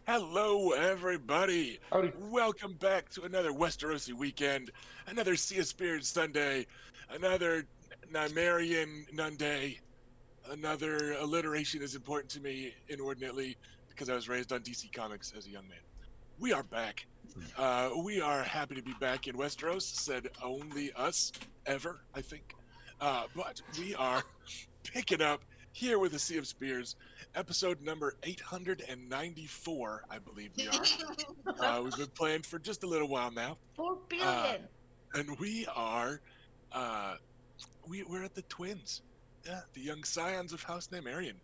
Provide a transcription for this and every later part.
Hello, everybody. Howdy. Welcome back to another Westerosi weekend, another Sea of Spirits Sunday, another Nymaryen Nunday, another alliteration is important to me inordinately because I was raised on DC Comics as a young man. We are back. We are happy to be back in Westeros, said only us ever, I think. But we are picking up here with the Sea of Spears, episode number 894, I believe we are. We've been playing for just a little while now, 4 billion. and we are we're at the twins. Yeah, the young scions of House Nymaryen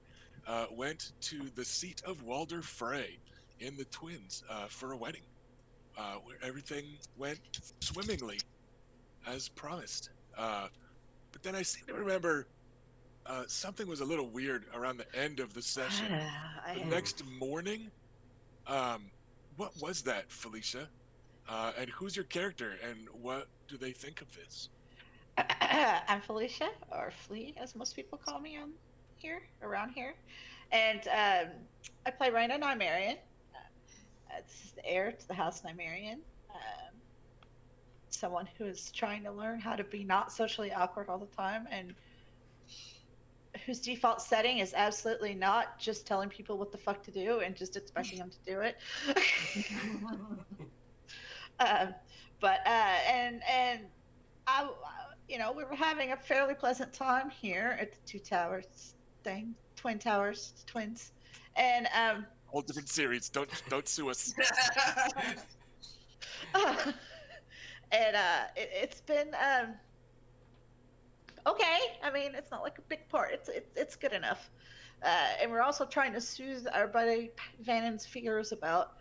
went to the seat of Walder Frey in the twins for a wedding, where everything went swimmingly as promised. But then I seem to remember something was a little weird around the end of the session. The next morning, what was that, Felicia? And who's your character, and what do they think of this? I'm Felicia, or Flea, as most people call me around here. And I play Rhina Nymaryen. This is the heir to the House Nymaryen. Someone who is trying to learn how to be not socially awkward all the time, and whose default setting is absolutely not just telling people what the fuck to do and just expecting them to do it. And I, we were having a fairly pleasant time here at the Two Towers thing, Twin Towers, twins, and Whole different series. Don't sue us. and it's been okay. I mean, it's not like a big part. It's good enough. And we're also trying to soothe our buddy Vannon's fears about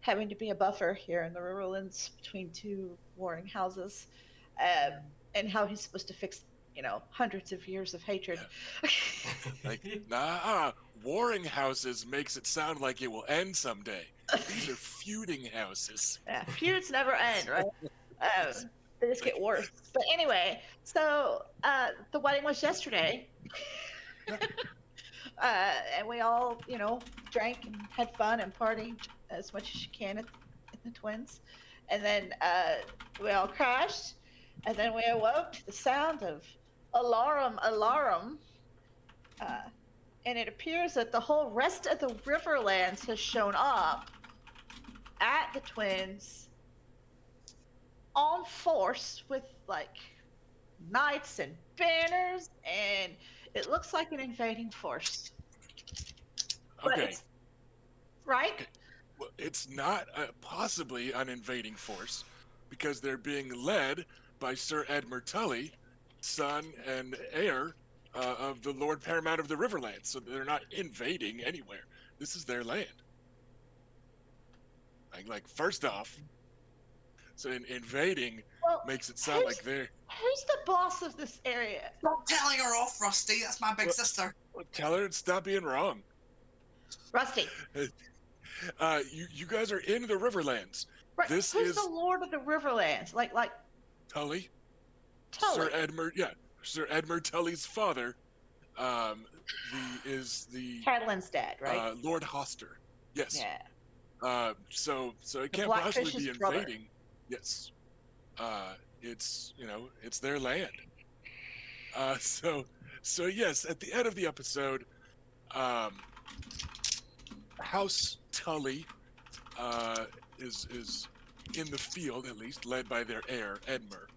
having to be a buffer here in the Riverlands between two warring houses, and how he's supposed to fix, hundreds of years of hatred. Like, warring houses makes it sound like it will end someday. These are feuding houses. Yeah, feuds never end, right? They just get worse. But anyway, so the wedding was yesterday. And we all, drank and had fun and partied as much as you can at the twins. And then we all crashed. And then we awoke to the sound of alarum, alarum. And it appears that the whole rest of the Riverlands has shown up at the twins on force with knights and banners, and it looks like an invading force. Okay. Right? Okay. Well, it's not possibly an invading force because they're being led by Sir Edmure Tully, son and heir of the Lord Paramount of the Riverlands. So they're not invading anywhere. This is their land. Like first off, so invading makes it sound like they're... Who's the boss of this area? Stop telling her off, Rusty. That's my big sister. Well, tell her to stop being wrong. Rusty. You guys are in the Riverlands. Right. This Who's is the Lord of the Riverlands? Like Tully. Tully. Sir Edmure Tully's father. Is the Catelyn's dad, right? Lord Hoster. Yes. Yeah. So it can't possibly be invading. Brother. Yes. It's it's their land. So yes, at the end of the episode, House Tully is in the field, at least, led by their heir, Edmure.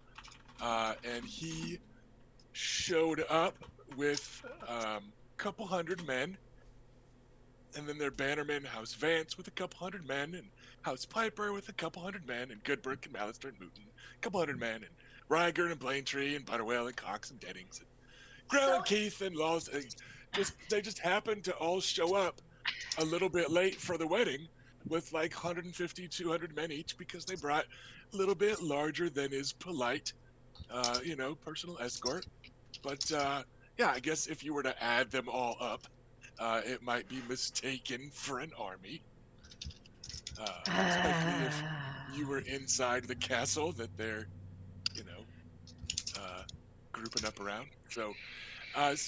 And he showed up with a couple hundred men, and then their bannerman, House Vance, with a couple hundred men, and House Piper with a couple hundred men, and Goodbrook and Mallister and Mooton, a couple hundred men, and Ryger and Blaintree and Butterwell and Cox and Deddings, and Grell and Keith and Laws. They just happened to all show up a little bit late for the wedding with like 150, 200 men each because they brought a little bit larger than is polite, personal escort. But yeah, I guess if you were to add them all up, it might be mistaken for an army. Especially if you were inside the castle that they're, grouping up around. So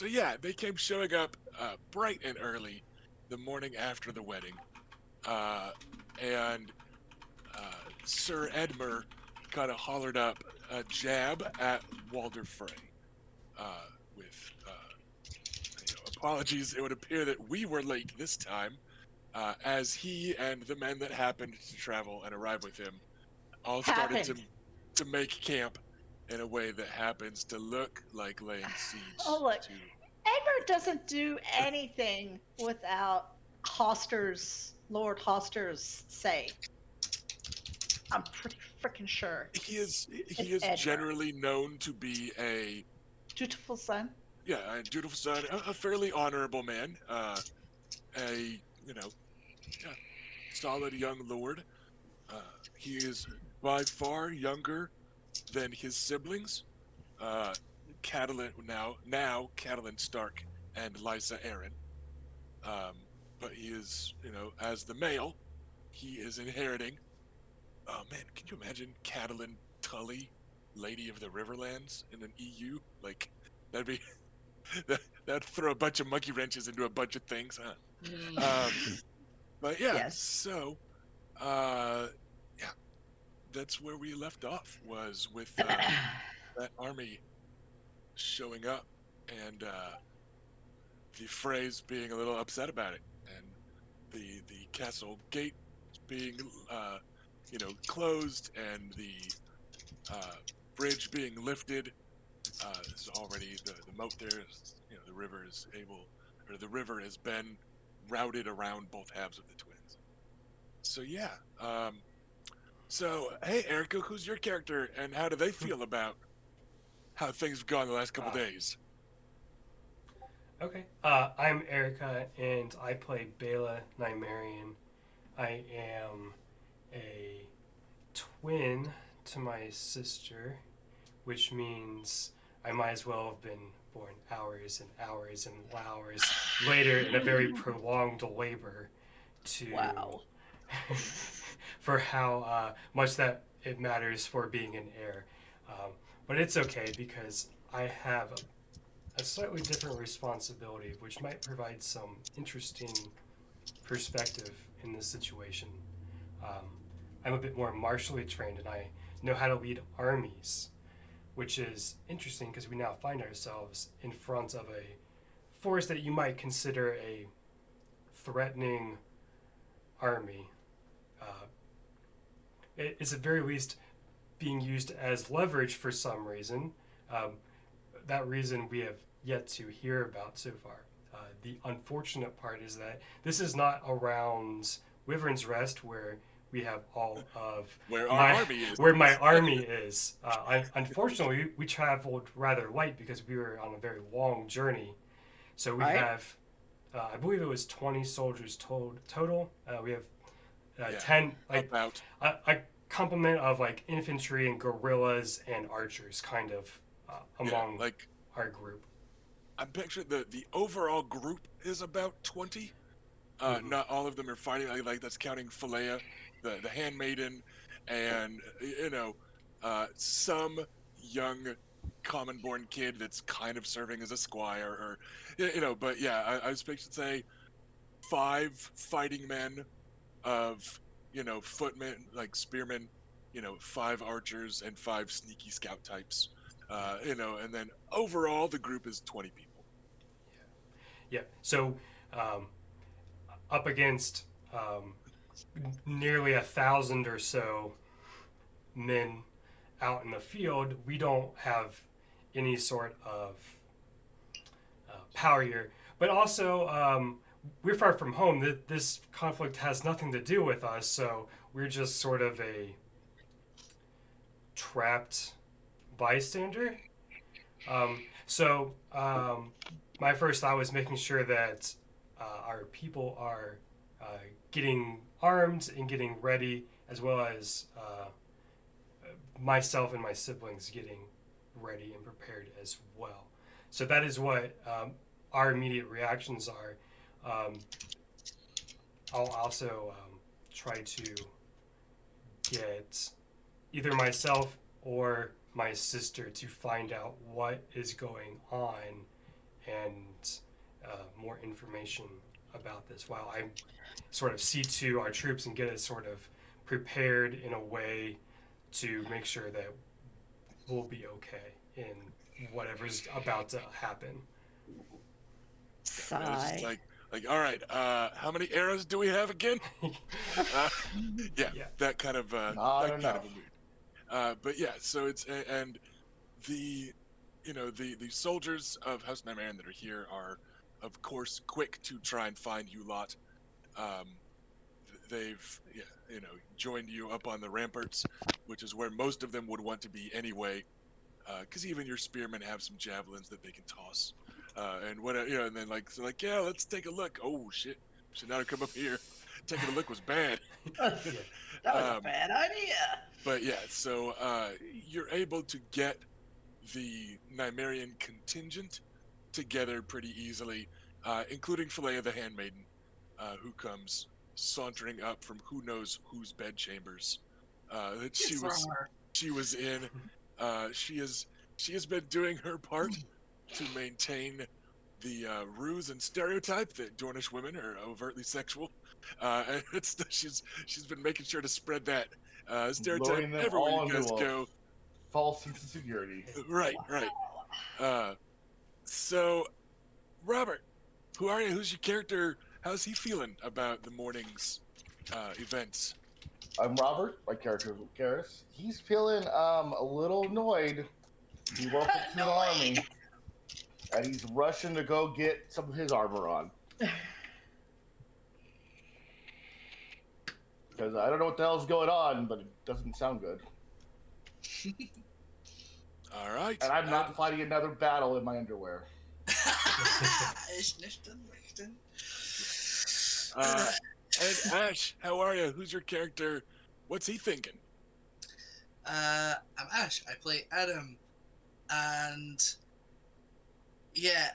yeah, they came showing up bright and early the morning after the wedding. and Sir Edmer kind of hollered up a jab at Walder Frey. With apologies, it would appear that we were late this time, as he and the men that happened to travel and arrive with him all started to make camp in a way that happens to look like laying siege look. to. Edward doesn't do anything without Lord Hoster's say. I'm pretty freaking sure. He is Edmer. generally known to be a dutiful son. Yeah, a dutiful son, a fairly honorable man, a solid young lord. He is by far younger than his siblings, Catelyn Catelyn Stark and Lysa Arryn. But he is, as the male, he is inheriting. Oh man, can you imagine Catelyn Tully, Lady of the Riverlands, in an EU? Like, that'd be that'd throw a bunch of monkey wrenches into a bunch of things, huh? But yeah, Yes. so that's where we left off, was with that army showing up and the Freys being a little upset about it, and the castle gate being closed, and the bridge being lifted. This is already the moat there. The river is the river has been routed around both halves of the twins. So yeah. So hey, Erica, who's your character, and how do they feel about how things have gone the last couple days? Okay. I'm Erica, and I play Bela Nymaryen. I am a twin to my sister, which means I might as well have been born hours and hours and hours later in a very prolonged labor Wow. for how much that it matters for being an heir. But it's okay, because I have a slightly different responsibility, which might provide some interesting perspective in this situation. I'm a bit more martially trained, and I know how to lead armies, which is interesting because we now find ourselves in front of a force that you might consider a threatening army. It is at very least being used as leverage for some reason. That reason we have yet to hear about so far. The unfortunate part is that this is not around Wyvern's Rest, where we have all of where my army is. Unfortunately, we traveled rather light because we were on a very long journey. So we have, I believe it was 20 soldiers total. We have 10, a complement of infantry and guerrillas and archers, kind of among our group. I'm picturing the overall group is about 20. Not all of them are fighting. That's counting Philea, the handmaiden, and some young common-born kid that's kind of serving as a squire, But yeah, I was expecting to say 5 fighting men of footmen, like spearmen, 5 archers and 5 sneaky scout types, and then overall the group is 20 people. Yeah. So up against nearly 1,000 or so men out in the field, we don't have any sort of power here. But also, we're far from home. This conflict has nothing to do with us, so we're just sort of a trapped bystander. My first thought was making sure that our people are getting armed and getting ready, as well as myself and my siblings getting ready and prepared as well. So that is what our immediate reactions are. I'll also try to get either myself or my sister to find out what is going on and more information about this while I sort of see to our troops and get us sort of prepared in a way to make sure that we'll be okay in whatever's about to happen. It's just Sigh. like, all right, how many arrows do we have again? Yeah, Yeah. that kind of Not that kind enough. of a mood. But yeah, so it's and the the soldiers of House Nymaryen that are here are, of course, quick to try and find you lot. Um, they've joined you up on the ramparts, which is where most of them would want to be anyway, because even your spearmen have some javelins that they can toss, and what and then like so like yeah, let's take a look. Oh shit, should not have come up here. Taking a look was bad. That was a Um, bad idea. But yeah, so you're able to get the Nymaryen contingent together pretty easily, including Fillet of the Handmaiden, who comes sauntering up from who knows whose bedchambers that Good for her. she was in. She has been doing her part to maintain the ruse and stereotype that Dornish women are overtly sexual. And she's been making sure to spread that stereotype Luring them everywhere all you guys into a go. false sense of security. Right. So, Robert, who are you? Who's your character? How's he feeling about the morning's events? I'm Robert. My character is Garrus. He's feeling a little annoyed. He woke up to an army, and he's rushing to go get some of his armor on. Because I don't know what the hell's going on, but it doesn't sound good. All right. And I'm not fighting another battle in my underwear. And Ash, how are you? Who's your character? What's he thinking? I'm Ash. I play Adam, and yeah,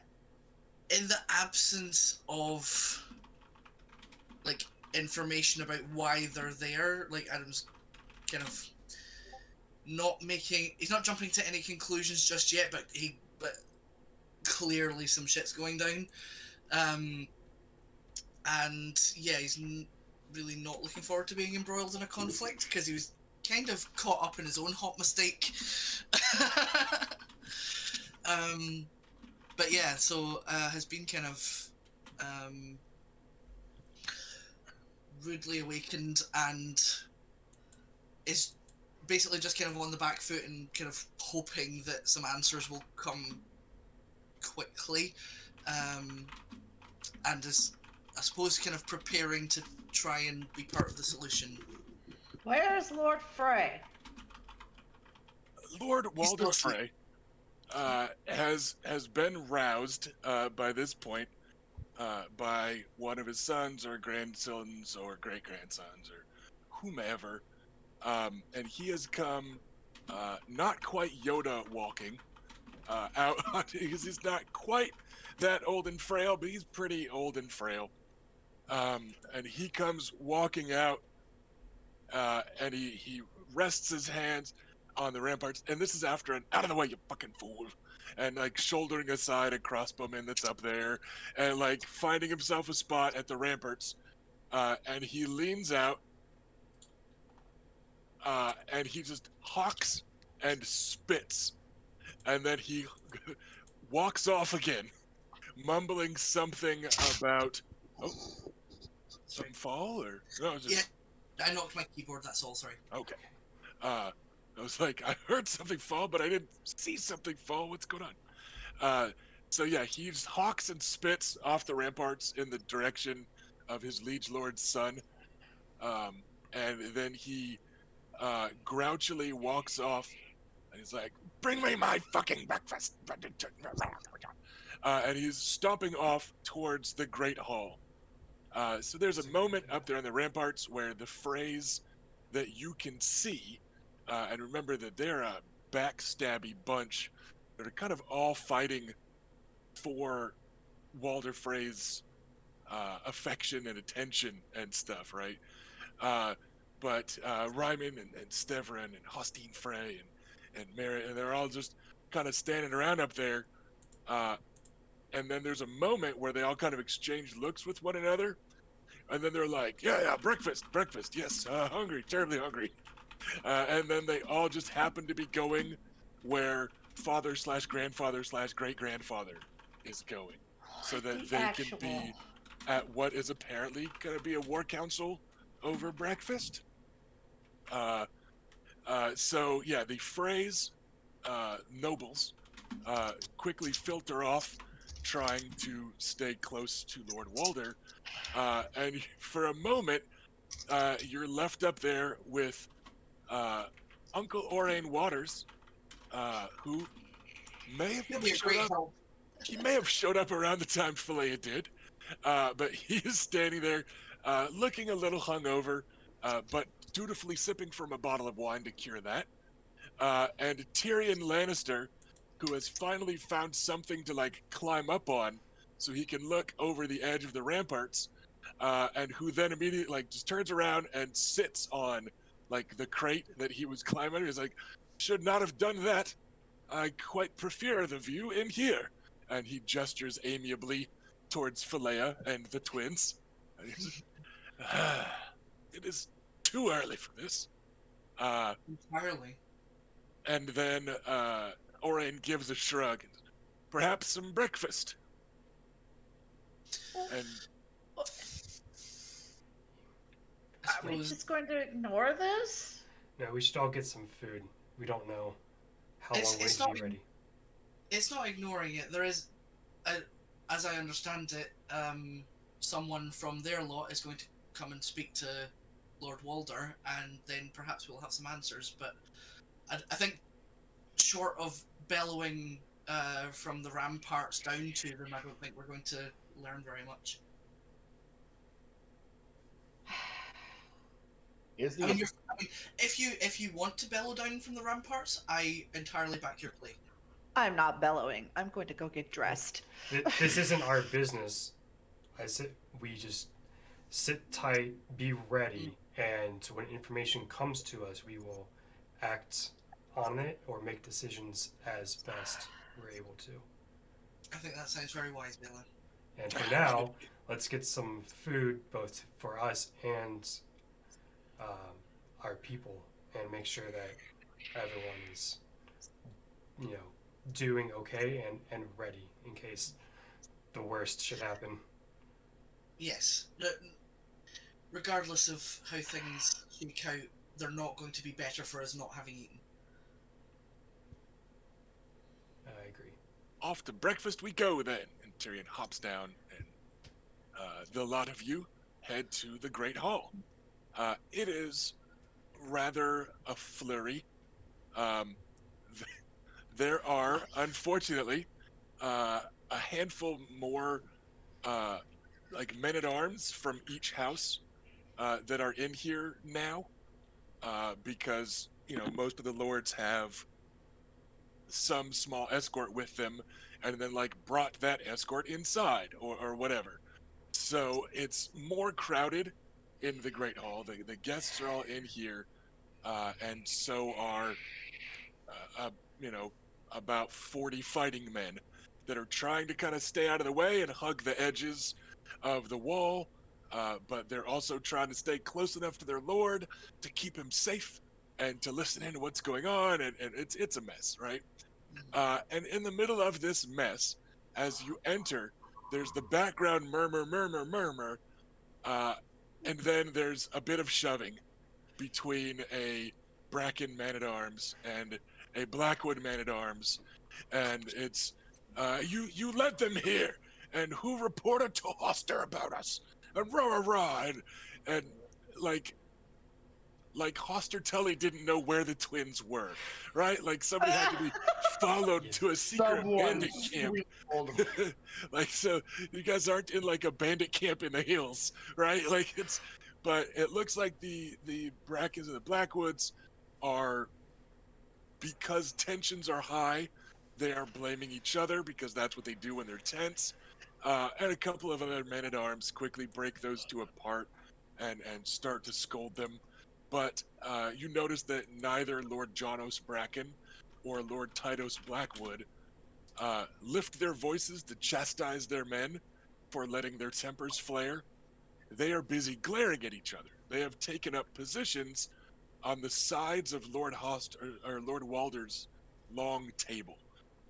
in the absence of like information about why they're there, like Adam's kind of he's not jumping to any conclusions just yet, but clearly some shit's going down. And yeah, he's really not looking forward to being embroiled in a conflict because he was kind of caught up in his own hot mistake. But yeah, so has been kind of rudely awakened and is basically just kind of on the back foot and kind of hoping that some answers will come quickly, and is, I suppose, kind of preparing to try and be part of the solution. Where is Lord Frey? Lord Walder not asleep. Frey has been roused by this point by one of his sons or grandsons or great grandsons or whomever, and he has come not quite Yoda walking out because he's not quite that old and frail, but he's pretty old and frail. And he comes walking out, and he rests his hands on the ramparts, and this is after an "out of the way, you fucking fool," and like shouldering aside a crossbowman that's up there, and like finding himself a spot at the ramparts, and he leans out, and he just hawks and spits, and then he walks off again, mumbling something about some fall or no, just, Yeah, I knocked my keyboard. That's all. Sorry. okay. I was like, I heard something fall, but I didn't see something fall. What's going on? So yeah, he just hawks and spits off the ramparts in the direction of his liege lord's son, and then he grouchily walks off, and he's like, "Bring me my fucking breakfast!" And he's stomping off towards the Great Hall. So there's a moment up there on the ramparts where the phrase that you can see, and remember that they're a backstabby bunch that are kind of all fighting for Walder Frey's affection and attention and stuff, right? But Ryman and Stevran and Hostine Frey and Merritt, and they're all just kind of standing around up there. and then there's a moment where they all kind of exchange looks with one another, and then they're like, yeah, breakfast, yes, hungry, terribly hungry. And then they all just happen to be going where father slash grandfather slash great grandfather is going, so that The they can actual. be at what is apparently going to be a war council over breakfast. So yeah, the phrase nobles quickly filter off, trying to stay close to Lord Walder, and for a moment, you're left up there with Uncle Orain Waters, who may have He'll be a showed great up. help. He may have showed up around the time Philea did, but he is standing there, looking a little hungover, but dutifully sipping from a bottle of wine to cure that. And Tyrion Lannister, who has finally found something to like climb up on, so he can look over the edge of the ramparts, and who then immediately like just turns around and sits on like the crate that he was climbing. He's like, should not have done that. I quite prefer the view in here. And he gestures amiably towards Philea and the twins. And he's like, it is too early for this. Entirely. And then Orain gives a shrug. Perhaps some breakfast. And Are we suppose just going to ignore this? No, we should all get some food. We don't know how It's- long we it's need to not- be ready. it's not ignoring it. There is, as I understand it, someone from their lot is going to come and speak to Lord Walder, and then perhaps we'll have some answers. But I think, short of bellowing from the ramparts down to them, I don't think we're going to learn very much. Is I mean, the if you want to bellow down from the ramparts, I entirely back your plea. I'm not bellowing. I'm going to go get dressed. This isn't our business. We just sit tight, be ready, and when information comes to us, we will act on it or make decisions as best we're able to. I think that sounds very wise, Bella. And for now, let's get some food both for us and our people, and make sure that everyone is, doing okay and ready in case the worst should happen. Yes. Regardless of how things shake out, they're not going to be better for us not having eaten. I agree. off to breakfast we go then. And Tyrion hops down, and the lot of you head to the Great Hall. It is rather a flurry. There are, unfortunately, a handful more like men-at-arms from each house that are in here now, because most of the lords have some small escort with them, and then like brought that escort inside or whatever. So it's more crowded in the Great Hall. The guests are all in here, and so are about 40 fighting men that are trying to kind of stay out of the way and hug the edges of the wall, but they're also trying to stay close enough to their lord to keep him safe and to listen in to what's going on, and it's a mess, right? And in the middle of this mess, as you enter, there's the background murmur, and then there's a bit of shoving between a Bracken man-at-arms and a Blackwood man-at-arms, and it's you led them here, and who reported to Hoster about us, and rah, and like Hoster Tully didn't know where the twins were, right? Like somebody had to be followed to a secret someone bandit camp. Like, so you guys aren't in like a bandit camp in the hills, right? Like but it looks like the Brackens and the Blackwoods are, because tensions are high, they are blaming each other because that's what they do when they're tense. And a couple of other men-at-arms quickly break those two apart and start to scold them. But you notice that neither Lord Jonos Bracken or Lord Titus Blackwood lift their voices to chastise their men for letting their tempers flare. They are busy glaring at each other. They have taken up positions on the sides of Lord Lord Walder's long table.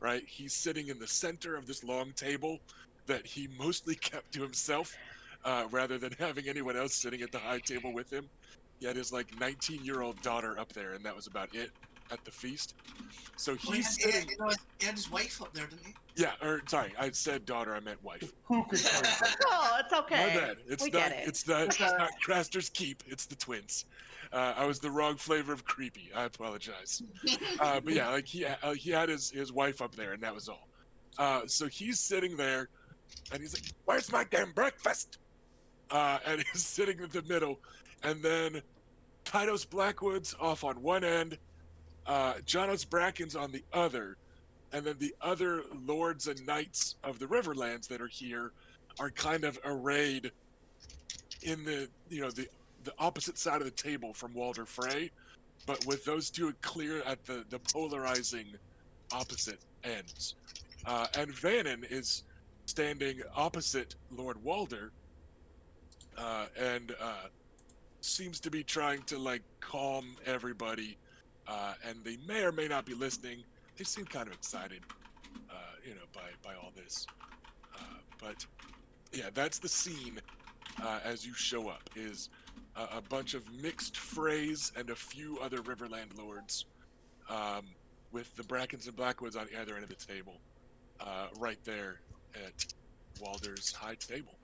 Right, he's sitting in the center of this long table that he mostly kept to himself, rather than having anyone else sitting at the high table with him. He had his 19-year-old daughter up there, and that was about it at the feast. So Well, he's sitting. he had his wife up there, didn't he? Yeah, or sorry, I said daughter, I meant wife. Who could tell you that? Oh, it's okay. My bad. It's We not. get it. It's not Craster's Keep. It's the twins. I was the wrong flavor of creepy. I apologize. But yeah, he had his wife up there, and that was all. So he's sitting there, and he's like, "Where's my damn breakfast?" And he's sitting in the middle, and then Titus Blackwood's off on one end, Jonos Bracken's on the other, and then the other lords and knights of the Riverlands that are here are kind of arrayed in the opposite side of the table from Walder Frey, but with those two clear at the polarizing opposite ends. And Vannon is standing opposite Lord Walder, and seems to be trying to calm everybody, and they may or may not be listening. They seem kind of excited, by all this. But yeah, that's the scene as you show up. Is a bunch of mixed Freys and a few other Riverland lords, with the Brackens and Blackwoods on either end of the table, right there at Walder's high table.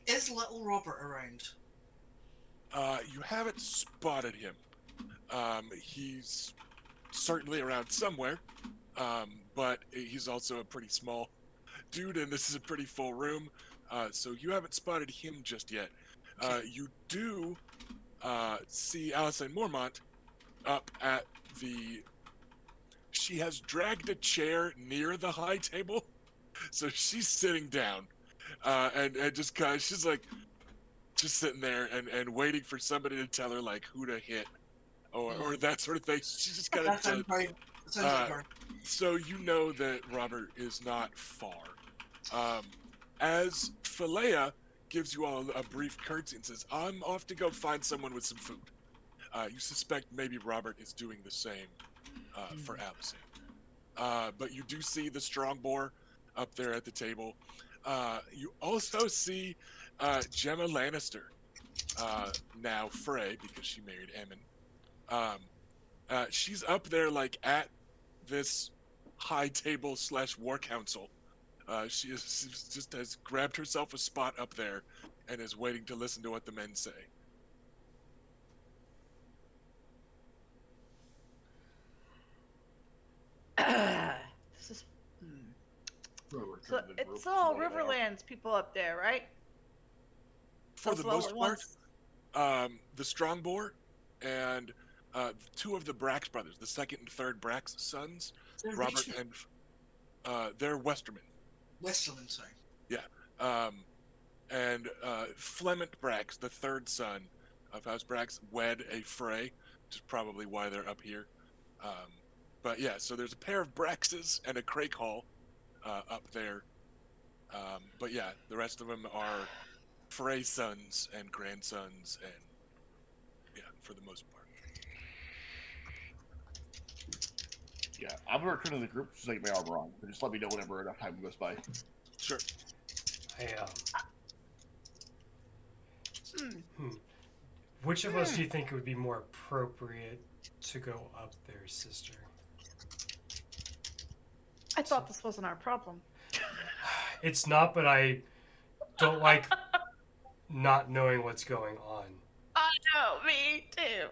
Is little Robert around? You haven't spotted him. He's certainly around somewhere, but he's also a pretty small dude, and this is a pretty full room, so you haven't spotted him just yet. You do see Alison Mormont up at the... She has dragged a chair near the high table, so she's sitting down, and just kind of, she's just sitting there and waiting for somebody to tell her who to hit, or that sort of thing. She's just kind That sounds of right. That sounds like her. so you know that Robert is not far. As Philea gives you all a brief curtsy and says, "I'm off to go find someone with some food." You suspect maybe Robert is doing the same for Allison. But you do see the strong boar up there at the table. You also see Gemma Lannister, now Frey, because she married Aemon. She's up there at this high table / war council. She just has grabbed herself a spot up there and is waiting to listen to what the men say. This is. So it's all Riverlands people up there, right? For Those the most lower part, ones? the strong boar and two of the Brax brothers, the second and third Brax sons, They're Robert Richmond. and they're Westermen. Westerland, sorry. And Flement Brax, the third son of House Brax, wed a Frey, which is probably why they're up here. But yeah, so there's a pair of Braxes and a Crake Hall up there. But yeah, the rest of them are Frey sons and grandsons, and yeah, for the most part. Yeah, I'm gonna return to the group to take my armor on. But just let me know whenever enough time goes by. Sure. Which of us do you think it would be more appropriate to go up there, sister? I thought this wasn't our problem. It's not, but I don't like not knowing what's going on. I know, me too.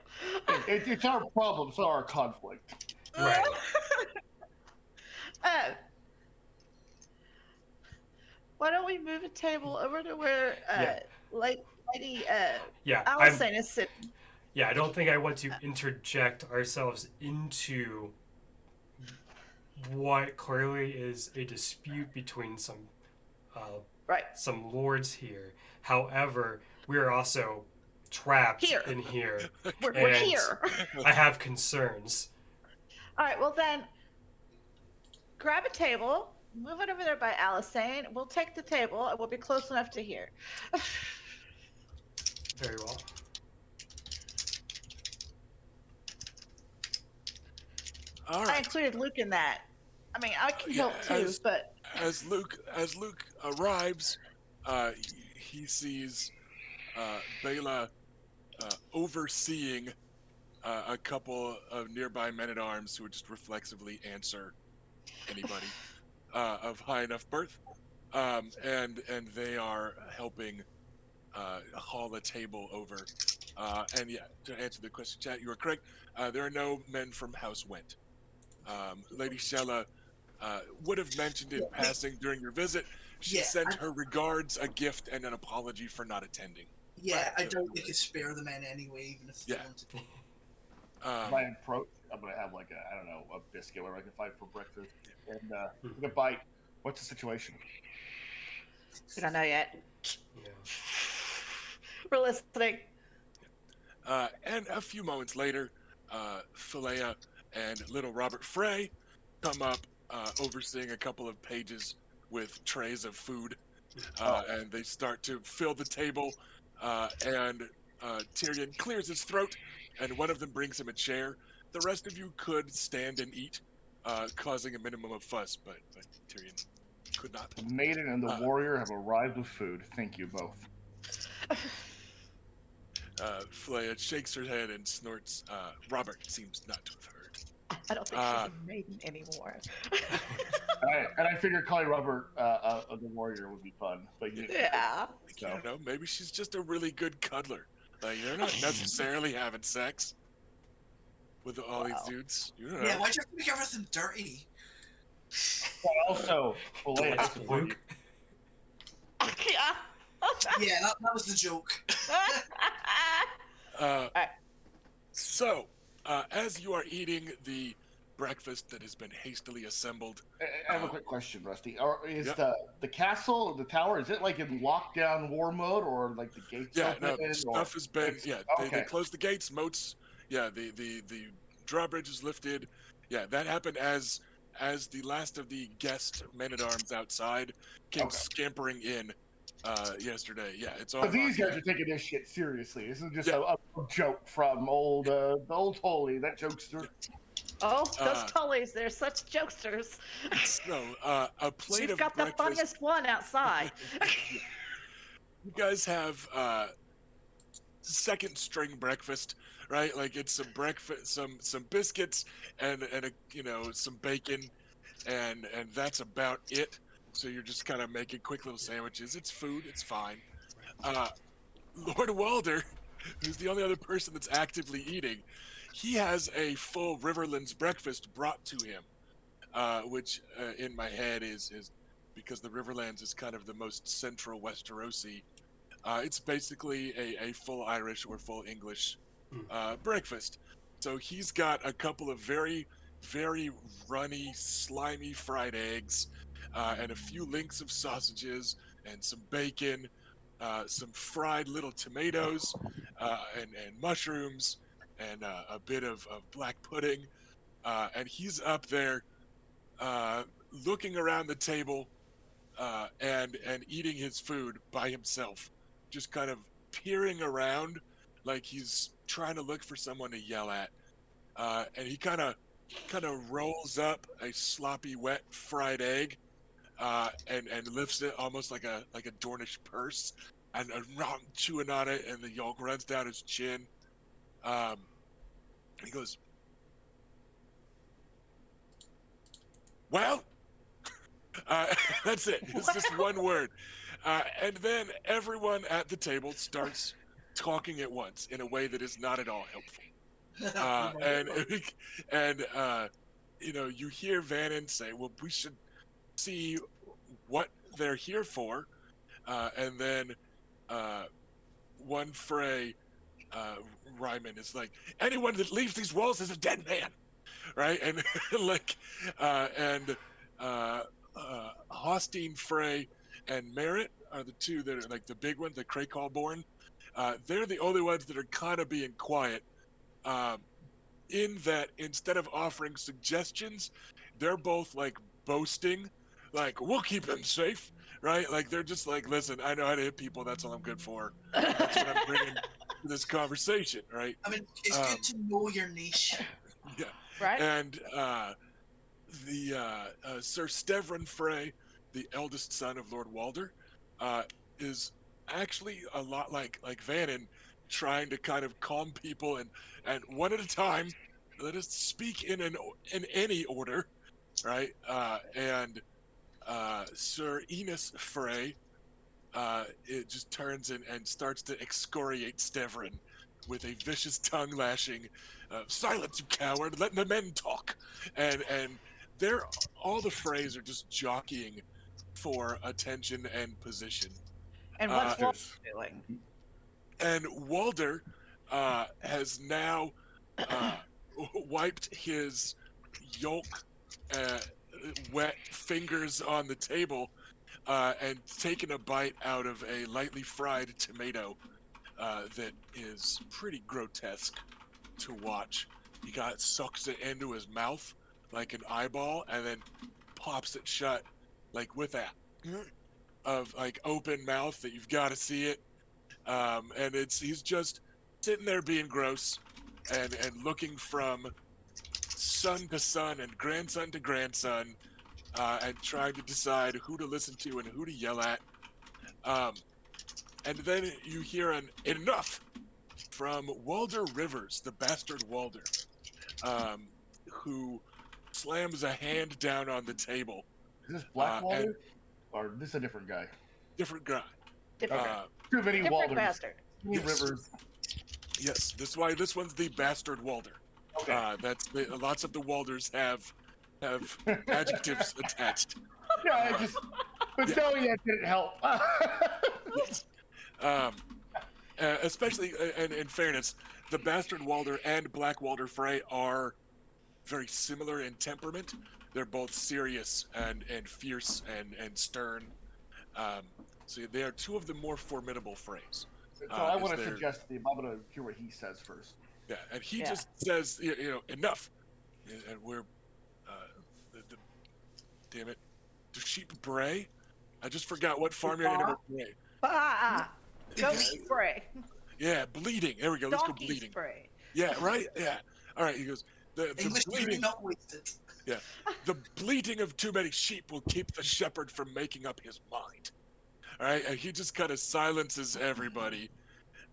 It's our problem, it's not our conflict. Right. Why don't we move a table over to where Lady Yeah, Allison is sitting? Yeah, I don't think I want to interject ourselves into what clearly is a dispute between some Right. some lords here. However, we are also trapped Here. in here. We're And here. I have concerns. All right, well then, grab a table, move it over there by Alisane. We'll take the table, and we'll be close enough to hear. Very well. All I right. included Luke in that. I mean, I can Yeah, help too, but as Luke arrives, he sees Bela overseeing a couple of nearby men-at-arms who would just reflexively answer anybody of high enough birth, and they are helping haul a table over. And yeah, to answer the question, chat, you are correct. There are no men from House Went. Lady Shella would have mentioned in passing during your visit. She Yeah, sent her regards, a gift, and an apology for not attending. Yeah, I So- doubt they could spare the men anyway, even if they Yeah. wanted. If I approach, I'm gonna have like a, I don't know, a biscuit whatever I can find for breakfast, and take a bite. What's the situation? we don't know yet. Yeah. We're listening. And a few moments later, Philea and little Robert Frey come up, overseeing a couple of pages with trays of food, and they start to fill the table. And Tyrion clears his throat, and one of them brings him a chair. The rest of you could stand and eat, causing a minimum of fuss, but Tyrion could not. The maiden and the warrior have arrived with food. Thank you both. Philea shakes her head and snorts. Robert seems not to have heard. I don't think she's a maiden anymore. And I figured calling Robert the warrior would be fun, but Yeah. I don't know. Maybe she's just a really good cuddler. Like, they're not necessarily having sex with all these dudes. You don't know. Yeah, why'd you have to make everything dirty? But also, Philea Like has to warn you. Luke. Yeah. Yeah, that was the joke. So, as you are eating the breakfast that has been hastily assembled, I have a quick question, Rusty. Is Yep. the castle, the tower, is it like in lockdown war mode, or like the gates yeah, open? no, stuff has been, it's- they okay. closed the gates, moats, yeah, the drawbridge is lifted. Yeah, that happened as the last of the guest men-at-arms outside came Okay. scampering in yesterday. Yeah, it's all But these locked guys are taking this shit seriously. This is just Yeah. a joke from the old Holy, that jokester. Oh, those Uh, Tullys, they're such jokesters. So, a plate She's of got the breakfast. funniest one outside. You guys have second string breakfast, right? Like, it's some breakfast, some biscuits, and some bacon, and that's about it. So you're just kind of making quick little sandwiches. It's food. It's fine. Lord Walder, who's the only other person that's actively eating, he has a full Riverlands breakfast brought to him, which in my head is because the Riverlands is kind of the most central Westerosi. It's basically a full Irish or full English breakfast. So he's got a couple of very, very runny, slimy fried eggs, and a few links of sausages, and some bacon, some fried little tomatoes, and mushrooms, and a bit of black pudding. And he's up there looking around the table and eating his food by himself, just kind of peering around like he's trying to look for someone to yell at. And he kind of rolls up a sloppy, wet fried egg and lifts it almost like a Dornish purse, and chewing on it, and the yolk runs down his chin. He goes, "Well," that's it. It's just one word, and then everyone at the table starts talking at once in a way that is not at all helpful. And you hear Vannon say, "Well, we should see what they're here for," and then one Frey Ryman is like, "Anyone that leaves these walls is a dead man," right? And Hostine Frey and Merritt are the two that are like the big ones, the Kraykall born. they're the only ones that are kind of being quiet. Um, in that instead of offering suggestions, they're both like boasting, like we'll keep them safe, right? Like they're just like, listen, I know how to hit people. That's all I'm good for. That's what I'm bringing to this conversation, right? I mean, it's good to know your niche. Yeah, Right? and the Sir Stevran Frey, the eldest son of Lord Walder, is actually a lot like Vannon, trying to kind of calm people and one at a time. Let us speak in any order, right? And Sir Enos Frey, it just turns and starts to excoriate Stevran with a vicious tongue lashing. Silence, you coward! Let the men talk. And they're all the Freys are just jockeying for attention and position. And Uh, what's Walt Just doing? and Walder has now uh, wiped his yolk uh, wet fingers on the table and taken a bite out of a lightly fried tomato that is pretty grotesque to watch. He sucks it into his mouth like an eyeball and then pops it shut like with that of like open mouth that you've got to see it. And he's just sitting there being gross and looking from son to son and grandson to grandson and trying to decide who to listen to and who to yell at. And then you hear an enough from Walder Rivers, the bastard Walder, who slams a hand down on the table. is this Blackwater? and Or this a different guy? different guy. Different, Too many different Walders. bastard. Too many Yes. Rivers. Yes, this one's the bastard Walder. Okay. Lots of the Walders have adjectives attached. Yeah, but knowing that didn't help. Yes. Especially, and in fairness, the bastard Walder and Black Walder Frey are very similar in temperament. They're both serious and fierce and stern. So they are two of the more formidable Freys. So I is want to there- suggest to him. I'm going to hear what he says first. Yeah, and he Yeah. just says, enough. And we're, damn it, do sheep bray? I just forgot what farmyard animal bray. Goat spray. Yeah, bleeding. There we go. Let's go Donkey bleeding. spray. Yeah, right. Yeah. All right. He goes. The English degree bleeding. not wasted. The bleating of too many sheep will keep the shepherd from making up his mind. All right, and he just kind of silences everybody.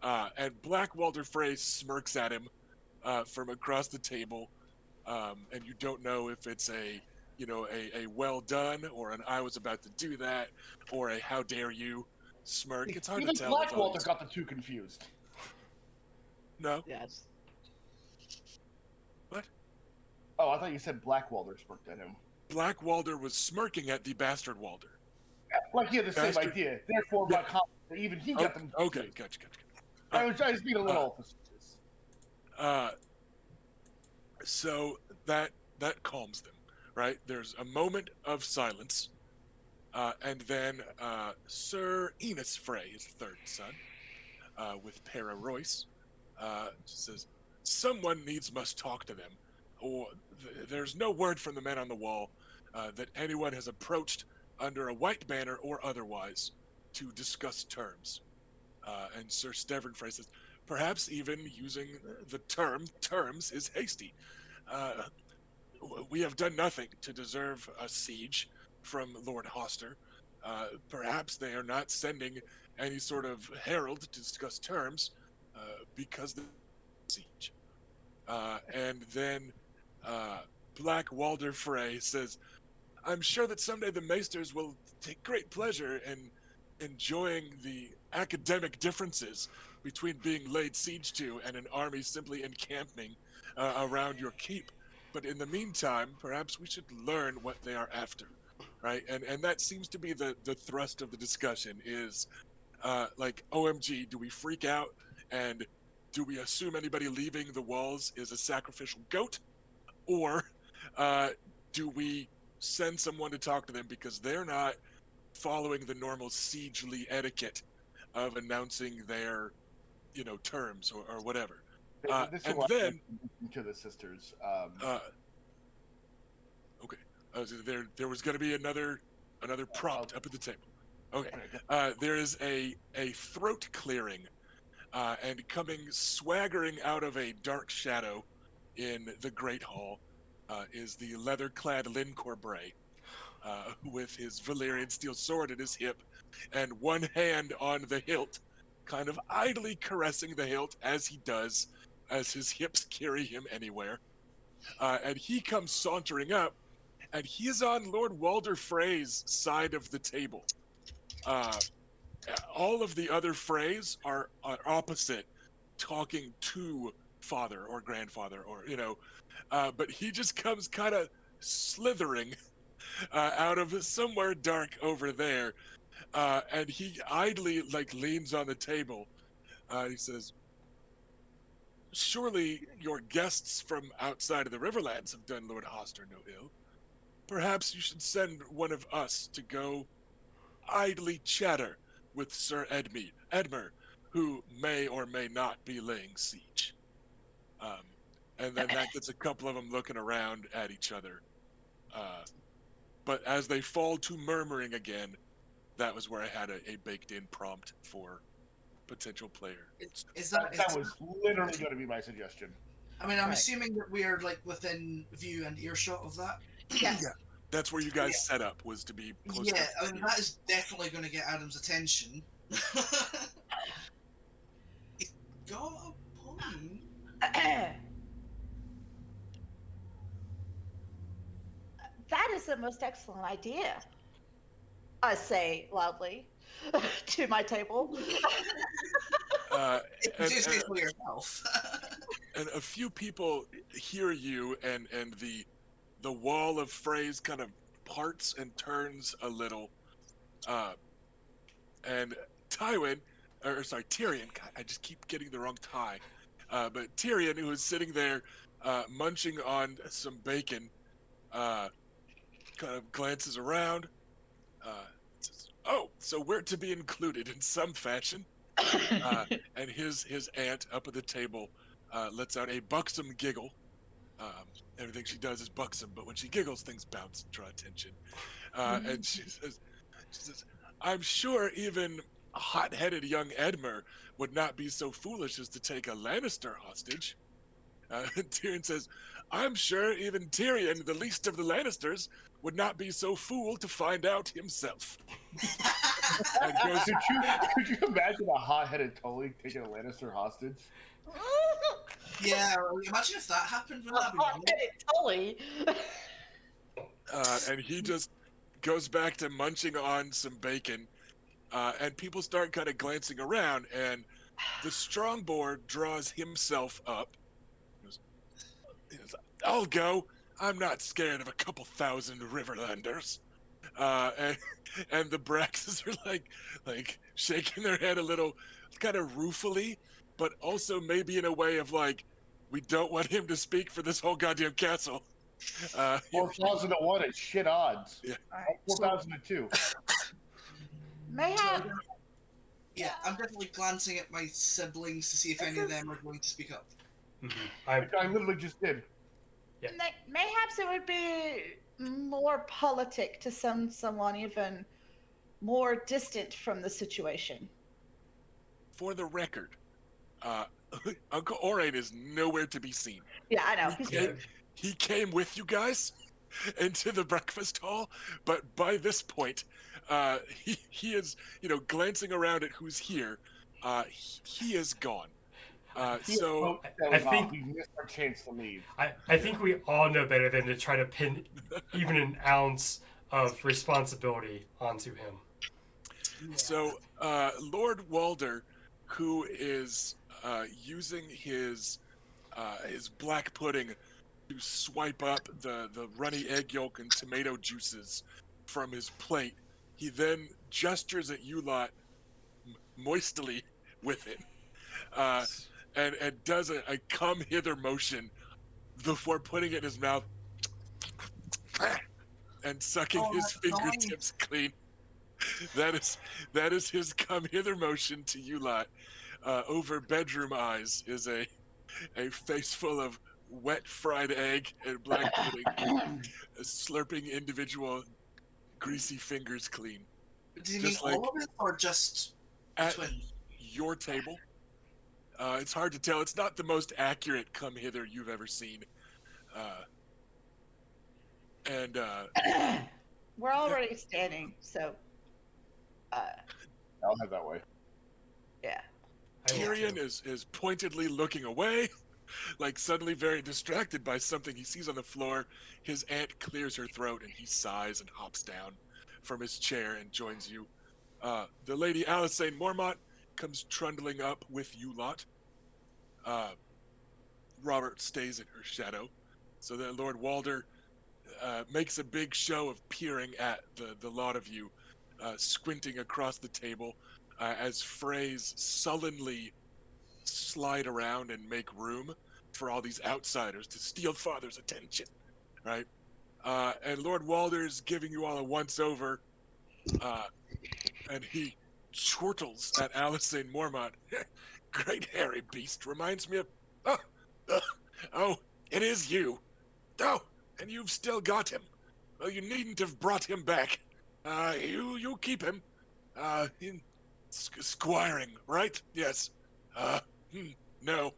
And Black Walter Frey smirks at him from across the table, and you don't know if it's a well done or an I was about to do that or a how dare you smirk. It's hard Even to tell. Blackwalter with got the two confused. no. Yes. What? Oh, I thought you said Blackwalder smirked at him. Black Walder was smirking at the bastard Walder. Like he had the same Bastard. idea. Therefore, Yeah. by comp, even he got them. Okay, gotcha. I was just being a little facetious. So that calms them, right? There's a moment of silence, and then Sir Enos Frey, his third son, with Para Royce, says, "Someone must talk to them, or there's no word from the men on the wall that anyone has approached under a white banner or otherwise to discuss terms." And Sir Stevran Frey says, "Perhaps even using the term terms is hasty. We have done nothing to deserve a siege from Lord Hoster. Perhaps they are not sending any sort of herald to discuss terms because the siege." And then Black Walder Frey says, "I'm sure that someday the Maesters will take great pleasure in enjoying the academic differences between being laid siege to and an army simply encamping around your keep. But in the meantime, perhaps we should learn what they are after." Right? And that seems to be the thrust of the discussion is like, OMG, do we freak out and do we assume anybody leaving the walls is a sacrificial goat? Or do we send someone to talk to them because they're not following the normal siegely etiquette of announcing their terms or whatever. This is And what then to the sisters. Okay, so there was going to be another prompt up at the table. Okay, there is a throat clearing, and coming swaggering out of a dark shadow in the Great Hall is the leather-clad Lynn Corbray, with his Valyrian steel sword at his hip, and one hand on the hilt, kind of idly caressing the hilt as he does, as his hips carry him anywhere. And he comes sauntering up, and he is on Lord Walder Frey's side of the table. All of the other Freys are opposite, talking to father or grandfather, or but he just comes kind of slithering out of somewhere dark over there, and he idly leans on the table. He says, "Surely your guests from outside of the Riverlands have done Lord Hoster no ill. Perhaps you should send one of us to go idly chatter with Sir Edmer, who may or may not be laying siege." And then that gets a couple of them looking around at each other. But as they fall to murmuring again, that was where I had a baked-in prompt for potential player. That was literally going to be my suggestion. I mean, I'm Right. assuming that we're within view and earshot of that. Yes. Yeah. That's where you guys set up, was to be close Yeah, enough to I mean you. that is definitely going to get Adam's attention. He's got a point. That is the most excellent idea. I say loudly to my table. And, Just and, for yourself. and a few people hear you, and the wall of phrase kind of parts and turns a little. And Tyrion, God, I just keep getting the wrong tie. But Tyrion, who is sitting there munching on some bacon, kind of glances around. Says, "Oh, so we're to be included in some fashion." And his aunt up at the table lets out a buxom giggle. Everything she does is buxom, but when she giggles, things bounce and draw attention. And she says, "I'm sure even a hot-headed young Edmer would not be so foolish as to take a Lannister hostage." And Tyrion says, "I'm sure even Tyrion, the least of the Lannisters, would not be so fool to find out himself." And goes, Could you imagine a hot-headed Tully taking a Lannister hostage? Yeah, imagine if that happened. Wouldn't that be Tully. and he just goes back to munching on some bacon, and people start kind of glancing around, and the Strongboard draws himself up. He goes, "I'll go. I'm not scared of a couple thousand Riverlanders." And the Braxes are like shaking their head a little, kind of ruefully, but also maybe in a way of we don't want him to speak for this whole goddamn castle. 4,001 at shit odds. Yeah. 4,002. Mayhap. Yeah, I'm definitely glancing at my siblings to see if any of them are going to speak up. I'm, I literally just did. Mayhaps it would be more politic to send someone even more distant from the situation. For the record, Uncle Orain is nowhere to be seen. Yeah, I know. He came with you guys into the breakfast hall, but by this point, he is, glancing around at who's here. He is gone. So I think we missed our chance to leave. I think we all know better than to try to pin even an ounce of responsibility onto him. So Lord Walder, who is using his black pudding to swipe up the runny egg yolk and tomato juices from his plate, he then gestures at you lot moistily with it, and does a come hither motion before putting it in his mouth and sucking his fingertips clean. That is his come hither motion to you lot. over bedroom eyes is a face full of wet fried egg and black pudding, slurping individual greasy fingers clean. Do you mean Just like all of it, or just the at twins? your table. It's hard to tell. It's not the most accurate come hither you've ever seen. And We're already standing, so I'll have that way. yeah. I will Tyrion too. is pointedly looking away, like suddenly very distracted by something he sees on the floor. His aunt clears her throat and he sighs and hops down from his chair and joins you. The lady Alysanne Mormont comes trundling up with you lot. Robert stays in her shadow, so that Lord Walder makes a big show of peering at the lot of you, squinting across the table as Freys sullenly slide around and make room for all these outsiders to steal Father's attention, right? And Lord Walder's giving you all a once-over, and he chortles at Alysanne Mormont. Great hairy beast, reminds me of... Oh, oh, it is you. Oh, and you've still got him. Well, you needn't have brought him back. You keep him. In squiring, right? Yes. No.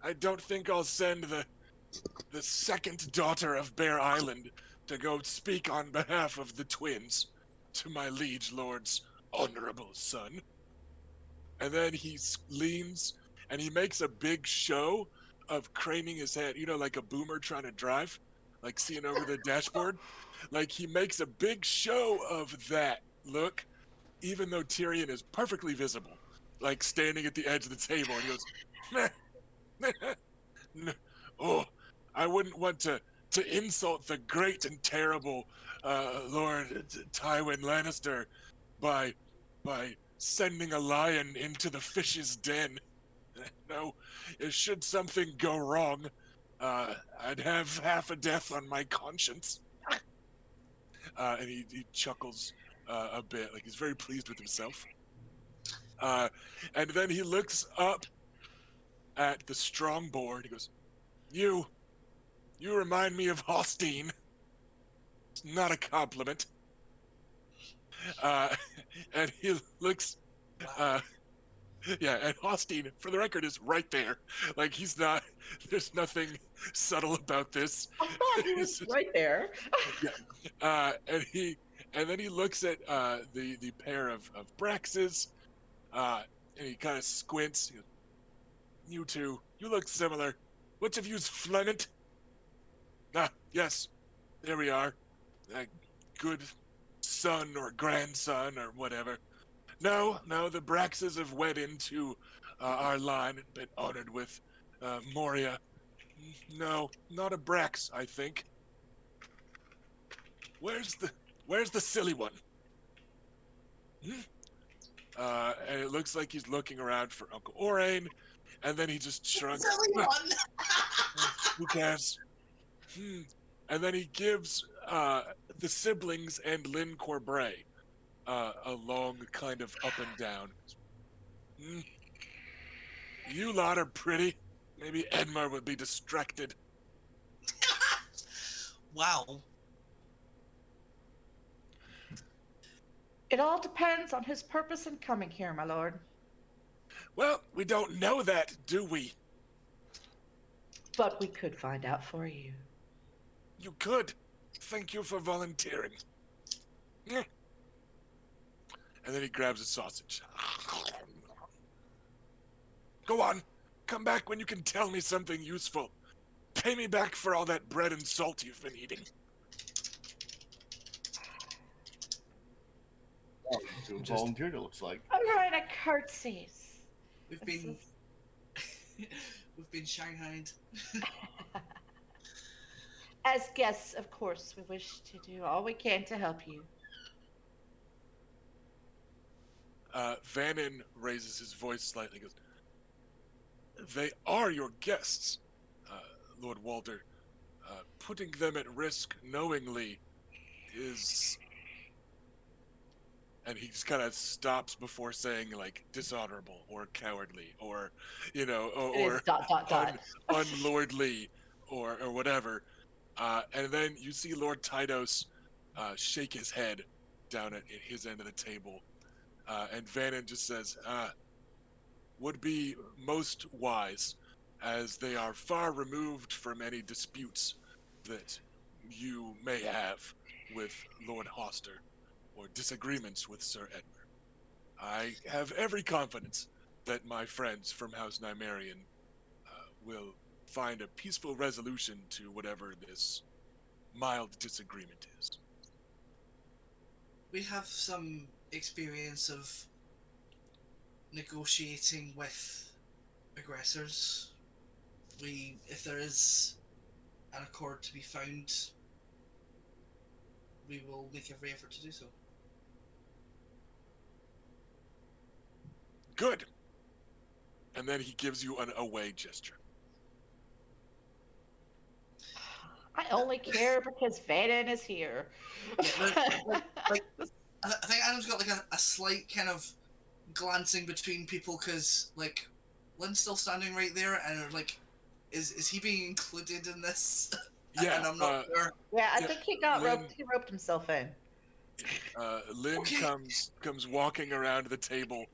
I don't think I'll send the second daughter of Bear Island to go speak on behalf of the twins to my liege lord's honorable son. And then he leans and he makes a big show of craning his head, like a boomer trying to drive, like seeing over the dashboard. Like he makes a big show of that look, even though Tyrion is perfectly visible, like standing at the edge of the table, and he goes, meh. Oh, I wouldn't want to insult the great and terrible Lord Tywin Lannister by sending a lion into the fish's den. No, should something go wrong, I'd have half a death on my conscience. And he chuckles a bit, like he's very pleased with himself. And then he looks up at the strong board. He goes, You remind me of Hostine. It's not a compliment. And he looks, yeah, and Hostine, for the record, is right there. Like he's not. There's nothing subtle about this. I thought he was right there. And then he looks at the pair of Braxes, and he kind of squints. He goes, You two, you look similar. Which of you's Flemont? Yes, there we are. A good son or grandson or whatever. No, the Braxes have wed into our line and been honored with Moria. No, not a Brax, I think. Where's the silly one? And it looks like he's looking around for Uncle Orain, and then he just shrugs. Silly one. Who cares? And then he gives the siblings and Lynn Corbray a long kind of up and down. You lot are pretty. Maybe Edmar would be distracted. Wow. It all depends on his purpose in coming here, my lord. Well, we don't know that, do we? But we could find out for you. You could. Thank you for volunteering. And then he grabs a sausage. Go on. Come back when you can tell me something useful. Pay me back for all that bread and salt you've been eating. Doing volunteered, it looks like. Alright, curtsies. We've This been we've been shanghaied. As guests, of course, we wish to do all we can to help you. Vannon raises his voice slightly. Goes, They are your guests, Lord Walder. Putting them at risk knowingly is... and he just kind of stops before saying like dishonorable or cowardly or, It is or dot dot dot. unlordly or whatever. And then you see Lord Tydos shake his head down at his end of the table, and Vannon just says, "Would be most wise, as they are far removed from any disputes that you may have with Lord Hoster, or disagreements with Sir Edmure. I have every confidence that my friends from House Nymaryen will find a peaceful resolution to whatever this mild disagreement is." We have some experience of negotiating with aggressors. If there is an accord to be found, we will make every effort to do so. Good. And then he gives you an away gesture. I only care because Vannon is here. Like, I think Adam's got like a slight kind of glancing between people because like Lynn's still standing right there, and like, is he being included in this? Yeah, And I'm not sure. Yeah, I Yeah, think he got Lynn- roped. He roped himself in. Lynn Okay. comes walking around the table,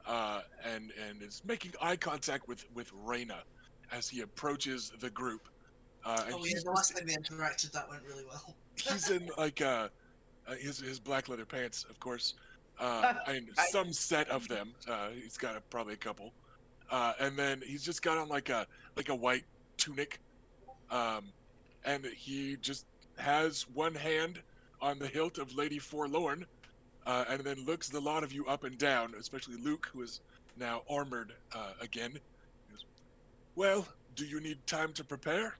and is making eye contact with Reyna as he approaches the group. And Oh yeah, the last time they interacted, that went really well. he's in like his black leather pants, of course, and Right. some set of them. He's got probably a couple, and then he's just got on like a white tunic, and he just has one hand on the hilt of Lady Forlorn, and then looks the lot of you up and down, especially Luke, who is now armored again. He goes, "Well, do you need time to prepare?"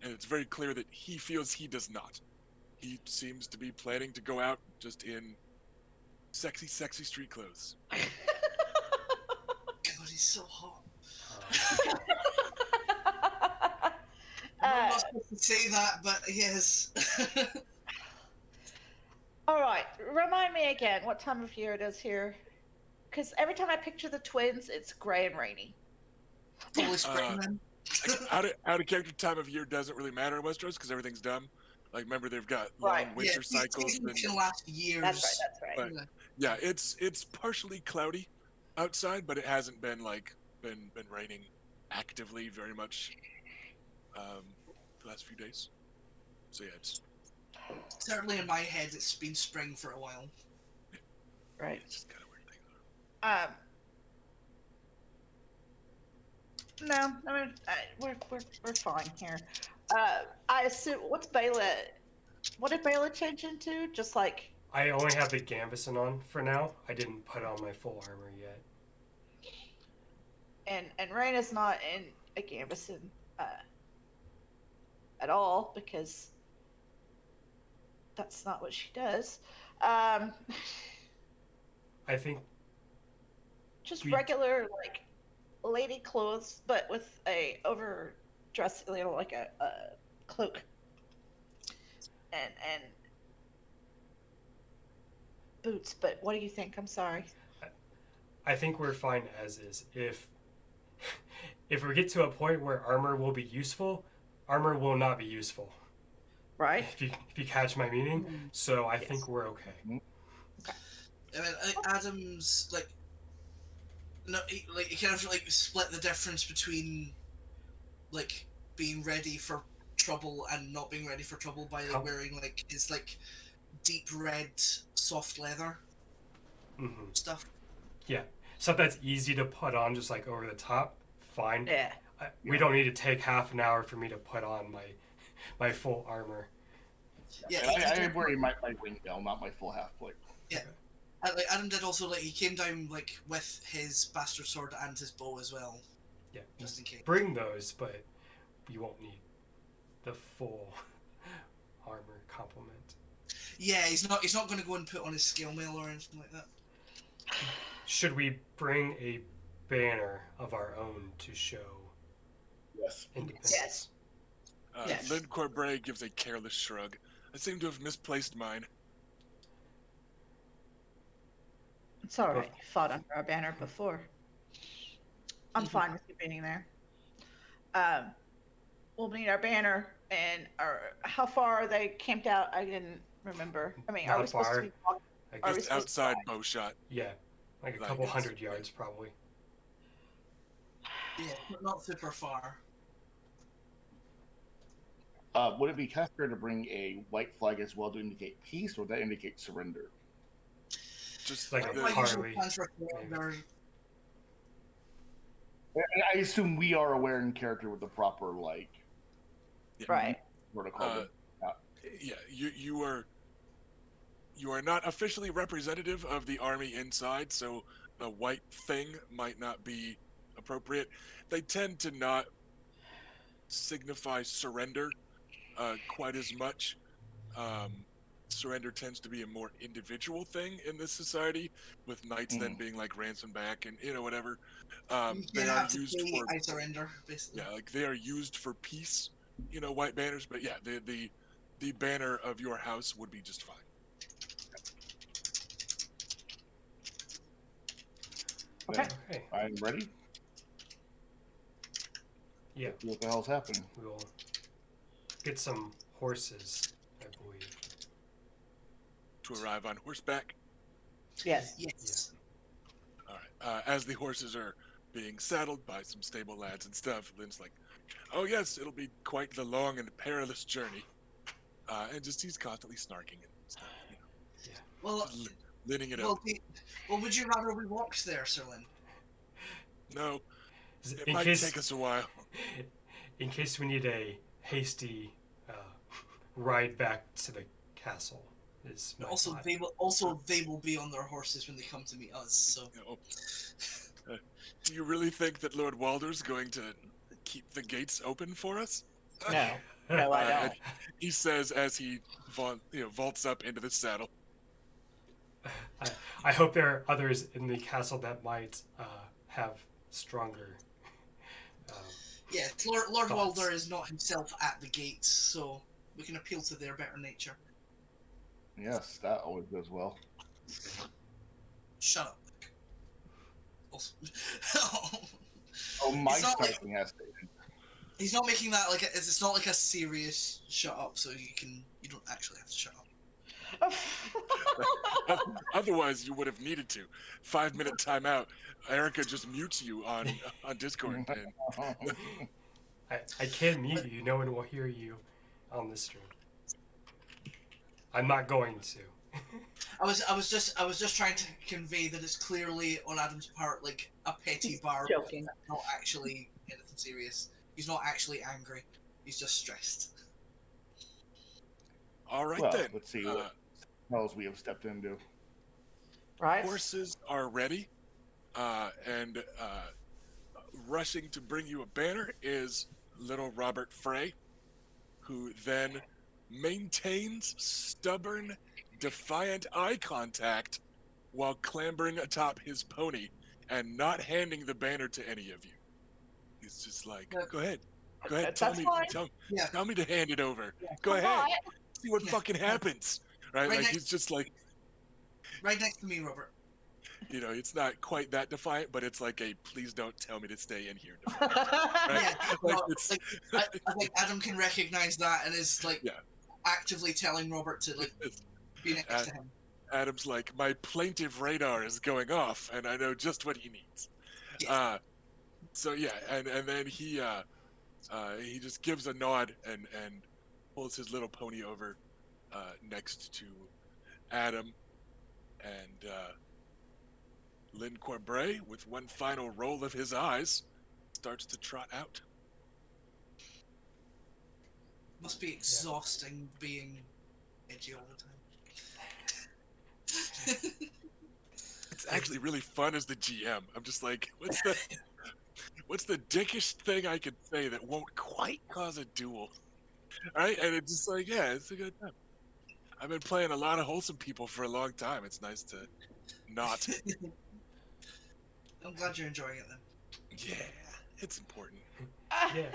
And it's very clear that he feels he does not. He seems to be planning to go out just in sexy street clothes. God, he's so hot. I'm Uh, not supposed to say that, but he is. all right, remind me again what time of year it is here. Because every time I picture the twins, it's gray and rainy. Totally spring then. Like, out of character time of year doesn't really matter in Westeros because everything's dumb. Like, remember, they've got long Right. winter cycles. Seasons And, can last years. That's right. That's right. but yeah, it's partially cloudy outside, but it hasn't been been raining actively very much the last few days. So yeah, it's Certainly in my head, it's been spring for a while. Right. it's just kind of weird thing. No, I mean we're fine here. I assume what did Bayla change into? Just like I only have the gambeson on for now. I didn't put on my full armor yet. and Raina's not in a gambeson at all because that's not what she does. I think Just We- regular like lady clothes, but with a overdress, like a cloak and boots. But what do you think? I'm sorry. I think we're fine as is. If we get to a point where armor will be useful, armor will not be useful. Right? If you catch my meaning. So I think we're okay. I mean, Adam's like, no, he kind of like split the difference between like being ready for trouble and not being ready for trouble by like wearing like his like deep red soft leather stuff. Yeah, stuff that's easy to put on, just like over the top. Fine. Yeah. We don't need to take half an hour for me to put on my full armor. Yeah, I'm wearing my wingtail, not my full half plate. Yeah. And, like, Adam did also, like, he came down like with his bastard sword and his bow as well, Yeah, just in case. bring those, but you won't need the full armor complement. Yeah, he's not going to go and put on his scale mail or anything like that. Should we bring a banner of our own to show Yes. independence? Yes. Yes. Lynn Corbray gives a careless shrug. I seem to have misplaced mine. It's all right. You fought under our banner before. I'm fine with you being there. Um, we'll need our banner and how far are they camped out? I didn't remember. I mean, are Not we supposed to far. be walking? I Are we guess, Just supposed to outside bow shot. yeah, like a Like couple it's- 100 yards probably. Yeah, but not super far. Would it be kind of fair to bring a white flag as well to indicate peace, or would that indicate surrender? Just Like like a Well, the, car- usually Harley, plans for maybe. their- I assume we are aware in character with the proper like Right. protocol. Uh, yeah, you are not officially representative of the army inside, so the white thing might not be appropriate. They tend to not signify surrender quite as much. Surrender tends to be a more individual thing in this society, with knights then being like ransom back and whatever. you They can are have to used pay, for I surrender, basically. yeah, like they are used for peace. White banners, but yeah, the banner of your house would be just fine. Okay. Okay. I'm ready. Yeah, See what the hell's happening? we'll get some horses, I believe. To arrive on horseback. Yes. Yes. All right. As the horses are being saddled by some stable lads and stuff, Lynn's like, "Oh yes, it'll be quite the long and perilous journey." And just he's constantly snarking and stuff, Well, linning it well, up. well, would you rather we walked there, Sir Lynn? No, it In might case, take us a while. in case we need a hasty ride back to the castle, is my Also, thought. they will be on their horses when they come to meet us. So Do you really think that Lord Walder's going to keep the gates open for us? No. No, I And don't. he says as he vaults up into the saddle. I hope there are others in the castle that might have stronger. yeah, Lord Thoughts? Walder is not himself at the gates, so we can appeal to their better nature. Yes, that always goes well. Shut up. Also, Oh, my It's not like- typing has to. he's not making that like it's not like a serious shut up, so you don't actually have to shut up. Otherwise, you would have needed to. 5-minute timeout. Erica just mutes you on Discord. And I can mute you. No one will hear you on the stream. I'm not going to. I was just trying to convey that it's clearly on Adam's part like a petty bar, Joking. not actually anything serious. He's not actually angry. He's just stressed. all right Well, then. let's see what else we have stepped into. Right? Horses are ready, and rushing to bring you a banner is little Robert Frey, who then maintains stubborn, defiant eye contact while clambering atop his pony and not handing the banner to any of you. He's just like, Yeah. go ahead, tell That's me, fine. Yeah. tell me to hand it over. Go Come ahead, on. see what Yeah. fucking happens, right? Right Like next- he's just like, Right next to me, Robert. it's not quite that defiant, but it's like a please don't tell me to stay in here defiant. Right? Yeah, Like, no, it's- I think Adam can recognize that and is like Yeah. actively telling Robert to like be next to him. Adam's like, my plaintive radar is going off, and I know just what he needs. Yes. So yeah, and then he just gives a nod and pulls his little pony over next to Adam, and Lynn Corbray, with one final roll of his eyes, starts to trot out. Must be exhausting being edgy all the time. It's actually really fun as the GM. I'm just like, what's the dickish thing I could say that won't quite cause a duel? Right? And it's just like, yeah, it's a good time. I've been playing a lot of wholesome people for a long time. It's nice to not. I'm glad you're enjoying it then. Yeah, it's important. Yeah.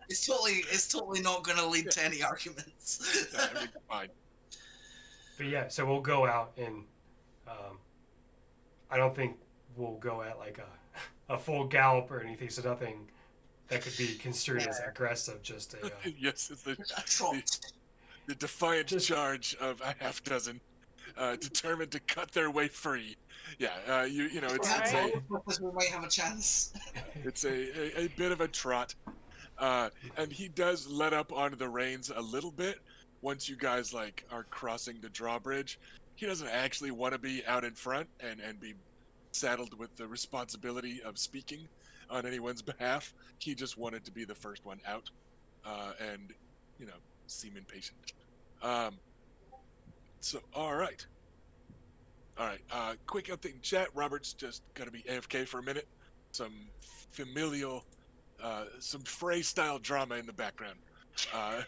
It's totally not going to lead to any arguments. Yeah, everything's fine. But yeah, so we'll go out and I don't think we'll go at like a full gallop or anything. So nothing that could be construed as aggressive. Just a Yes, it's A trot. the defiant Just- charge of a half dozen, determined to cut their way free. Yeah, you know, it's Right. We might have a chance. a bit of a trot, and he does let up onto the reins a little bit once you guys like are crossing the drawbridge. He doesn't actually want to be out in front and be saddled with the responsibility of speaking on anyone's behalf. He just wanted to be the first one out, and you know, seem impatient. So all right. All right, quick update in chat. Robert's just gonna be AFK for a minute. Some familial, some Frey style drama in the background.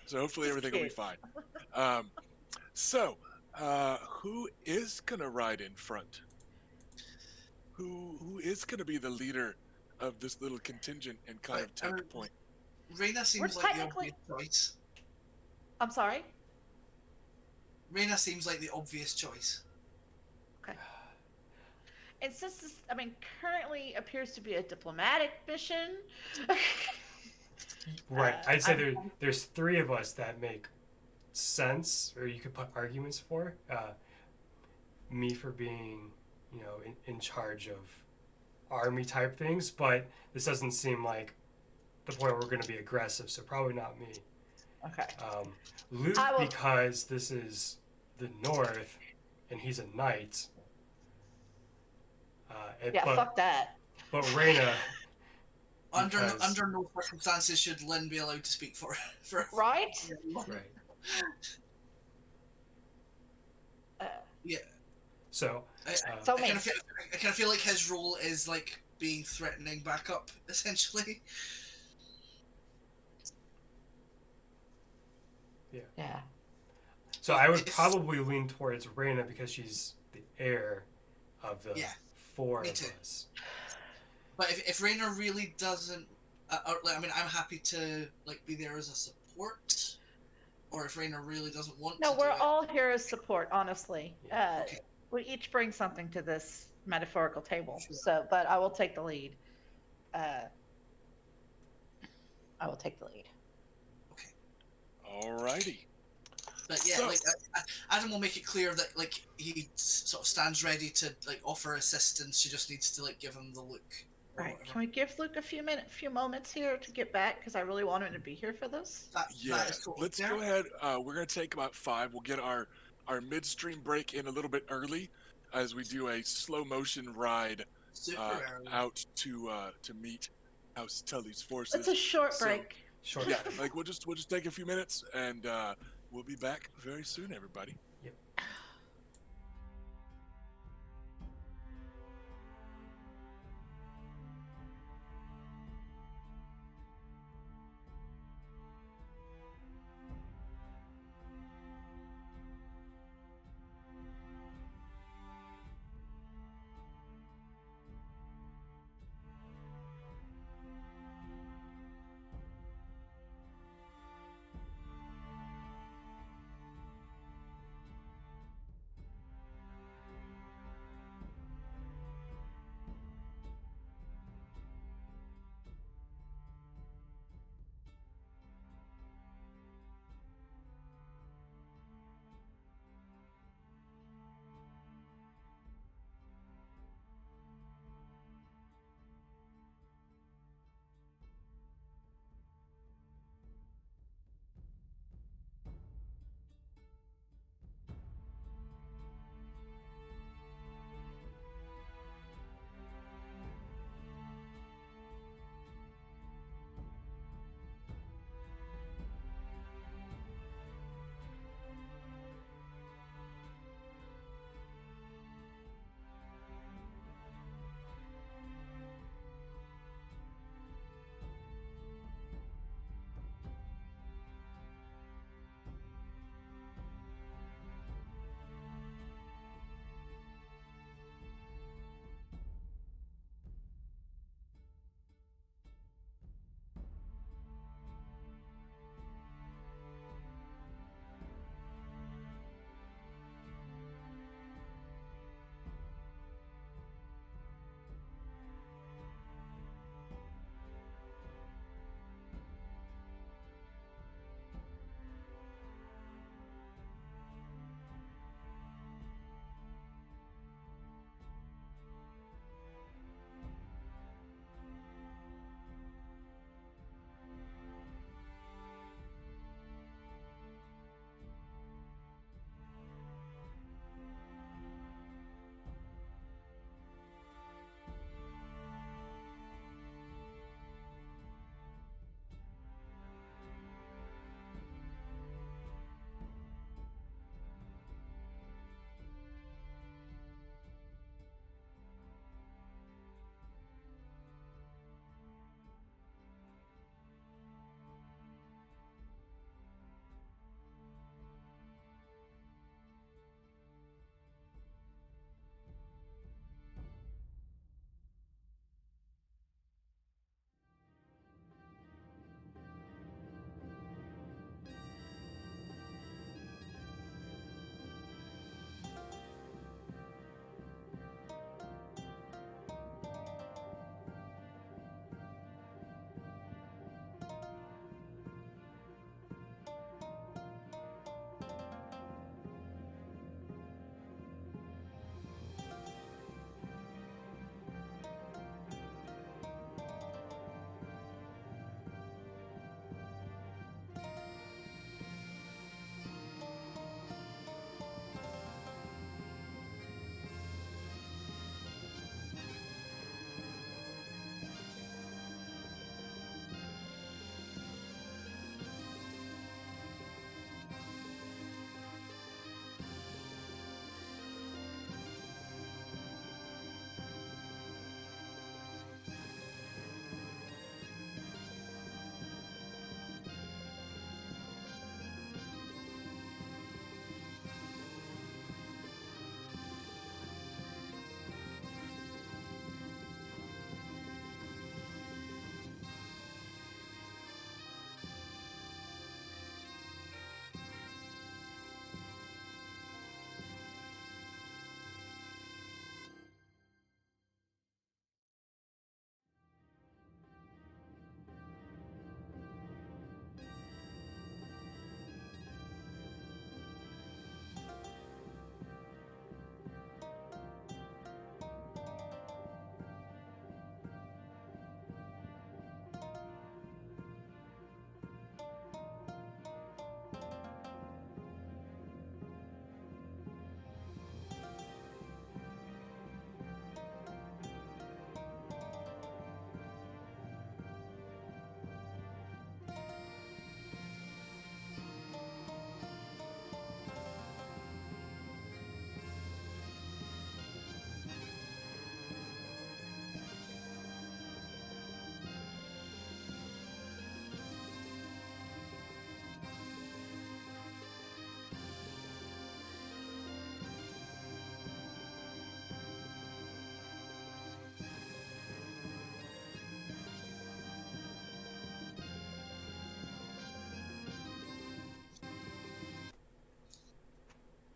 So hopefully everything will be Cute. fine. So, who is gonna ride in front? Who is gonna be the leader of this little contingent and kind of take point? Reyna seems like the technically- obvious choice. I'm sorry. Reyna seems like the obvious choice. And since this, I mean, currently appears to be a diplomatic mission. right. I'd say I'm- there's three of us that make sense, or you could put arguments for. Me for being, in charge of army type things, but this doesn't seem like the point where we're going to be aggressive, so probably not me. Okay. Luke, I will- because this is the North, and he's a knight. Yeah, fuck that. But Reyna, Under Because- under no circumstances should Lynn be allowed to speak for Right? right? Yeah. So, So I kind of feel like his role is like being threatening backup, essentially. Yeah. so I would If- probably lean towards Reyna because she's the heir of the Yeah, four me of too. us. But if Reyna really doesn't, I mean, I'm happy to like be there as a support. Or if Reyna really doesn't want No, to we're do it. all here as support, honestly. Okay. We each bring something to this metaphorical table. So, but I will take the lead. I will take the lead. Alrighty. But yeah, So- like Adam will make it clear that like he sort of stands ready to like offer assistance. She just needs to like give him the look. or All right. whatever. Can we give Luke a few moments here to get back? Because I really want him to be here for this. That Yeah, is totally let's fair. go ahead. We're gonna take about 5. We'll get our midstream break in a little bit early, as we do a slow motion ride Super early. out to meet House Tully's forces. It's a short So- break. Short. Yeah, like we'll just take a few minutes, and we'll be back very soon, everybody.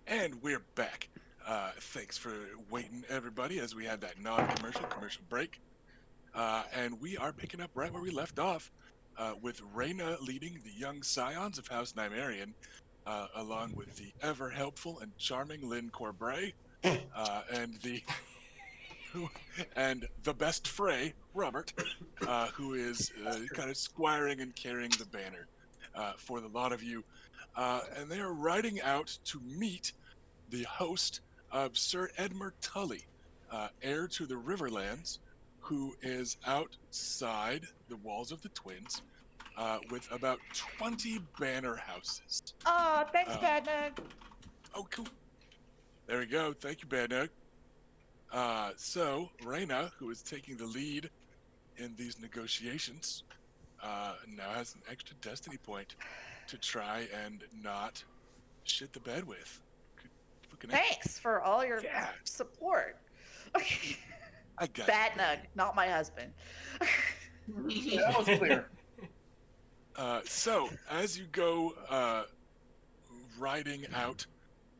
And we're back. Thanks for waiting, everybody, as we had that non-commercial commercial break. And we are picking up right where we left off, with Reyna leading the young scions of House Nymaryen, along with the ever helpful and charming Lynn Corbray, and the best Frey, Robert, who is kind of squiring and carrying the banner for the lot of you. And they are riding out to meet the host of Sir Edmure Tully, heir to the Riverlands, who is outside the walls of the Twins with about 20 banner houses. Oh, thanks, Um, Bad Nug. Oh, cool. There we go. Thank you, Bad Nug. So, Reyna, who is taking the lead in these negotiations, now has an extra destiny point to try and not shit the bed with. Looking at Thanks for all your Yeah. support. I got Bad you, Nug, babe. not my husband. Yeah, that was clear. So, as you go riding out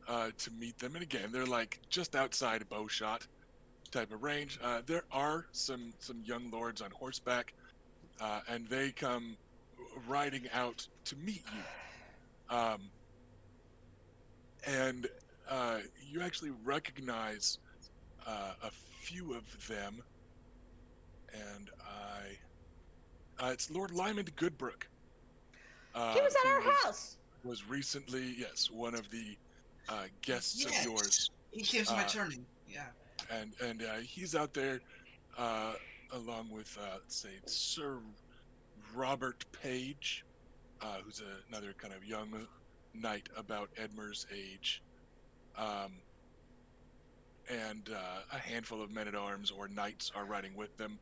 to meet them, and again, they're like just outside a bow shot type of range. There are some young lords on horseback, and they come riding out to meet you. And you actually recognize a few of them, and it's Lord Lyman Goodbrook. He was at who our house. Was recently, yes, one of the guests Yes. of yours, He came to my Uh, turning. Yeah. and he's out there along with let's say Sir Robert Page, who's another kind of young knight about Edmure's age, and a handful of men-at-arms or knights are riding with them,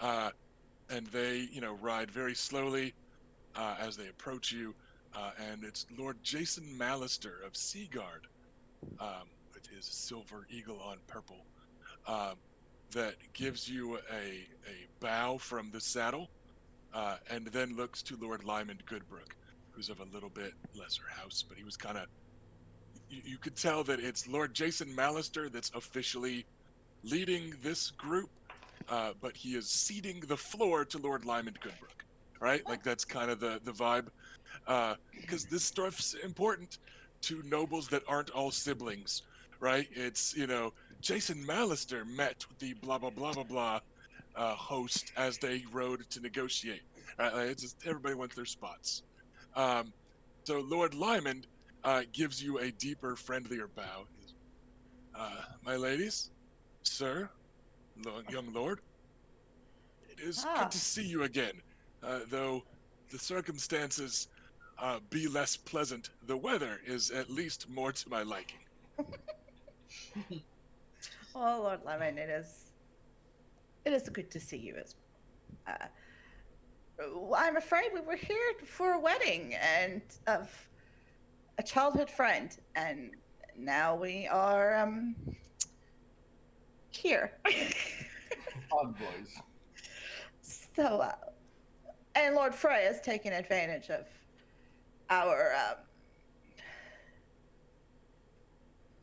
and they ride very slowly as they approach you, and it's Lord Jason Mallister of Seaguard, with his silver eagle on purple, that gives you a bow from the saddle, and then looks to Lord Lyman Goodbrook, who's of a little bit lesser house, but he was kind of, you could tell that it's Lord Jason Mallister that's officially leading this group, but he is ceding the floor to Lord Lyman Goodbrook, right? Like that's kind of the vibe, because this stuff's important to nobles that aren't all siblings, right? It's Jason Mallister met with the blah blah blah blah blah host as they rode to negotiate. Right? Like, it's just everybody wants their spots. So Lord Lyman gives you a deeper, friendlier bow. My ladies, sir, young lord, it is good to see you again. Though the circumstances be less pleasant, the weather is at least more to my liking. Oh, Lord Lemon, it is good to see you as I'm afraid we were here for a wedding and of a childhood friend, and now we are here. Envoys. So, and Lord Frey has taken advantage of our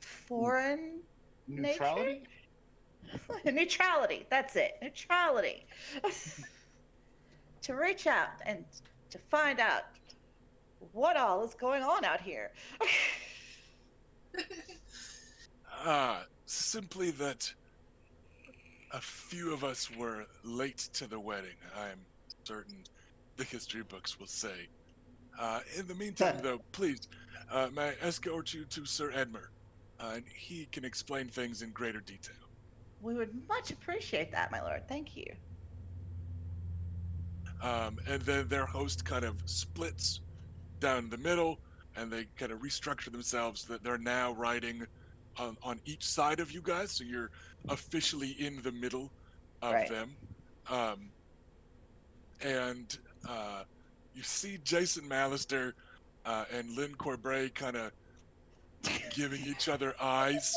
foreign Neutrality? neutrality. That's it, neutrality. To reach out and to find out what all is going on out here. Simply that a few of us were late to the wedding, I'm certain the history books will say. In the meantime, though, please, may I escort you to Sir Edmure, and he can explain things in greater detail. We would much appreciate that, my lord. Thank you. And then their host kind of splits down the middle, and they kind of restructure themselves that they're now riding on each side of you guys, so you're officially in the middle of Right. them. And you see Jason Mallister and Lynn Corbray kind of giving each other eyes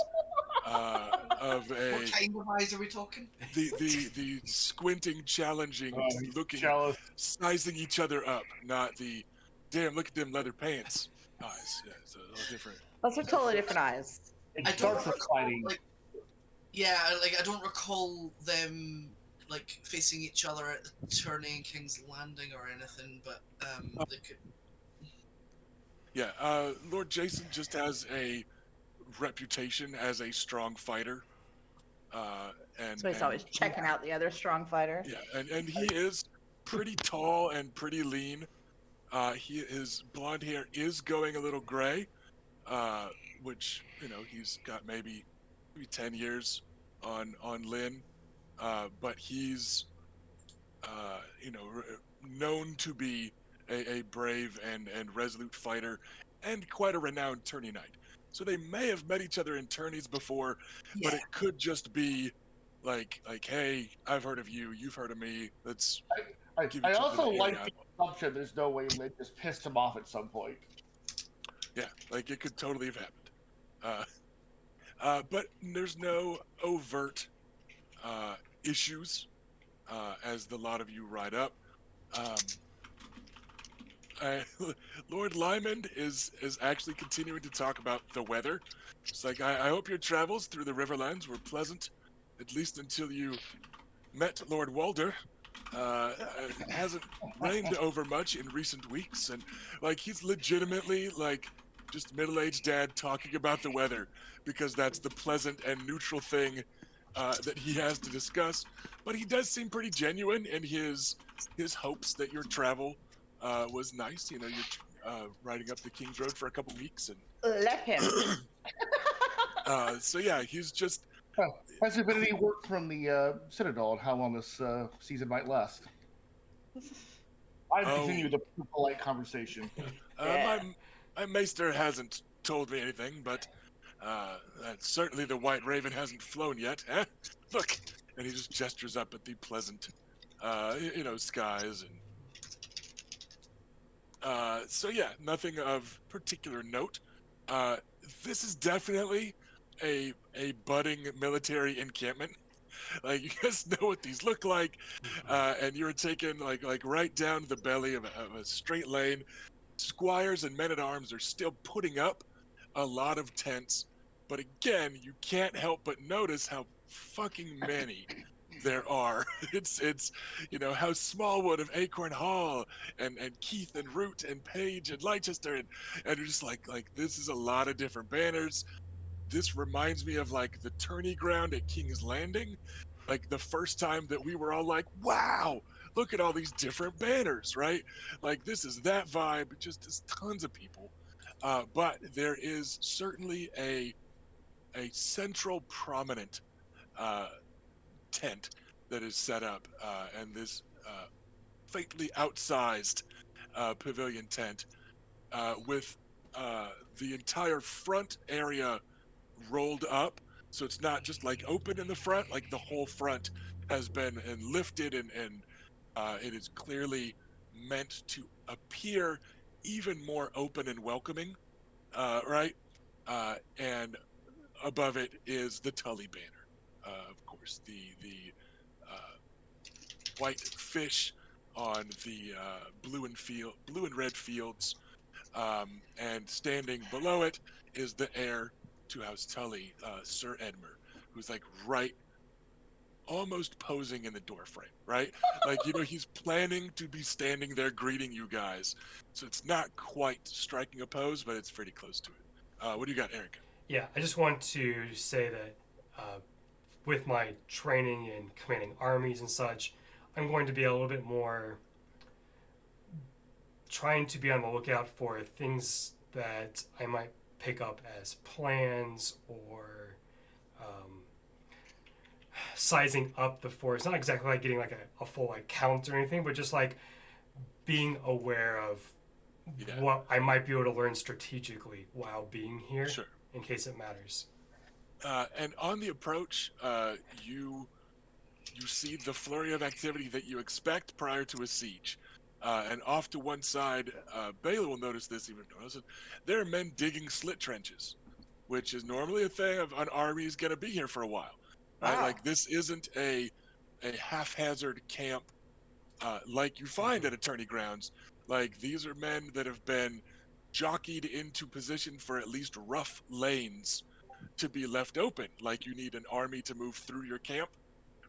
of a What kind of eyes are we talking? the squinting, challenging, looking, Jealous. sizing each other up, not the damn look at them leather pants eyes. Yeah, it's a little different. Those are totally different eyes. It I don't starts with recall, fighting. like, yeah, like I don't recall them like facing each other at the tourney in King's Landing or anything, but they could. Yeah, Lord Jason just has a reputation as a strong fighter, uh, So he's always checking out the other strong fighter. yeah, and he is pretty tall and pretty lean. His blonde hair is going a little gray, which he's got maybe 10 years on Lynn, but he's known to be a brave and resolute fighter and quite a renowned tourney knight. So they may have met each other in tourneys before, but Yeah, it could just be like, hey, I've heard of you, you've heard of me. Let's give I each other also the like area. the assumption there's no way Lynn just pissed him off at some point. Yeah, like it could totally have happened. But there's no overt issues as the lot of you ride up. Um, I, Lord Lyman is actually continuing to talk about the weather. It's like, I hope your travels through the Riverlands were pleasant, at least until you met Lord Walder. It hasn't rained over much in recent weeks, and like he's legitimately like just middle-aged dad talking about the weather because that's the pleasant and neutral thing that he has to discuss. But he does seem pretty genuine in his hopes that your travel was nice. You're riding up the King's Road for a couple weeks, and Let him. so yeah, he's just Has there been any word from the Citadel on how long this season might last? I've Oh. continued the polite conversation. Yeah. My maester hasn't told me anything, but certainly the White Raven hasn't flown yet. Eh? Look, and he just gestures up at the pleasant, skies, and so yeah, nothing of particular note. This is definitely a budding military encampment. Like, you guys know what these look like, and you're taken like right down the belly of a straight lane. Squires and men at arms are still putting up a lot of tents, but again, you can't help but notice how fucking many there are. It's House Smallwood of Acorn Hall, and Keith and Root and Page and Leicester, and you're just like this is a lot of different banners. This reminds me of like the tourney ground at King's Landing, like the first time that we were all like, wow, look at all these different banners, right? Like this is that vibe, just as tons of people. But there is certainly a central prominent uh, tent that is set up, and this faintly outsized pavilion tent with the entire front area rolled up, so it's not just like open in the front. Like the whole front has been and lifted, and it is clearly meant to appear even more open and welcoming, right? And above it is the Tully banner, of course, the white fish on the blue and red fields, and standing below it is the heir to House Tully, Sir Edmer, who's like right, almost posing in the doorframe, right? Like he's planning to be standing there greeting you guys, so it's not quite striking a pose, but it's pretty close to it. What do you got, Erica? Yeah, I just want to say that with my training in commanding armies and such, I'm going to be a little bit more trying to be on the lookout for things that I might pick up as plans or sizing up the force. Not exactly like getting like a full like count or anything, but just like being aware of what I might be able to learn strategically while being here, Sure. in case it matters. And on the approach, you see the flurry of activity that you expect prior to a siege. And off to one side, Bela will notice this, even notice it. There are men digging slit trenches, which is normally a thing of an army is going to be here for a while, right? Wow. Like this isn't a haphazard camp like you find at attorney grounds. Like these are men that have been jockeyed into position for at least rough lanes to be left open. Like you need an army to move through your camp,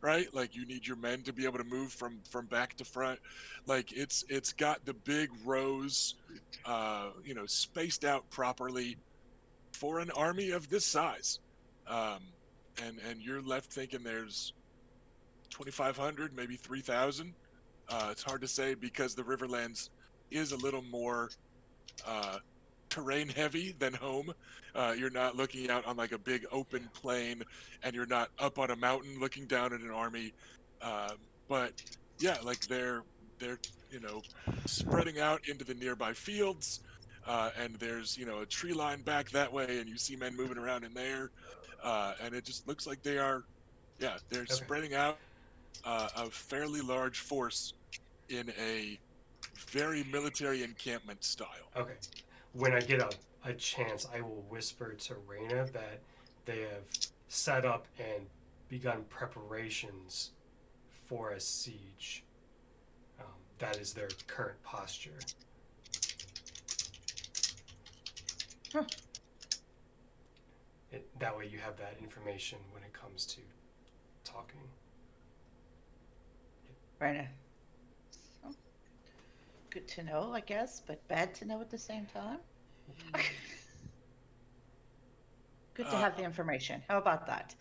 right? Like you need your men to be able to move from back to front. Like it's got the big rows, spaced out properly for an army of this size. Um, and you're left thinking there's 2,500, maybe 3,000. It's hard to say because the Riverlands is a little more terrain heavy than home. You're not looking out on like a big open plain, and you're not up on a mountain looking down at an army. But yeah, like they're spreading out into the nearby fields, and there's a tree line back that way, and you see men moving around in there, and it just looks like they're Okay. spreading out a fairly large force in a very military encampment style. Okay. When I get a chance, I will whisper to Reyna that they have set up and begun preparations for a siege. That is their current posture. Huh. That way you have that information when it comes to talking. Right. So, good to know, I guess, but bad to know at the same time. Good to have the information. How about that?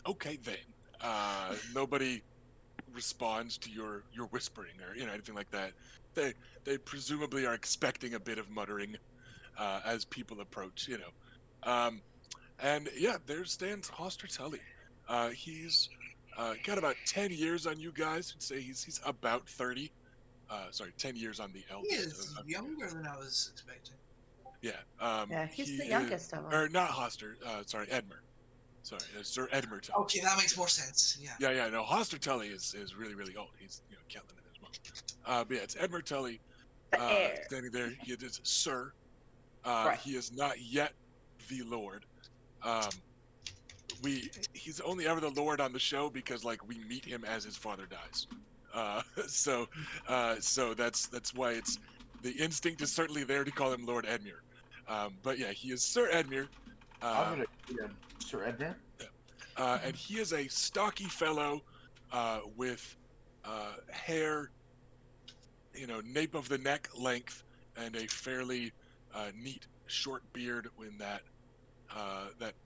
Okay then. Nobody responds to your whispering or anything like that. They presumably are expecting a bit of muttering as people approach. And yeah, there stands Hoster Tully. He's got about 10 years on you guys. I'd say he's about 30. Sorry, 10 years on the He eldest. is younger than I was expecting. Yeah. Yeah, he's he the is- youngest of them. Or not Hoster. Sorry, Edmer. Sorry, Sir Edmer Tully. Okay, that makes more sense. Yeah. Yeah. No, Hoster Tully is really, really old. He's Catelyn as well. But yeah, it's Edmer Tully The heir. standing there. He is Sir. Right. He is not yet the Lord. He's only ever the Lord on the show because like we meet him as his father dies. So that's why it's the instinct is certainly there to call him Lord Edmure. But yeah, he is Sir Edmure. I'm gonna Sir Edmure. And he is a stocky fellow with hair, nape of the neck length, and a fairly neat short beard with that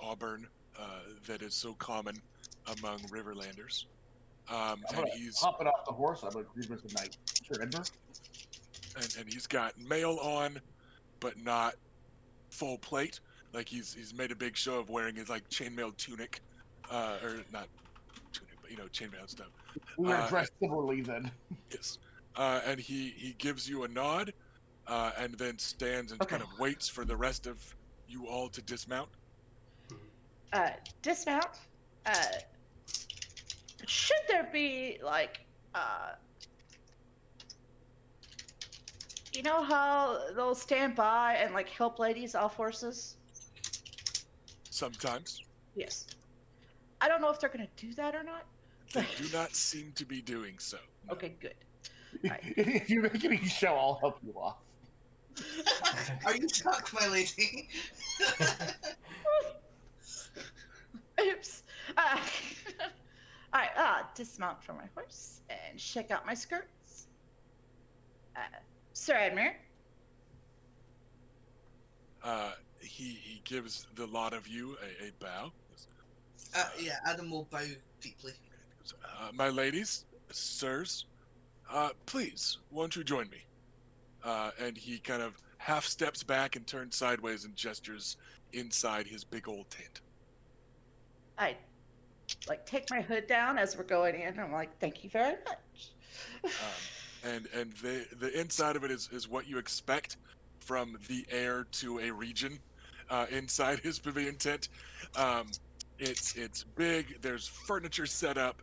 auburn that is so common among Riverlanders. I'm And gonna he's hopping off the horse. I'm gonna greet him tonight. Sir Edmure. and he's got mail on, but not full plate. Like he's made a big show of wearing his like chainmail tunic, or not tunic, but chainmail stuff. We are dressed similarly then. Yes. And he gives you a nod, and then stands and Okay. kind of waits for the rest of you all to dismount. Dismount. Should there be like, you know how they'll stand by and like help ladies off horses? Sometimes Yes. I don't know if they're gonna do that or not. they do not seem to be doing so. No. Okay, good. If you make any show, I'll help you off. Are you stuck, my lady? Oops. All right. Dismount from my horse and check out my skirts. Sir Edmure. He gives the lot of you a bow. Yeah, Adam will bow deeply. My ladies, sirs, please, won't you join me? And he kind of half steps back and turns sideways and gestures inside his big old tent. I like take my hood down as we're going in. And I'm like, thank you very much. And the inside of it is what you expect from the heir to a region inside his pavilion tent. It's big. There's furniture set up,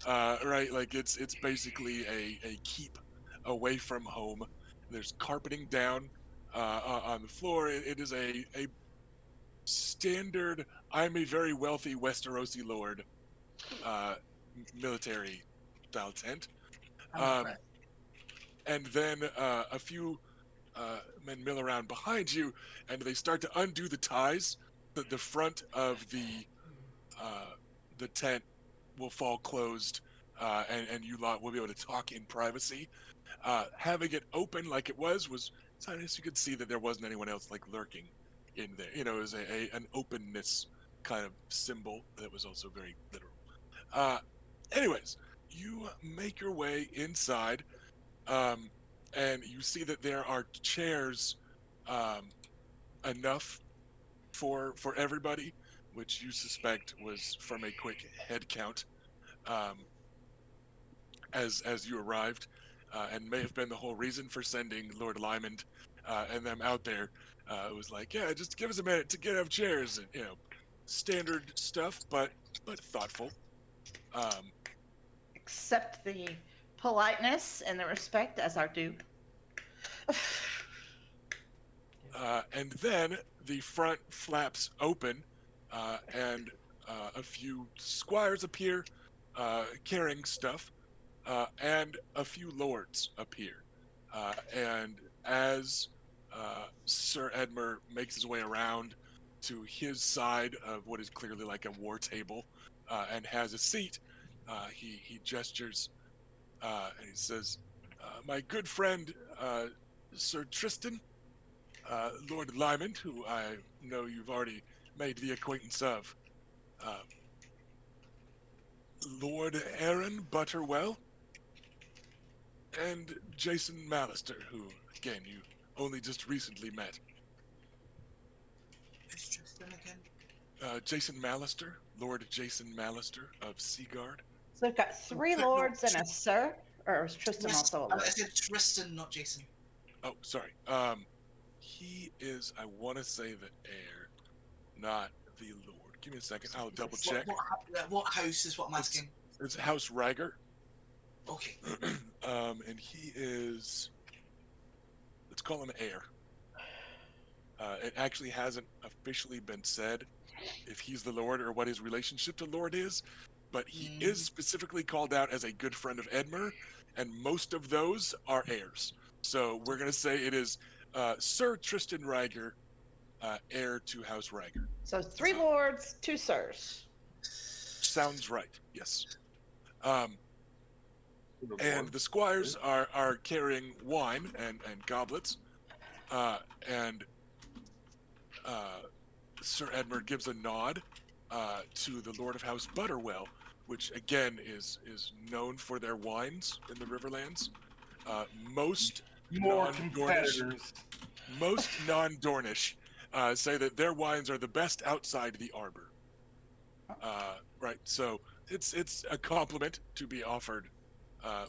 right? Like it's basically a keep away from home. There's carpeting down on the floor. It is a standard. I'm a very wealthy Westerosi lord military style tent. I'm impressed. And then a few men mill around behind you, and they start to undo the ties. The front of the tent will fall closed, and you lot will be able to talk in privacy. Having it open like it was so I guess you could see that there wasn't anyone else like lurking in there. You know, it was an openness kind of symbol that was also very literal. Anyways, you make your way inside, and you see that there are chairs enough for everybody, which you suspect was from a quick head count as you arrived, and may have been the whole reason for sending Lord Lymond and them out there. It was like, yeah, just give us a minute to get up chairs, and standard stuff, but thoughtful. Accept the politeness and the respect as our due. And then the front flaps open, and a few squires appear carrying stuff, and a few lords appear. And as Sir Edmer makes his way around to his side of what is clearly like a war table, and has a seat, he gestures and he says, "My good friend, Sir Tristan, Lord Lymond, who I know you've already made the acquaintance of, Lord Aaron Butterwell, and Jason Mallister, who, again, you only just recently met." Who's Tristan again? Jason Mallister, Lord Jason Mallister of Seaguard. So we've got 3 lords and a sir, or is Tristan Yes, also a I lord? said Tristan, not Jason. Oh, sorry. He is, I want to say, the heir, not the lord. Give me a second. I'll double check. What house is what I'm asking? It's House Ryger. Okay. And he is, let's call him heir. It actually hasn't officially been said if he's the lord or what his relationship to lord is, but he is specifically called out as a good friend of Edmer, and most of those are heirs. So we're going to say it is Sir Tristan Ryger, heir to House Ryger. So 3 lords, 2 sirs. Sounds right, yes. And the squires are carrying wine and goblets, and Sir Edmer gives a nod to the Lord of House Butterwell, which again is known for their wines in the Riverlands. Most More non-Dornish, competitors. most non-Dornish say that their wines are the best outside the arbor. Right, so it's a compliment to be offered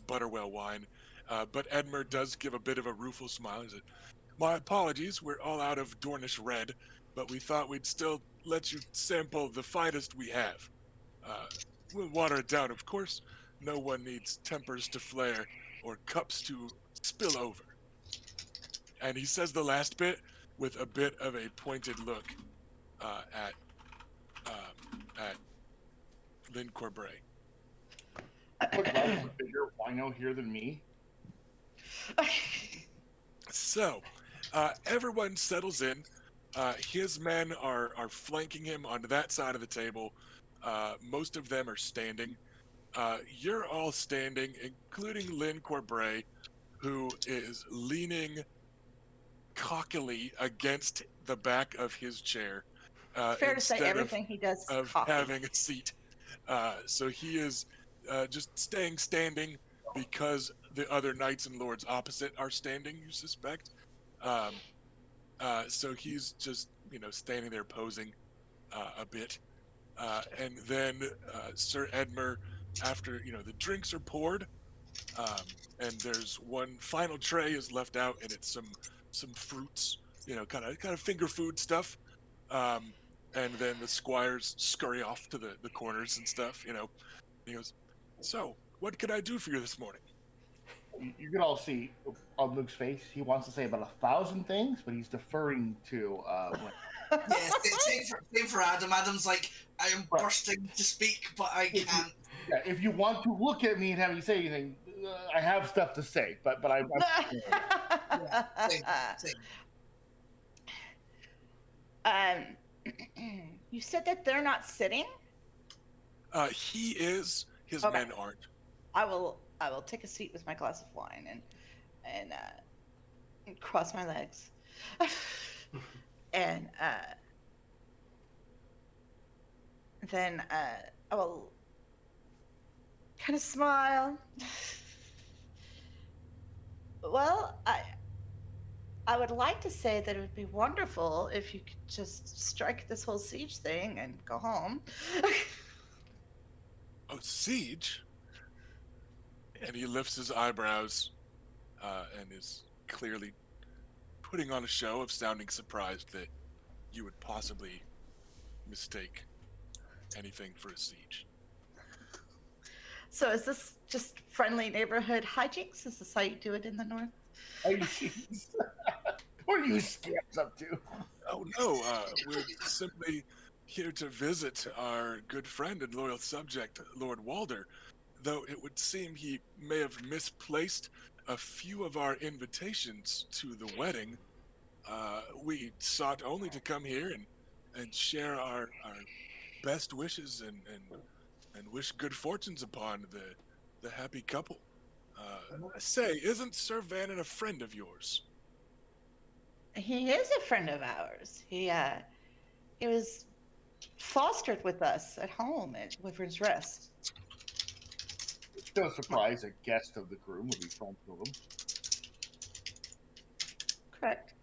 Butterwell wine, but Edmer does give a bit of a rueful smile. He said, "My apologies, we're all out of Dornish red, but we thought we'd still let you sample the finest we have. We'll water it down, of course. No one needs tempers to flare or cups to spill over." And he says the last bit with a bit of a pointed look at Lynn Corbray. Look, Rob's a bigger wino here than me. So, everyone settles in. His men are flanking him on that side of the table. Most of them are standing. You're all standing, including Lynn Corbray, who is leaning cockily against the back of his chair. Fair to say instead everything he does is of cocky. having a seat. So he is just staying standing because the other knights and lords opposite are standing, you suspect. So he's just, standing there posing a bit. And then Sir Edmer, after, the drinks are poured, and there's one final tray is left out, and it's some fruits, kind of finger food stuff. And then the squires scurry off to the corners and stuff, He goes, "So, what can I do for you this morning?" You can all see on Luke's face, he wants to say about 1,000 things, but he's deferring to Lynn. Yeah, same for Adam. Adam's like, I am bursting to speak, but I can't. Yeah, if you want to look at me and have me say anything, I have stuff to say, but I'm Same, same. You said that they're not sitting. He is. His Okay. men aren't. I will take a seat with my glass of wine and cross my legs, and then I will kind of smile. Well, I would like to say that it would be wonderful if you could just strike this whole siege thing and go home. Oh, siege? And he lifts his eyebrows and is clearly putting on a show of sounding surprised that you would possibly mistake anything for a siege. So is this just friendly neighborhood hijinks? Is this how you do it in the north? What are you scamps up to? Oh, no, we're simply here to visit our good friend and loyal subject, Lord Walder, though it would seem he may have misplaced a few of our invitations to the wedding. We sought only to come here and share our best wishes and wish good fortunes upon the happy couple. Say, isn't Sir Vannon a friend of yours? He is a friend of ours. He was fostered with us at home at Wyvern's Rest. It's no surprise a guest of the groom would be friends with him. Correct.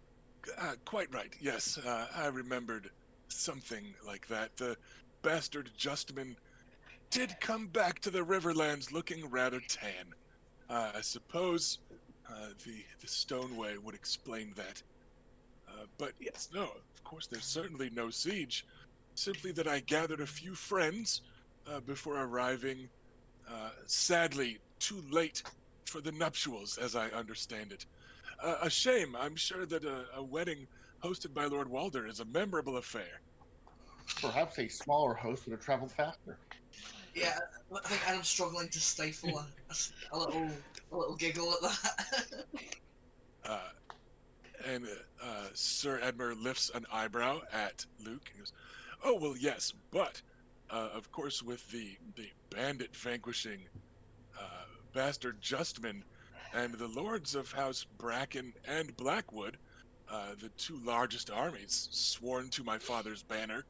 Quite right, yes. I remembered something like that. The bastard Justman did come back to the Riverlands looking rather tan. I suppose the Stoneway would explain that. But yes, no, of course, there's certainly no siege. Simply that I gathered a few friends before arriving, sadly, too late for the nuptials, as I understand it. A shame. I'm sure that a wedding hosted by Lord Walder is a memorable affair. Perhaps a smaller host would have traveled faster. Yeah, I think Adam's struggling to stifle a little giggle at that. And Sir Edmer lifts an eyebrow at Luke and goes, "Oh well, yes, but of course, with the bandit vanquishing bastard Justman and the lords of House Bracken and Blackwood, the two largest armies sworn to my father's banner,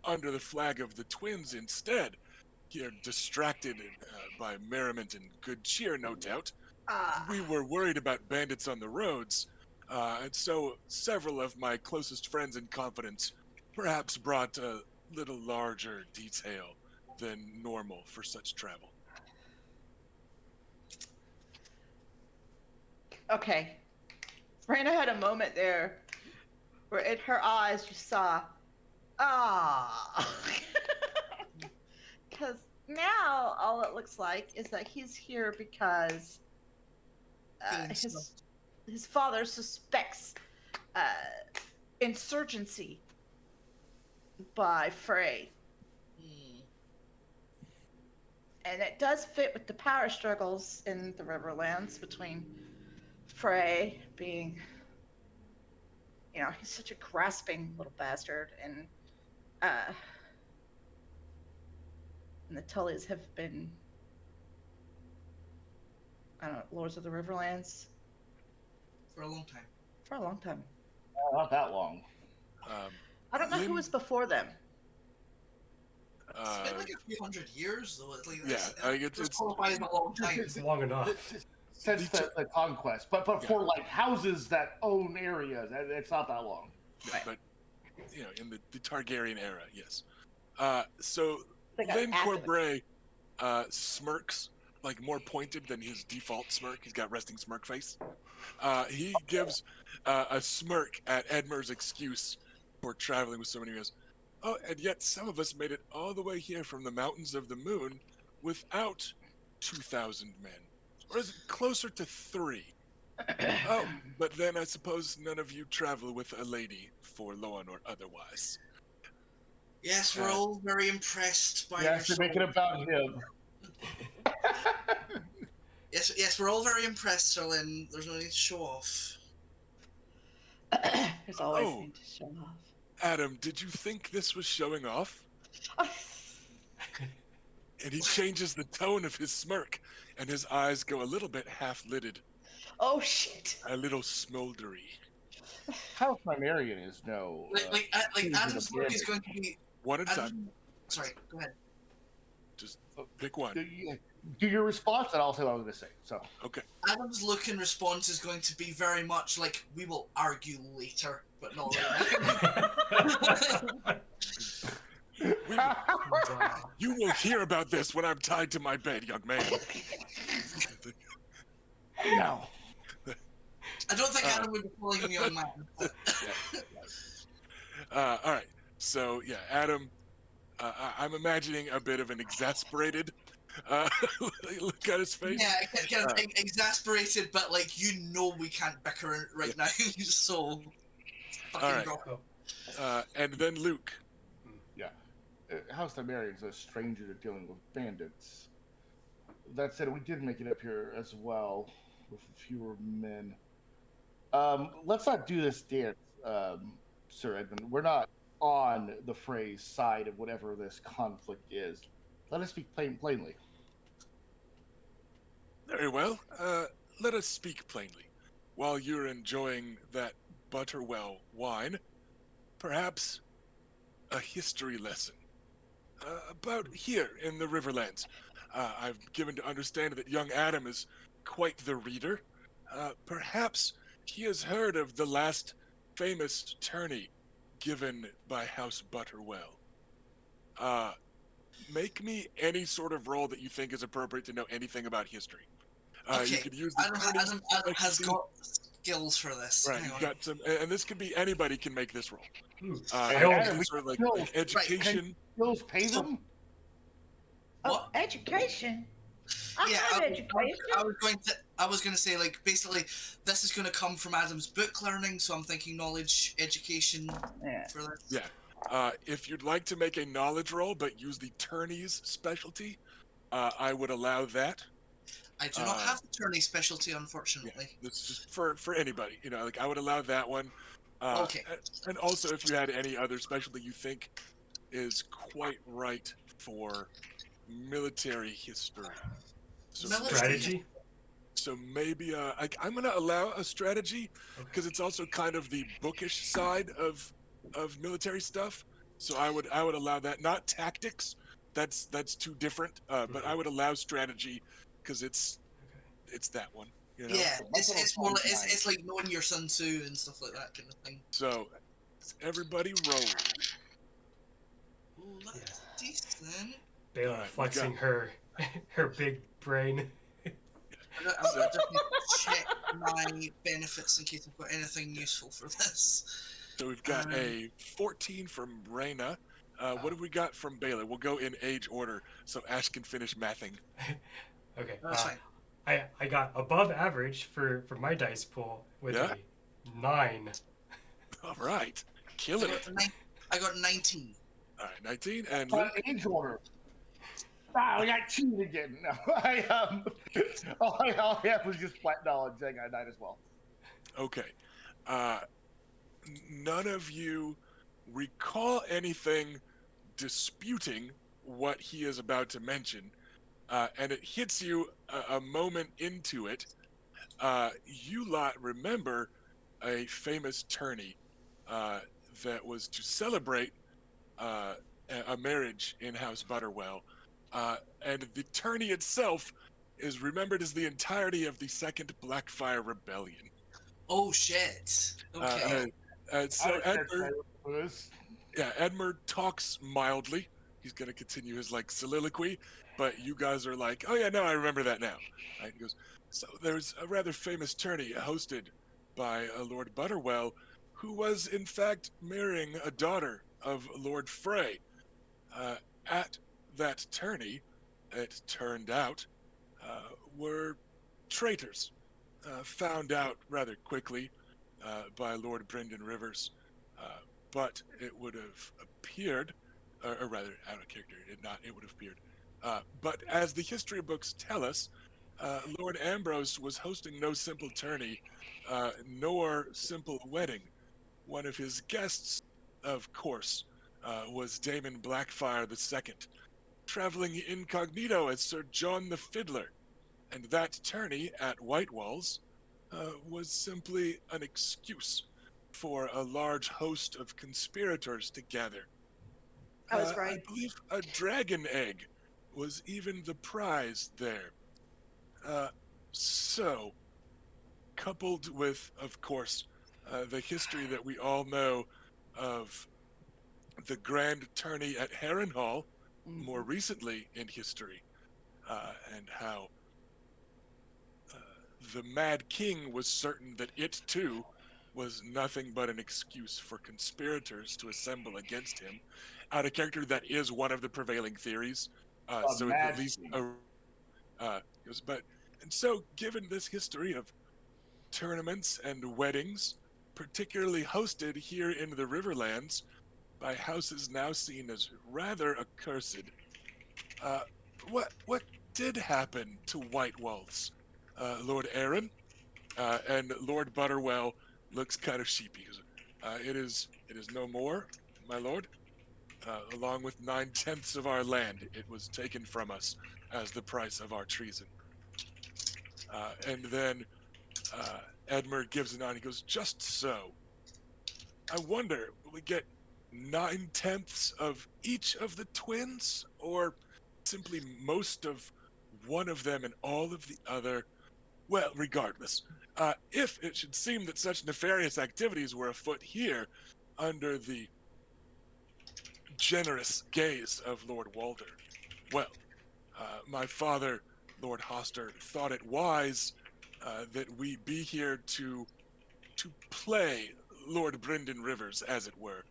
under the flag of the twins instead, here distracted by merriment and good cheer, no doubt. We were worried about bandits on the roads, and so several of my closest friends in confidence perhaps brought a little larger detail than normal for such travel." Okay. Reyna had a moment there where in her eyes you saw, because now all it looks like is that he's here because his father suspects insurgency by Frey. And it does fit with the power struggles in the Riverlands between Frey being, he's such a grasping little bastard, and the Tullys have been, I don't know, Lords of the Riverlands For a long time. for a long time. Not that long. I don't know who was before them. It's been like a few hundred years, though. It's like it's qualifies a long time. It's long enough. Since the conquest, but for like houses that own areas, it's not that long. Yeah, but in the Targaryen era, yes. So They got Lynn after them. Corbray smirks, like more pointed than his default smirk. He's got resting smirk face. He gives a smirk at Edmer's excuse for traveling with so many. He goes, "Oh, and yet some of us made it all the way here from the mountains of the moon without 2,000 men. Or is it closer to 3? Oh, but then I suppose none of you travel with a lady, forlorn or otherwise." Yes, we're Uh, all very impressed by You your actually make it soul. about him. Yes, we're all very impressed, Charlene. There's no need to show off. There's always Oh. need to show off. Adam, did you think this was showing off? And he changes the tone of his smirk, and his eyes go a little bit half-lidded, Oh shit! a little smoldery. House Nymaryen is no. Like season Adam's of look is damage. going to be. One at a time. Adam, sorry, go ahead. Just pick one. Do your response, and I'll say what I was going to say. So, Okay. Adam's look in response is going to be very much like we will argue later, but not right now. You will hear about this when I'm tied to my bed, young man. no. I don't think Adam would be calling him young man. But All right. So, yeah, Adam, I'm imagining a bit of an exasperated look at his face. yeah, kind of exasperated, but like we can't bicker right now, so fucking All right. drop it. And then Luke. House Nymaryen is a stranger to dealing with bandits. That said, we did make it up here as well with fewer men. Let's not do this dance, Sir Edmund. We're not on the phrase side of whatever this conflict is. Let us speak plainly. Very well. Let us speak plainly. While you're enjoying that Butterwell wine, perhaps a history lesson about here in the Riverlands. I've given to understand that young Adam is quite the reader. Perhaps he has heard of the last famous tourney given by House Butterwell. Make me any sort of roll that you think is appropriate to know anything about history. Okay, You could use the Adam has got skills for this. Right, Hang you've on. got some, and this could be anybody can make this roll. Ooh, And don't- Adam, Sort of like skills, education. skills pay them? Oh, What? education. I Yeah, have I education. was going to say, like, basically, this is going to come from Adam's book learning, so I'm thinking knowledge, education Yeah. for this. Yeah. If you'd like to make a knowledge roll but use the tourney's specialty, I would allow that. I do not Uh, have the tourney specialty, Yeah, unfortunately. this is just for anybody. Like I would allow that one. Okay. And also, if you had any other specialty you think is quite right for military history. So Military- strategy. So maybe I'm gonna allow a strategy because it's also kind of the bookish side of military stuff. So I would allow that, not tactics. That's too different. But I would allow strategy because it's that one. You know? Yeah, That's what it's I'm more talking like, about. it's like knowing your Sun Tzu and stuff like that kind of thing. So everybody roll. Ooh, that's decent. Bela Alright, we flexing her big brain. I just need to check my benefits in case I've got anything useful for this. So we've got a 14 from Reyna. What have we got from Baylor? We'll go in age order so Ash can finish mathing. Okay. That's fine. I got above average for my dice pool with Yeah? a 9. All right, killing it. I got 19. All right, 19 and Luke. Age order. We got cheated again. No, all I have was just flat knowledge. I got 9 as well. Okay. None of you recall anything disputing what he is about to mention, and it hits you a moment into it. You lot remember a famous tourney that was to celebrate a marriage in House Butterwell, and the tourney itself is remembered as the entirety of the Second Blackfire Rebellion. Oh shit. Okay. So I can't Edmer, say what it was. Edmer talks mildly. He's going to continue his soliloquy, but you guys are like, oh yeah, no, I remember that now. Right? He goes, so there's a rather famous tourney hosted by Lord Butterwell, who was in fact marrying a daughter of Lord Frey. At that tourney, it turned out, were traitors, found out rather quickly by Lord Brendan Rivers, but it would have appeared or rather, out of character. It would have appeared. But as the history books tell us, Lord Ambrose was hosting no simple tourney, nor simple wedding. One of his guests, of course, was Damon Blackfire II, traveling incognito as Sir John the Fiddler, and that tourney at Whitewalls was simply an excuse for a large host of conspirators to gather. I was I right. believe a dragon egg was even the prize there. Uh, so, coupled with, of course, the history that we all know of the grand tourney at Harrenhal, more recently in history, and how uh, the Mad King was certain that it too was nothing but an excuse for conspirators to assemble against him, out of character that is one of the prevailing theories. So it's at least Imagine. a but and so given this history of tournaments and weddings, particularly hosted here in the Riverlands by houses now seen as rather accursed, uh, what did happen to White Walls, Lord Aaron? And Lord Butterwell looks kind of sheepy. It is no more, my lord. Along with 9/10 of our land, it was taken from us as the price of our treason. And then Edmer gives a nod. He goes, "Just so. I wonder, will we get 9/10 of each of the twins, or simply most of one of them and all of the other? Well, regardless, if it should seem that such nefarious activities were afoot here, under the generous gaze of Lord Walder, well, my father, Lord Hoster, thought it wise that we be here to play Lord Brynden Rivers, as it were,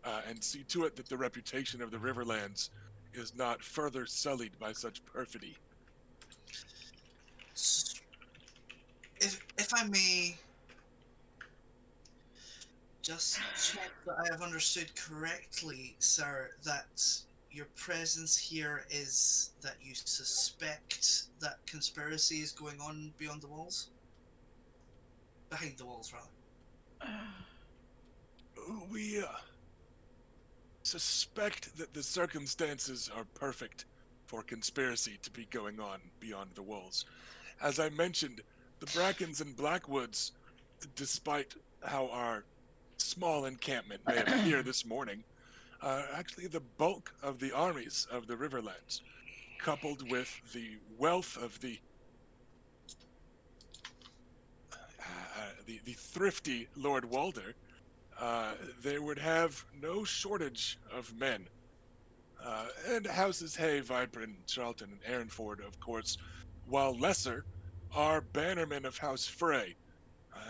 and see to it that the reputation of the Riverlands is not further sullied by such perfidy." If I may just check that I have understood correctly, sir, that your presence here is that you suspect that conspiracy is going on beyond the walls? Behind the walls, rather. We suspect that the circumstances are perfect for conspiracy to be going on beyond the walls. As I mentioned, the Brackens and Blackwoods, despite how our small encampment may appear this morning, are actually the bulk of the armies of the Riverlands, coupled with the wealth of the thrifty Lord Walder. There would have no shortage of men. And houses Hay, Vibrin, Charlton, and Aaronford, of course, while lesser, are bannermen of House Frey,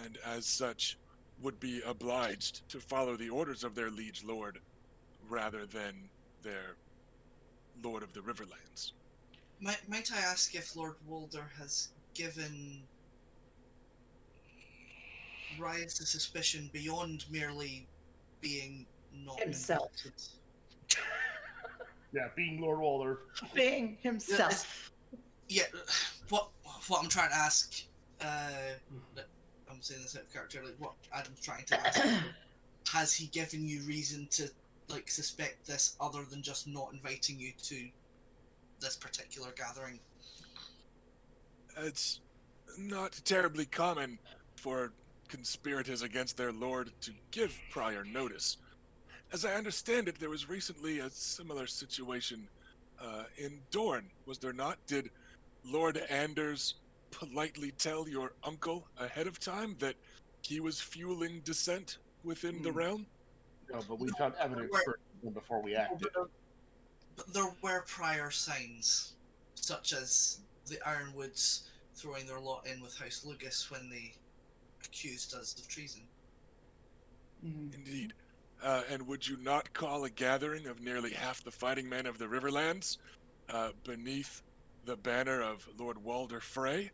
and as such would be obliged to follow the orders of their liege lord rather than their lord of the Riverlands. Might I ask if Lord Walder has given rise to suspicion beyond merely being not Himself. invited? Yeah, being Lord Walder. Being himself. Yeah, what I'm trying to ask, I'm saying this out of character, like what Adam's trying to ask, has he given you reason to like suspect this other than just not inviting you to this particular gathering? It's not terribly common for conspirators against their lord to give prior notice. As I understand it, there was recently a similar situation in Dorne, was there not? Did Lord Anders politely tell your uncle ahead of time that he was fueling dissent within the realm? No, but we found evidence Where- for it before we acted. But there were prior signs, such as the Ironwoods throwing their lot in with House Lugus when they accused us of treason. Indeed. And would you not call a gathering of nearly half the fighting men of the Riverlands beneath the banner of Lord Walder Frey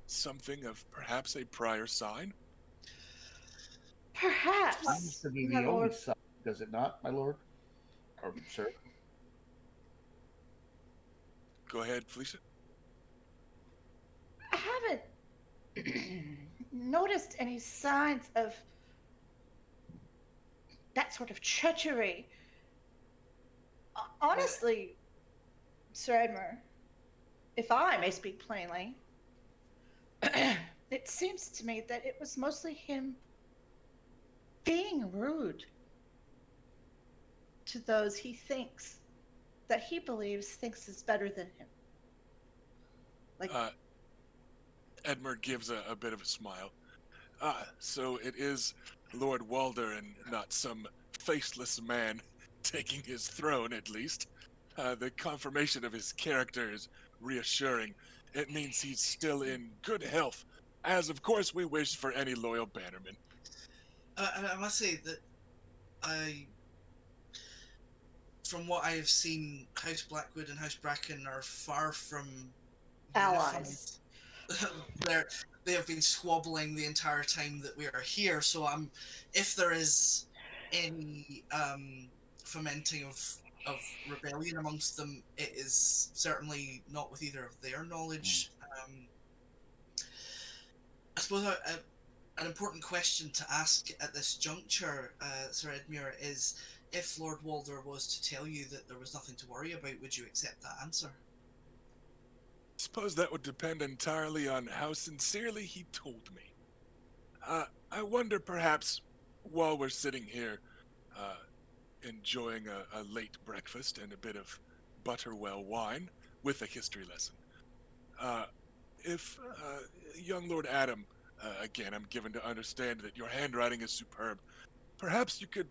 something of perhaps a prior sign? Seems Perhaps. to be My the only lord. side, does it not, my lord? Or sir? Go ahead, Felicia. I haven't noticed any signs of that sort of treachery. Honestly, Sir Edmer, if I may speak plainly, it seems to me that it was mostly him being rude to those he thinks that he thinks is better than him. Like, Edmer gives a bit of a smile. So it is Lord Walder and not some faceless man taking his throne, at least. The confirmation of his character is reassuring. It means he's still in good health, as of course we wish for any loyal bannerman. I must say that I, from what I have seen, House Blackwood and House Bracken are far from allies. They have been squabbling the entire time that we are here. So if there is any fomenting of rebellion amongst them, it is certainly not with either of their knowledge. I suppose an important question to ask at this juncture, Sir Edmure, is if Lord Walder was to tell you that there was nothing to worry about, would you accept that answer? Suppose that would depend entirely on how sincerely he told me. I wonder perhaps, while we're sitting here, enjoying a late breakfast and a bit of Butterwell wine with a history lesson, if young Lord Adam, again, I'm given to understand that your handwriting is superb, perhaps you could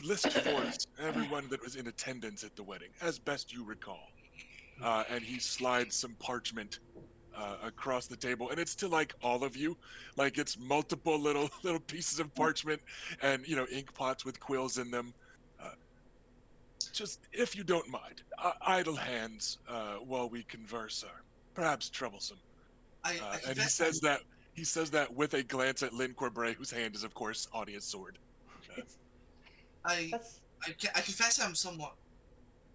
list for us everyone that was in attendance at the wedding, as best you recall. And he slides some parchment across the table, and it's to like all of you, like it's multiple little pieces of parchment, and ink pots with quills in them. Just if you don't mind, idle hands while we converse are perhaps troublesome. And he says that with a glance at Lynn Corbray, whose hand is of course Audia's sword. I confess I'm somewhat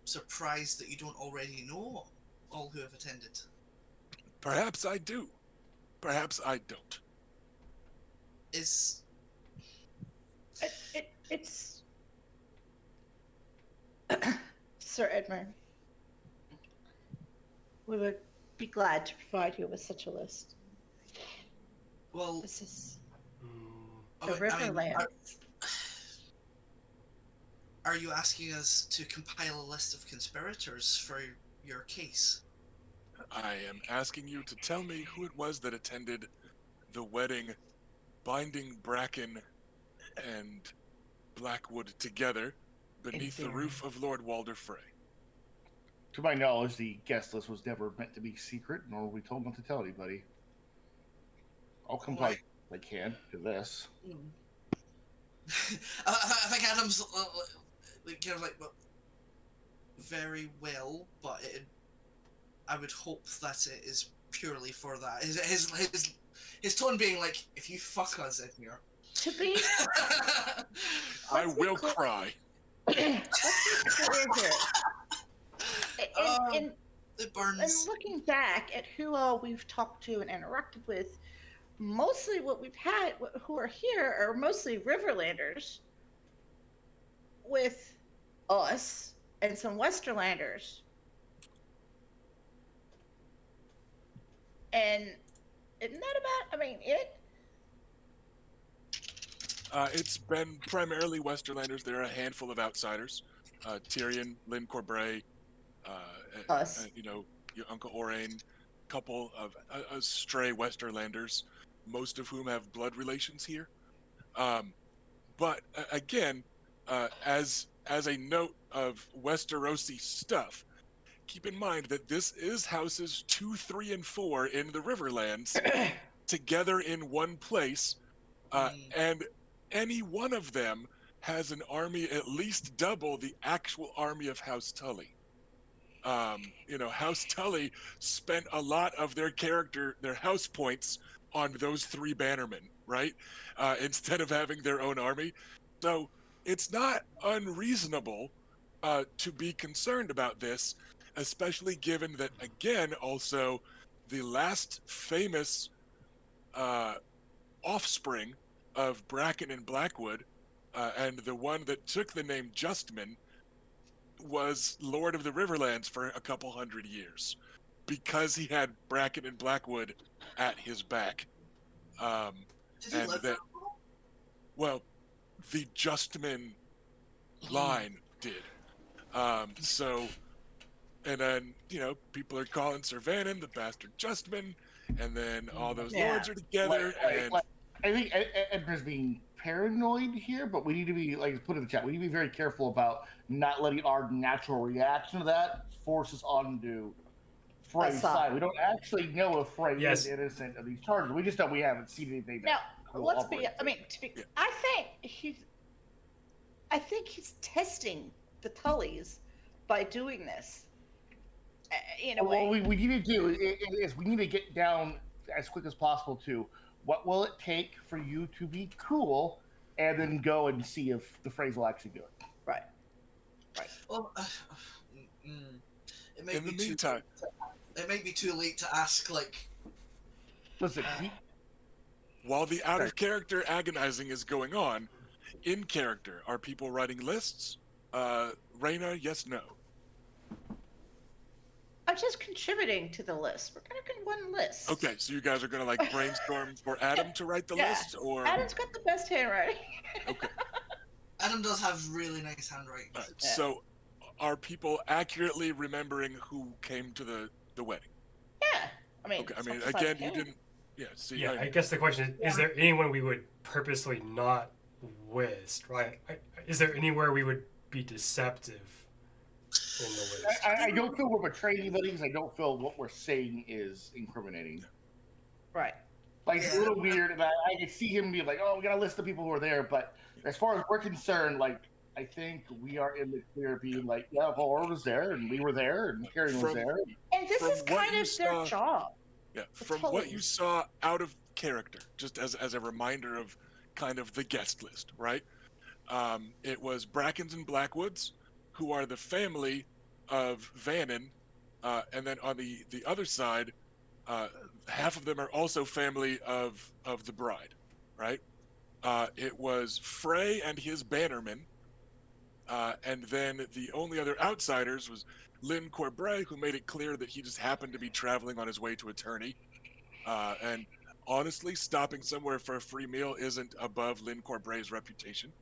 surprised that you don't already know all who have attended. Perhaps I do. Perhaps I don't. It's Sir Edmund. We would be glad to provide you with such a list. Well, This is I the mean, Riverlands. are you asking us to compile a list of conspirators for your case? I am asking you to tell me who it was that attended the wedding, binding Bracken and Blackwood together beneath the roof of Lord Walder Frey. To my knowledge, the guest list was never meant to be secret, nor were we told not to tell anybody. I'll comply if I can to this. I think Adam's kind of like, well, very well, but I would hope that it is purely for that. His tone being like, if you fuck us, Edmure. To be, I will cry. let's be clear here. It burns. And looking back at who all we've talked to and interacted with, mostly what we've had who are here are mostly Riverlanders with us and some Westerlanders. And isn't that it? It's been primarily Westerlanders. There are a handful of outsiders. Tyrion, Lynn Corbray, Us. your Uncle Orain, couple of stray Westerlanders, most of whom have blood relations here. But again, as a note of Westerosi stuff, keep in mind that this is houses 2, 3, and 4 in the Riverlands together in one place, and any one of them has an army at least double the actual army of House Tully. House Tully spent a lot of their house points on those 3 bannermen, right? Instead of having their own army. So it's not unreasonable to be concerned about this. especially given that, again, also the last famous uh, offspring of Bracken and Blackwood, and the one that took the name Justman, was Lord of the Riverlands for a couple hundred years because he had Bracken and Blackwood at his back. Um, Did he and live that, that long? well, the Justman line did. So, and then, people are calling Sir Vannon the bastard Justman, and then all those Yeah. lords are together, and I think Edgar's being paranoid here, but we need to be, like, put in the chat, we need to be very careful about not letting our natural reaction to that force us onto Frey's Assad. side. We don't actually know if Frey Yes. is innocent of these charges. We just know we haven't seen anything Now, that let's be. corroborates I it. mean, Yeah. I think he's testing the Tullys by doing this. In a What way. we need to do is we need to get down as quick as possible to what will it take for you to be cool, and then go and see if the phrase will actually do it. Right. Well, it may in the be too. meantime, It may be too late to ask. Like, Listen, while the out of character agonizing is going on, in character, are people writing lists? Raina, yes, no. I'm just contributing to the list. We're gonna get one list. Okay, so you guys are gonna like brainstorm for Adam to write the Yeah. list, or Adam's got the best handwriting. okay. Adam does have really nice handwriting. All right. Yeah. So, are people accurately remembering who came to the wedding? Yeah. I mean, Okay. I as mean, much as I again, you can. didn't. Yeah. See. Yeah, I I guess the question is there anyone we would purposely not list, right? Is there anywhere we would be deceptive in the list? I don't feel we're betraying anybody because I don't feel what we're saying is incriminating. Right. Like, it's a Yeah. little weird, and I can see him be like, "Oh, we got to list the people who are there." But as far as we're concerned, like, I think we are in the clear, being like, "Yeah, Paul was there, and we were there, and Karen was From- there." And this From is what kind you of their saw- job. Yeah. The From what you Tullys. saw out of character, just as a reminder of kind of the guest list, right? It was Brackens and Blackwoods, who are the family of Vannon, and then on the other side, half of them are also family of the bride, right? It was Frey and his bannermen, and then the only other outsiders was Lynn Corbray, who made it clear that he just happened to be traveling on his way to Eternity, and honestly, stopping somewhere for a free meal isn't above Lynn Corbray's reputation.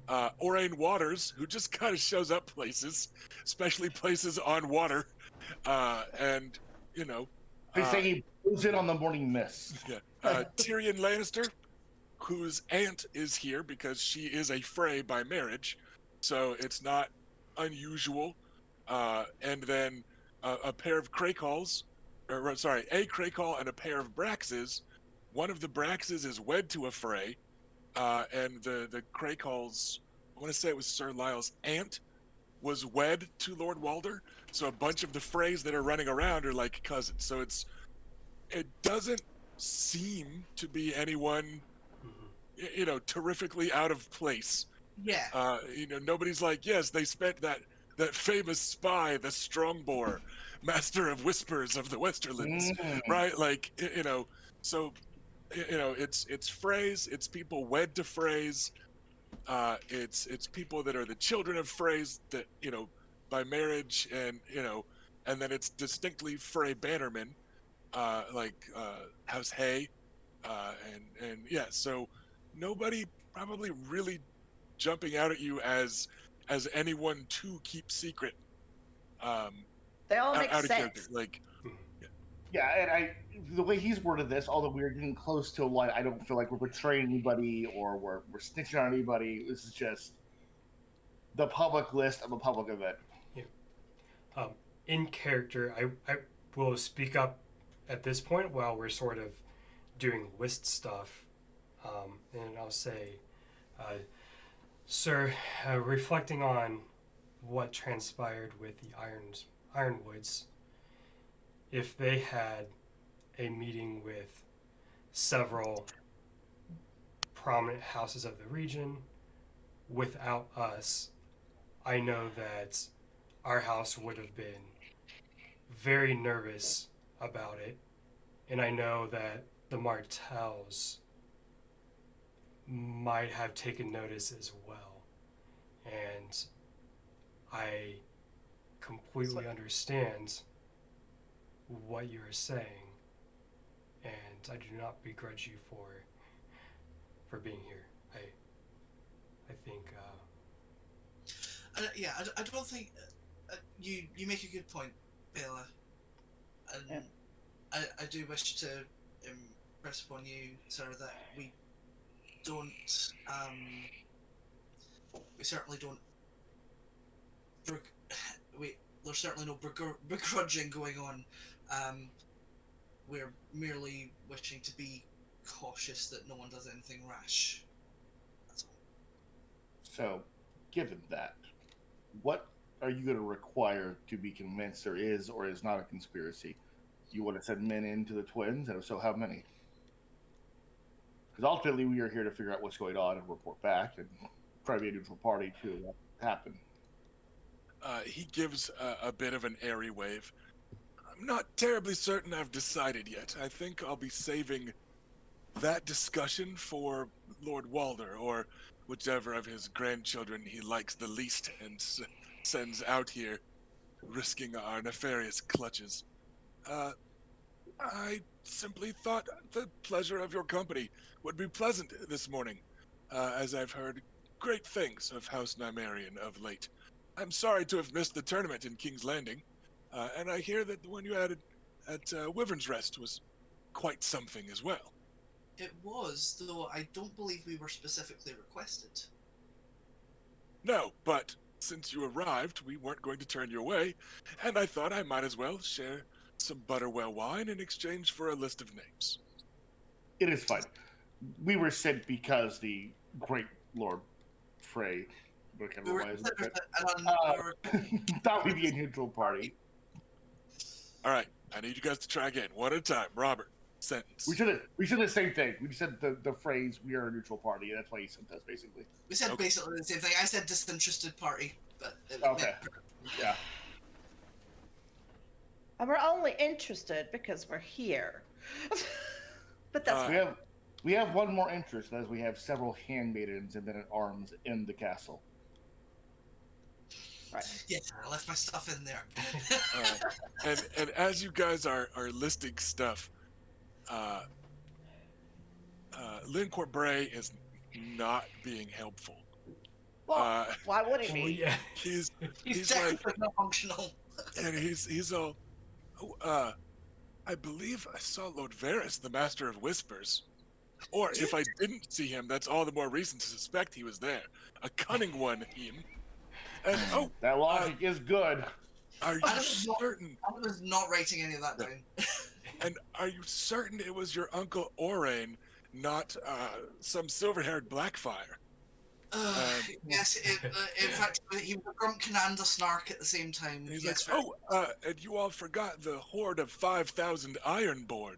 Orain Waters, who just kind of shows up places, especially places on water, and They say he goes in on the morning mist. yeah, Tyrion Lannister, whose aunt is here because she is a Frey by marriage, so it's not unusual. And then a pair of Craycalls, a Craycall and a pair of Braxes. One of the Braxes is wed to a Frey, and the Craycalls, I want to say it was Sir Lyle's aunt, was wed to Lord Walder. So a bunch of the Freys that are running around are like cousins. So it doesn't seem to be anyone, terrifically out of place. Yeah. Nobody's like, yes, they spent that famous spy, the Strongbore, master of whispers of the Westerlands, right? Like, so, it's Freys, it's people wed to Freys, it's people that are the children of Freys that, by marriage, and then it's distinctly Frey bannermen, like House Hay, and yeah, so nobody probably really jumping out at you as anyone to keep secret. They all make Out of sense. character, like Yeah, and the way he's worded this, although we're getting close to what I don't feel like we're betraying anybody or we're snitching on anybody. This is just the public list of a public event. In character, I will speak up at this point while we're sort of doing list stuff, and I'll say, Sir, reflecting on what transpired with the Ironwoods, if they had a meeting with several prominent houses of the region without us, I know that our house would have been very nervous about it, and I know that the Martells might have taken notice as well, and I completely understand what you are saying, and I do not begrudge you for being here. I think Yeah, I don't think you make a good point, Bella, and Yeah. I do wish to impress upon you, sir, that we don't we certainly don't there's certainly no begrudging going on. We're merely wishing to be cautious that no one does anything rash. That's all. So, given that, what are you going to require to be convinced there is or is not a conspiracy? You want to send men into the twins, and if so, how many? Because ultimately, we are here to figure out what's going on and report back, and try to be a neutral party to what happened. He gives a bit of an airy wave. I'm not terribly certain I've decided yet. I think I'll be saving that discussion for Lord Walder, or whichever of his grandchildren he likes the least and sends out here, risking our nefarious clutches. I simply thought the pleasure of your company would be pleasant this morning, as I've heard great things of House Nymaryen of late. I'm sorry to have missed the tournament in King's Landing, and I hear that the one you had at Wyvern's Rest was quite something as well. It was, though I don't believe we were specifically requested. No, but since you arrived, we weren't going to turn you away, and I thought I might as well share some Butterwell wine in exchange for a list of names. It is fine. We were sent because the great Lord Frey, but I can't We were remember why thought we'd be a neutral party. All right, I need you guys to try again, one at a time. Robert, sentence. We said the same thing. We said the phrase "we are a neutral party." That's why he sent us, basically. We said Okay. basically the same thing. I said disinterested party, but it Okay. Yeah. And we're only interested because we're here. But that's We have one more interest, as we have several handmaidens and men at arms in the castle. right. Yes, I left my stuff in there. And as you guys are listing stuff, Lincourt Bray is not being helpful. Well, why would he well, be? yeah. He's He's like, definitely not functional. and he's all, oh, I believe I saw Lord Varys, the Master of Whispers. Or if I didn't see him, that's all the more reason to suspect he was there. A cunning one, him. And That logic is good. are you I was not- certain? I was not writing any of that down. And are you certain it was your uncle Orain, not some silver-haired Blackfire? Yes, in fact, he was a grumpkin and a snark at the same time. And he's Yes, like, and you all forgot the horde of 5,000 Ironborn,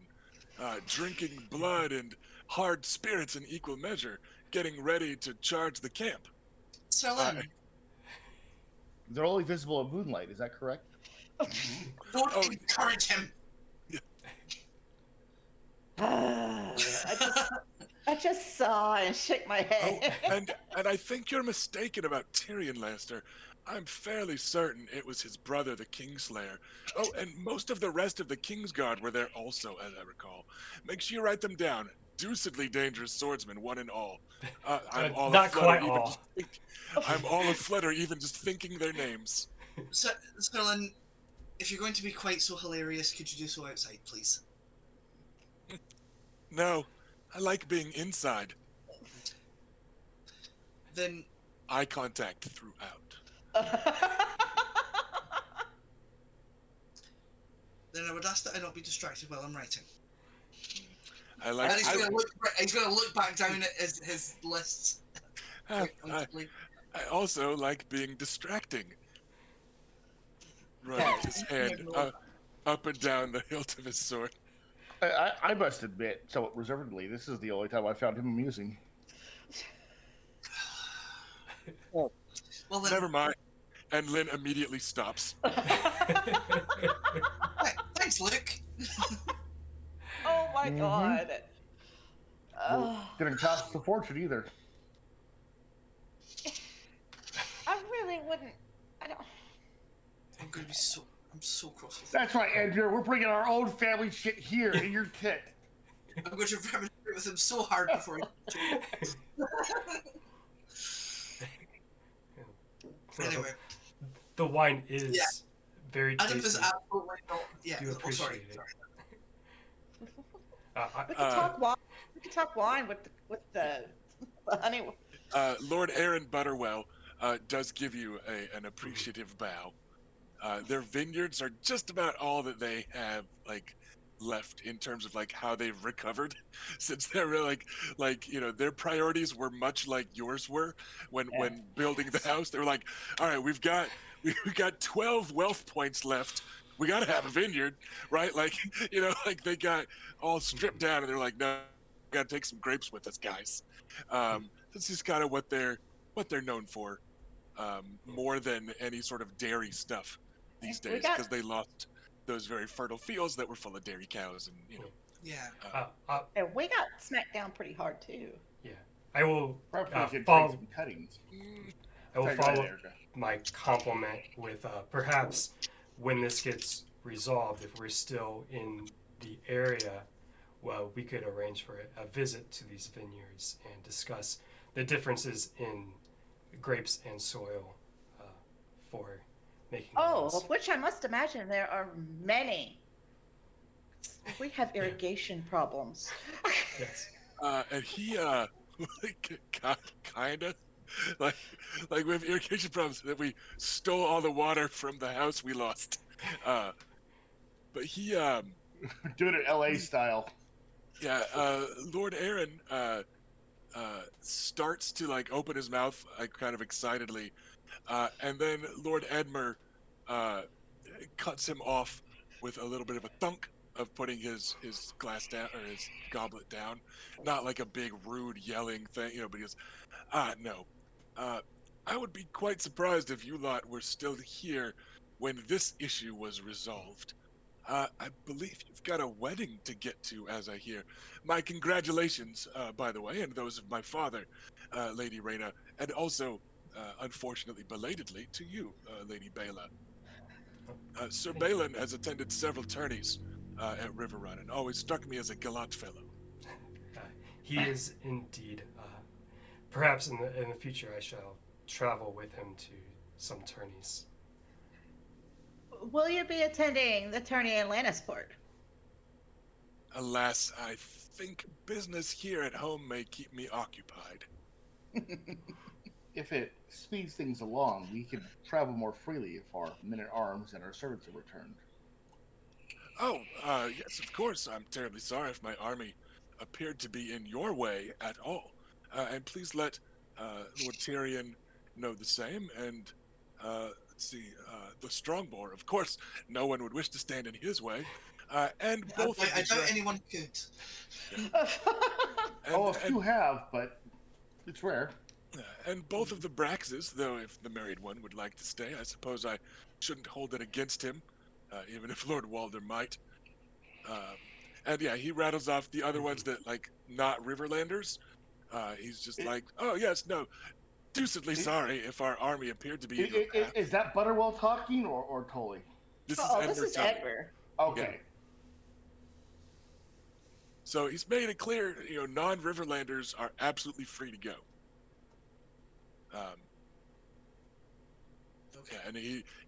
drinking blood and hard spirits in equal measure, getting ready to charge the camp. Selin, They're only visible in moonlight. Is that correct? don't encourage him. I just saw and shake my head. And I think you're mistaken about Tyrion Lannister. I'm fairly certain it was his brother, the Kingslayer. Oh, and most of the rest of the Kingsguard were there also, as I recall. Make sure you write them down. Deucedly dangerous swordsmen, one and all. I'm all not aflutter quite even all. just I'm all aflutter even just thinking their names. Selin, if you're going to be quite so hilarious, could you do so outside, please? No, I like being inside. Then Eye contact throughout. I would ask that I not be distracted while I'm writing. I like. And he's going to look back down at his lists. I also like being distracting. Running his hand up and down the hilt of his sword. I must admit, somewhat reservedly, this is the only time I found him amusing. Well, then, Never mind. And Lynn immediately stops. Thanks, Luke. Oh my Mhm. god. Didn't cost us a fortune either. I really wouldn't. I don't. I'm so cross with That's right, Andrew. We're bringing our own family shit here in your tit. I'm going to remonstrate with him so hard before he. Anyway, The wine is Yeah. very Adam is tasty. absolutely not. Yeah. Do Oh, sorry. appreciate it. Sorry. We can talk wine. We can talk wine with the honey. Lord Aaron Butterwell does give you an appreciative bow. Their vineyards are just about all that they have like left in terms of like how they've recovered, since they're really, like their priorities were much like yours were when building the house. They were like, all right, we got 12 wealth points left. We got to have a vineyard, right? Like like they got all stripped down, and they're like, no, we got to take some grapes with us, guys. This is kind of what they're known for, more than any sort of dairy stuff these We days, got- because they lost those very fertile fields that were full of dairy cows, and Yeah. And we got smacked down pretty hard too. Yeah, I will Perhaps we could follow. take some cuttings. I will Sorry, go ahead, follow Erica. my compliment with perhaps when this gets resolved, if we're still in the area, well, we could arrange for a visit to these vineyards and discuss the differences in grapes and soil for making wines. Of which I must imagine there are many. We have irrigation problems. Yes. and he kind of like we have irrigation problems that we stole all the water from the house we lost. But he Doing it LA style. yeah, Lord Aaron starts to like open his mouth like kind of excitedly, and then Lord Edmer cuts him off with a little bit of a thunk of putting his glass down, or his goblet down. Not like a big rude yelling thing, but he goes, no. I would be quite surprised if you lot were still here when this issue was resolved. I believe you've got a wedding to get to, as I hear. My congratulations, by the way, and those of my father, Lady Reyna, and also, unfortunately, belatedly, to you, Lady Bela. Sir Balin has attended several tourneys at Riverrun and always struck me as a gallant fellow. He is indeed. Perhaps in the future, I shall travel with him to some tourneys. Will you be attending the tourney in Lannisport? Alas, I think business here at home may keep me occupied. If it speeds things along, we could travel more freely if our men-at-arms and our servants are returned. Oh, yes, of course. I'm terribly sorry if my army appeared to be in your way at all. And please let Lord Tyrion know the same. And let's see, the Strongboar. Of course, no one would wish to stand in his way. And both. I doubt anyone could. A few have, but it's rare. And both of the Braxes, though if the married one would like to stay, I suppose I shouldn't hold it against him, even if Lord Walder might. And yeah, he rattles off the other ones that, like, not Riverlanders. He's just like, oh, yes, no, deucedly sorry if our army appeared to be in your path. Is that Butterwell talking or Tully? This This is is Edmer. Edmer. Okay. So he's made it clear, non-Riverlanders are absolutely free to go. Okay. Yeah, and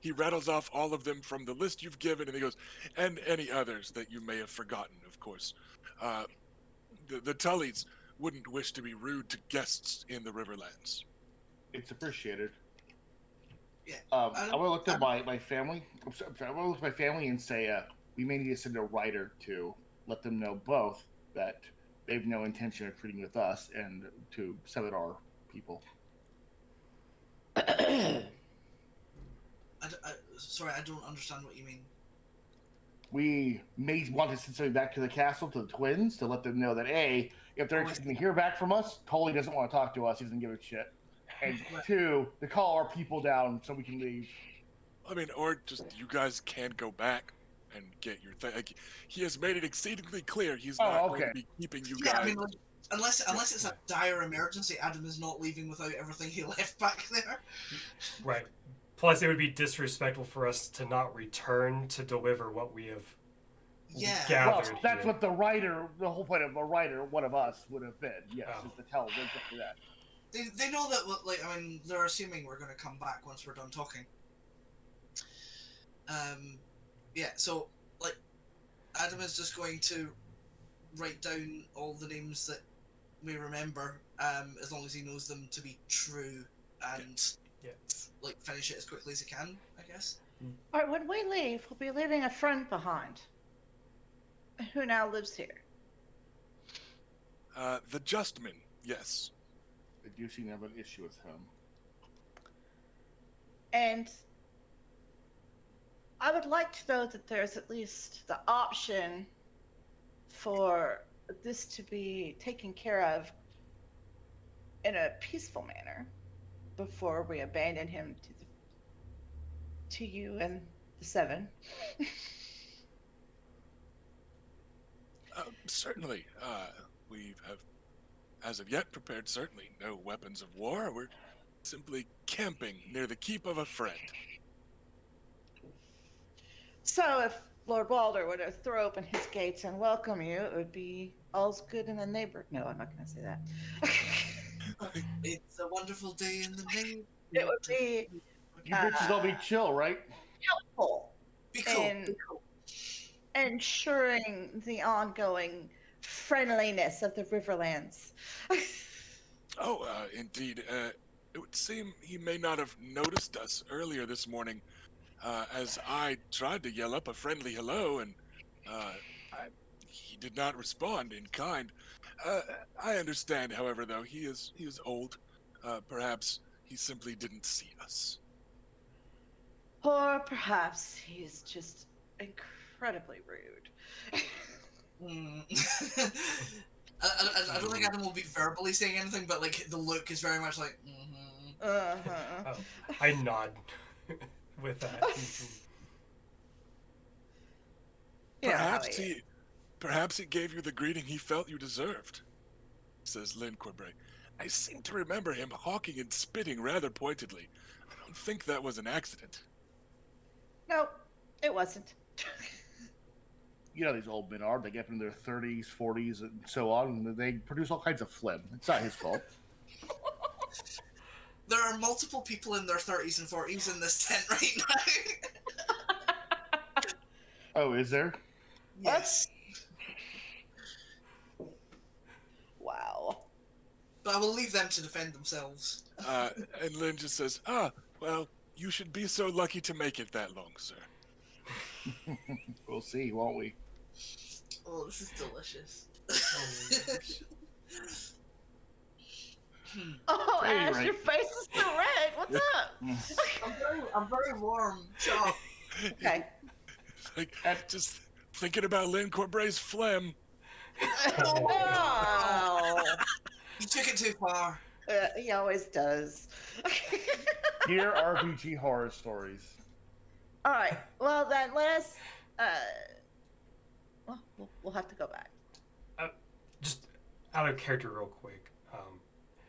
he rattles off all of them from the list you've given, and he goes, and any others that you may have forgotten, of course. The Tullys wouldn't wish to be rude to guests in the Riverlands. It's appreciated. Yeah. I want to look at my family. I'm sorry, I want to look at my family and say we may need to send a writer to let them know both that they have no intention of treating with us and to summon our people. Sorry, I don't understand what you mean. We may want to send somebody back to the castle, to the twins, to let them know that, A, if they're interested to hear back from us, Tully doesn't want to talk to us. He doesn't give a shit. and 2, to call our people down so we can leave. I mean, or just you guys can go back and get your thing. Like, he has made it exceedingly clear he's not going to be keeping you Yeah, guys. I mean, like, unless it's a dire emergency, Adam is not leaving without everything he left back there. Right. Plus, it would be disrespectful for us to not return to deliver what we have gathered. Well, that's here. what the whole point of a writer, one of us, would have been. Yes, Oh. is to tell them exactly that. They know that, like, I mean, they're assuming we're going to come back once we're done talking. Yeah, so, like, Adam is just going to write down all the names that we remember, as long as he knows them to be true, and, like, finish it as quickly as he can, I guess. All right, when we leave, we'll be leaving a friend behind. Who now lives here? The Justman, yes. I do seem to have an issue with him. And I would like to know that there's at least the option for this to be taken care of in a peaceful manner before we abandon him to you and the 7. Certainly. We have, as of yet, prepared certainly no weapons of war. We're simply camping near the keep of a friend. So if Lord Walder were to throw open his gates and welcome you, it would be all's good in the neighborhood. No, I'm not going to say that. It's a wonderful day in the neighborhood. It would be You bitches all be chill, right? helpful Be cool. in ensuring the ongoing friendliness of the Riverlands. Indeed. It would seem he may not have noticed us earlier this morning, as I tried to yell up a friendly hello, and he did not respond in kind. I understand, however, though, he is old. Perhaps he simply didn't see us. Or perhaps he's just incredibly rude. I don't think Adam will be verbally saying anything, but like the look is very much like. Uh-huh. Oh, I nod with that. Perhaps he gave you the greeting he felt you deserved, says Lynn Corbray. I seem to remember him hawking and spitting rather pointedly. I don't think that was an accident. No, it wasn't. You know these old men are. They get up in their 30s, 40s, and so on, and they produce all kinds of phlegm. It's not his fault. There are multiple people in their 30s and 40s in this tent right now. Oh, is there? Yes. Wow. But I will leave them to defend themselves. And Lynn just says, well, you should be so lucky to make it that long, sir. We'll see, won't we? Oh, this is delicious. Oh, Ash, Right. your face is so red. What's up? I'm very warm. So, Okay. Like, just thinking about Lynn Corbray's phlegm. Oh. you took it too far. He always does. Dear RPG horror stories. All right. Well, then let us. Well, we'll have to go back. Just out of character, real quick.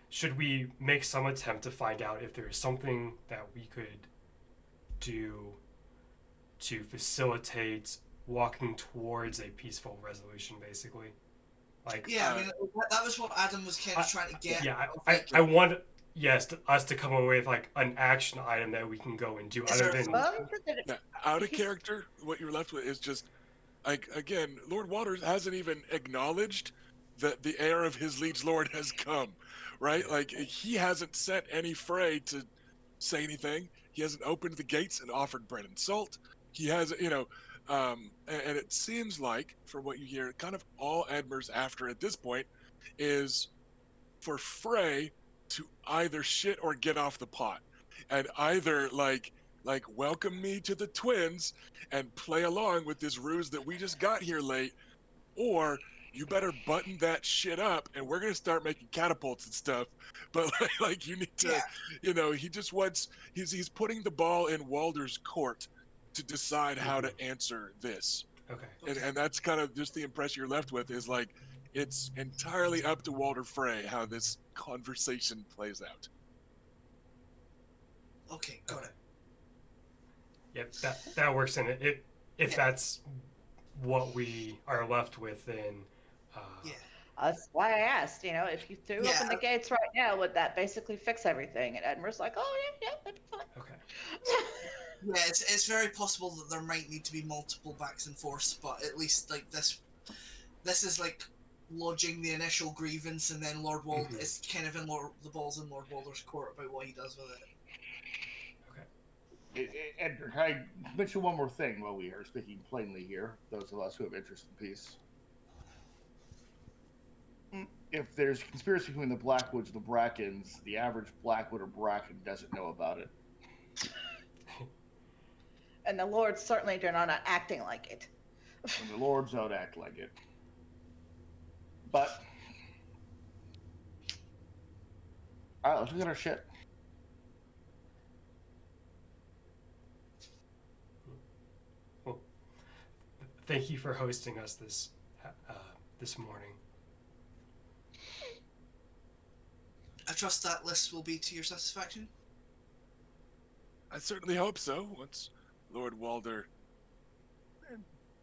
Should we make some attempt to find out if there is something that we could do to facilitate walking towards a peaceful resolution, basically? Like, Yeah, I mean, that was what Adam was kind of trying to get. Yeah, I want us to come away with like an action item that we can go and do. Is Other there than Now, out of character, what you're left with is just, like, again, Lord Waters hasn't even acknowledged that the heir of his liege lord has come, right? Like, he hasn't sent any fray to say anything. He hasn't opened the gates and offered bread and salt. He hasn't, and it seems like, from what you hear, kind of all Edmer's after at this point is for Frey to either shit or get off the pot, and either like welcome me to the twins and play along with this ruse that we just got here late, or you better button that shit up, and we're gonna start making catapults and stuff. But like you need to, Yeah. you know, he just wants he's putting the ball in Walder's court to decide how to answer this, Okay. and that's kind of just the impression you're left with is like it's entirely up to Walder Frey how this conversation plays out. Okay, got it. Yep, that works in it. If Yeah. that's what we are left with, then Yeah. That's why I asked, you know, if you threw Yeah. open the gates right now, would that basically fix everything? And Edmund's like, oh, yeah, that'd be fine. okay. Yeah, it's very possible that there might need to be multiple backs and forths, but at least like this is like lodging the initial grievance, and then Lord Wald Mhm. is kind of in the ball's in Lord Walder's court about what he does with it. Edgar, can I mention one more thing while we are speaking plainly here, those of us who have interest in peace? If there's a conspiracy between the Blackwoods and the Brackens, the average Blackwood or Bracken doesn't know about it. And the Lords certainly are not acting like it. And the Lords don't act like it. But, alright, let's look at our shit. Thank you for hosting us this morning. I trust that list will be to your satisfaction. I certainly hope so. Once Lord Walder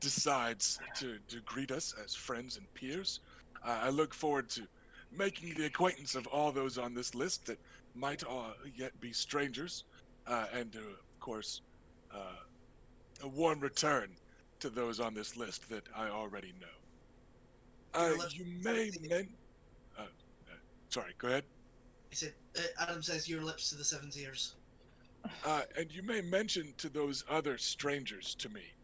decides to greet us as friends and peers, I look forward to making the acquaintance of all those on this list that might yet be strangers, and of course, a warm return to those on this list that I already know. Your lips You to may the 'men- sorry, go ahead. He said, Adam says your lips to the seven ears. And you may mention to those other strangers to me.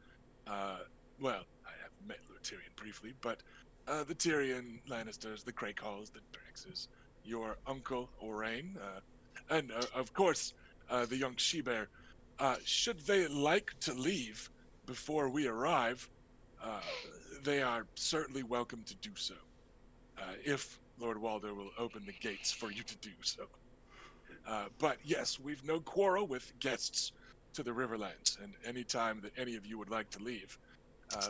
Well, I have met Lord Tyrion briefly, but the Tyrion Lannisters, the Craycalls, the Draxes, your uncle Orain, and of course the young she-bear. Should they like to leave before we arrive, they are certainly welcome to do so, if Lord Walder will open the gates for you to do so. But yes, we've no quarrel with guests to the Riverlands, and any time that any of you would like to leave,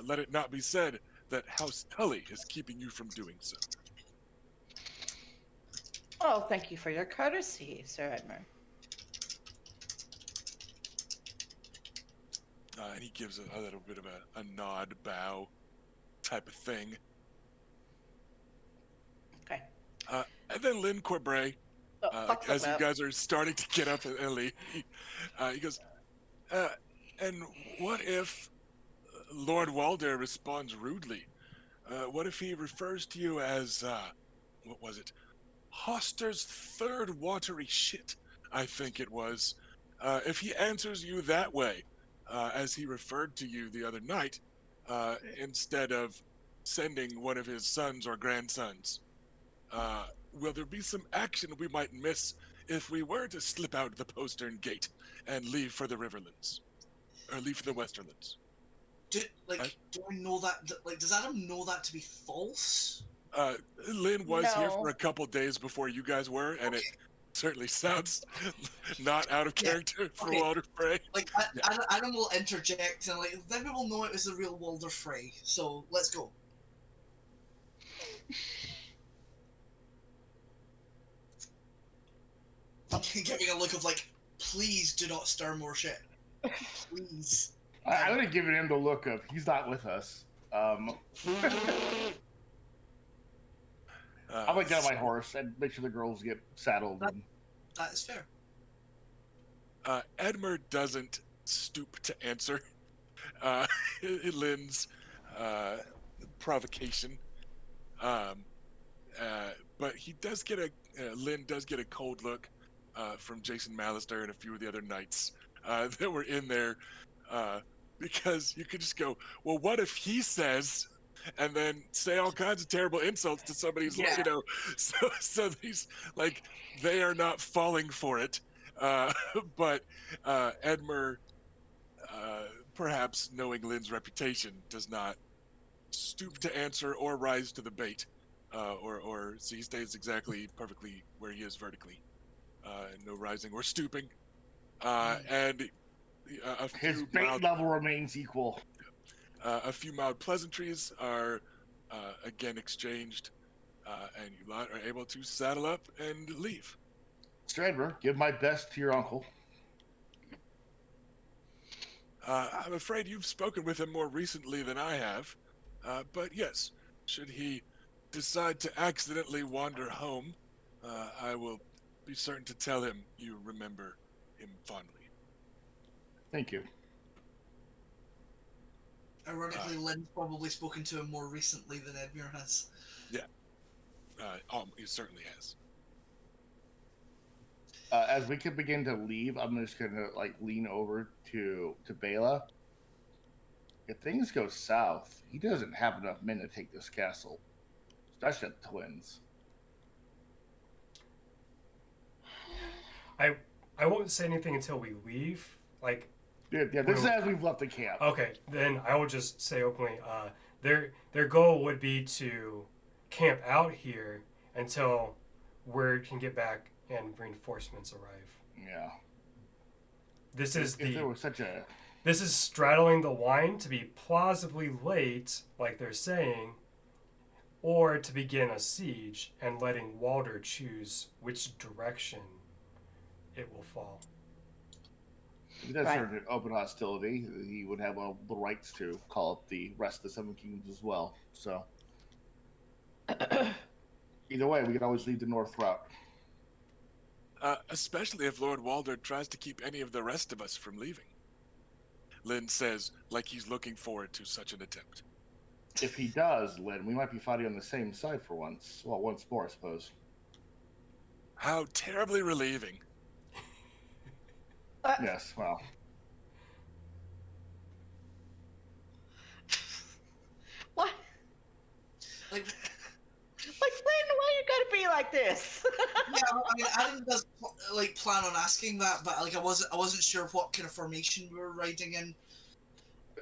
let it not be said that House Tully is keeping you from doing so. Oh, thank you for your courtesy, Sir Edmund. And he gives a little bit of a nod, bow type of thing. Okay. And then Lynn Corbray, Fuck as them you up. guys are starting to get up and leave, he goes, and what if Lord Walder responds rudely? What if he refers to you as, what was it? Hoster's third watery shit, I think it was. If he answers you that way, as he referred to you the other night, instead of sending one of his sons or grandsons, will there be some action we might miss if we were to slip out the postern gate and leave for the Riverlands? Or leave for the Westerlands? Do I know that? Like, does Adam know that to be false? Lynn was here No. for a couple days before you guys were, and it certainly sounds not out of Yeah, character for okay. Walder Frey. Like, Adam will interject and like, then we will know it was the real Walder Frey. So let's go. Giving a look of like, please do not stir more shit. Please. I'm going to give him the look of, he's not with us. I'm going to get on my horse and make sure the girls get saddled. And... That is fair. Edmer doesn't stoop to answer Lynn's provocation, but he does get Lynn does get a cold look from Jason Mallister and a few of the other knights that were in there, because you could just go, well, what if he says, and then say all kinds of terrible insults to somebody's, Yeah. you know, so these, like, they are not falling for it. But Edmer, perhaps knowing Lynn's reputation, does not stoop to answer or rise to the bait, or so he stays exactly perfectly where he is vertically. No rising or stooping. And a His few bait mild, level remains equal. a few mild pleasantries are again exchanged, and you lot are able to saddle up and leave. Stradmer, give my best to your uncle. I'm afraid you've spoken with him more recently than I have, but yes, should he decide to accidentally wander home, I will be certain to tell him you remember him fondly. Thank you. Ironically, Lynn's probably spoken to him more recently than Edmure has. He certainly has. As we can begin to leave, I'm just gonna like lean over to Bela. If things go south, he doesn't have enough men to take this castle, especially the twins. I won't say anything until we leave. Like, Yeah, this is as we've left the camp. okay, then I will just say openly, their goal would be to camp out here until word can get back and reinforcements arrive. Yeah. This is If there was such a this is straddling the line to be plausibly late, like they're saying, or to begin a siege and letting Walder choose which direction it will fall. if that's Right. sort of an open hostility, he would have the rights to call up the rest of the Seven Kingdoms as well. So either way, we can always leave the north route. Especially if Lord Walder tries to keep any of the rest of us from leaving. Lynn says, like he's looking forward to such an attempt. If he does, Lynn, we might be fighting on the same side for once. Well, once more, I suppose. How terribly relieving. Yes, well. What? Like, Like, Lynn, why you gotta be like this? yeah, I mean, Adam does like plan on asking that, but like I wasn't sure what kind of formation we were riding in.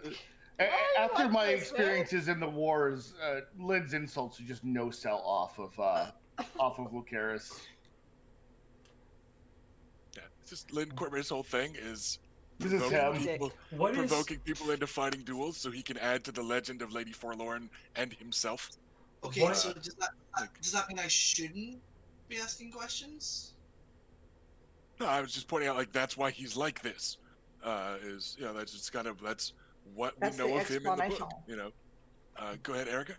Why you After like my this, experiences in the wars, Lynn's insults are just no sell off of Lucaris. Yeah, it's just Lynn Cormier's whole thing is This is provoking him. people, What is provoking people into fighting duels so he can add to the legend of Lady Forlorn and himself. Okay, What- so does that mean I shouldn't be asking questions? No, I was just pointing out, like, that's why he's like this. That's just kind of, that's what That's we know the of him in the book, explanation. you know. Go ahead, Erica.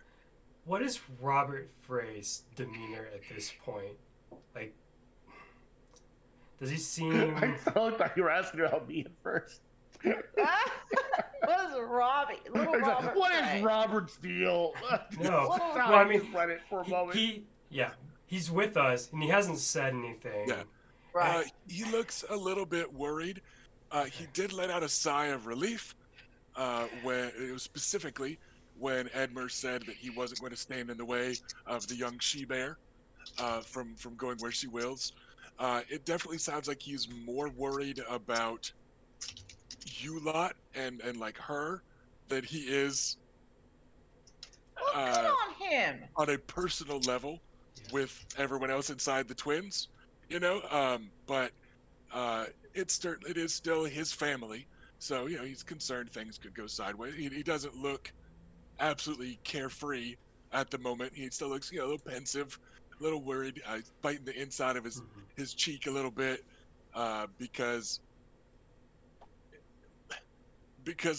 What is Robert Frey's demeanor at this point? Like, does he seem? I thought you were asking about me at first. What is Robbie? Little I was like, Robert. what Frey? is Robert's deal? No. Well, Well, I mean, just read it for a moment. he's with us and he hasn't said anything. Yeah. Right. He looks a little bit worried. He did let out a sigh of relief when it was specifically when Edmure said that he wasn't going to stand in the way of the young she-bear from going where she wills. It definitely sounds like he's more worried about you lot and like her than he is Well, good on him. on a personal level with everyone else inside the twins, you know. But it is still his family, so you know he's concerned things could go sideways. He doesn't look absolutely carefree at the moment. He still looks, you know, a little pensive, a little worried, biting the inside of his cheek a little bit, because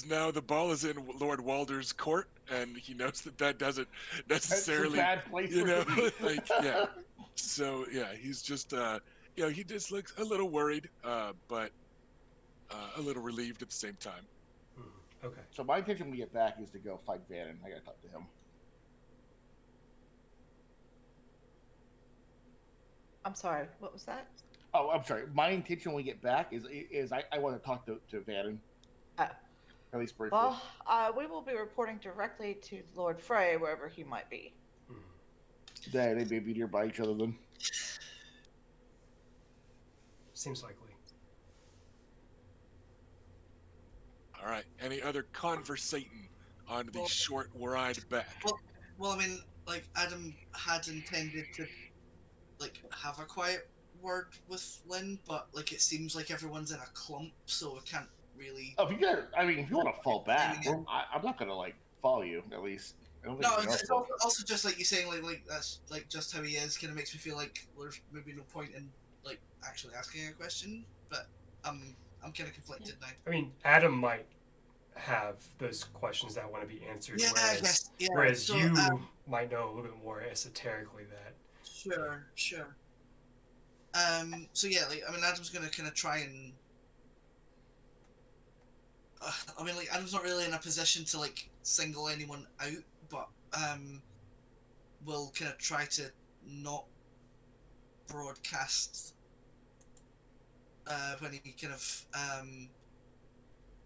now the ball is in Lord Walder's court, and he knows that doesn't necessarily, That's a bad place you know, for me. like, yeah. So yeah, he's just, you know, he just looks a little worried, but a little relieved at the same time. Okay. So my intention when we get back is to go fight Vannon. I gotta talk to him. I'm sorry. What was that? Oh, I'm sorry. My intention when we get back is I want to talk to Vannon. At least briefly. Well, we will be reporting directly to Lord Frey wherever he might be. They may be nearby each other then. Seems likely. All right. Any other conversating on the Well- short ride back. Well, I mean, like Adam had intended to like have a quiet word with Lynn, but like it seems like everyone's in a clump, so I can't really. Oh, if you got, I mean, if you want to fall back, Timing I'm not gonna like follow you. At least I don't think No, anything else it's will. also just like you saying like that's like just how he is. Kind of makes me feel like there's maybe no point in like actually asking a question, but I'm kind of conflicted now. I mean, Adam might have those questions that want to be answered, Yeah, whereas yes, yeah. whereas So, you might know a little bit more esoterically that. sure. So yeah, like I mean, Adam's gonna kind of try and. I mean, like Adam's not really in a position to like single anyone out, but will kind of try to not broadcast when he kind of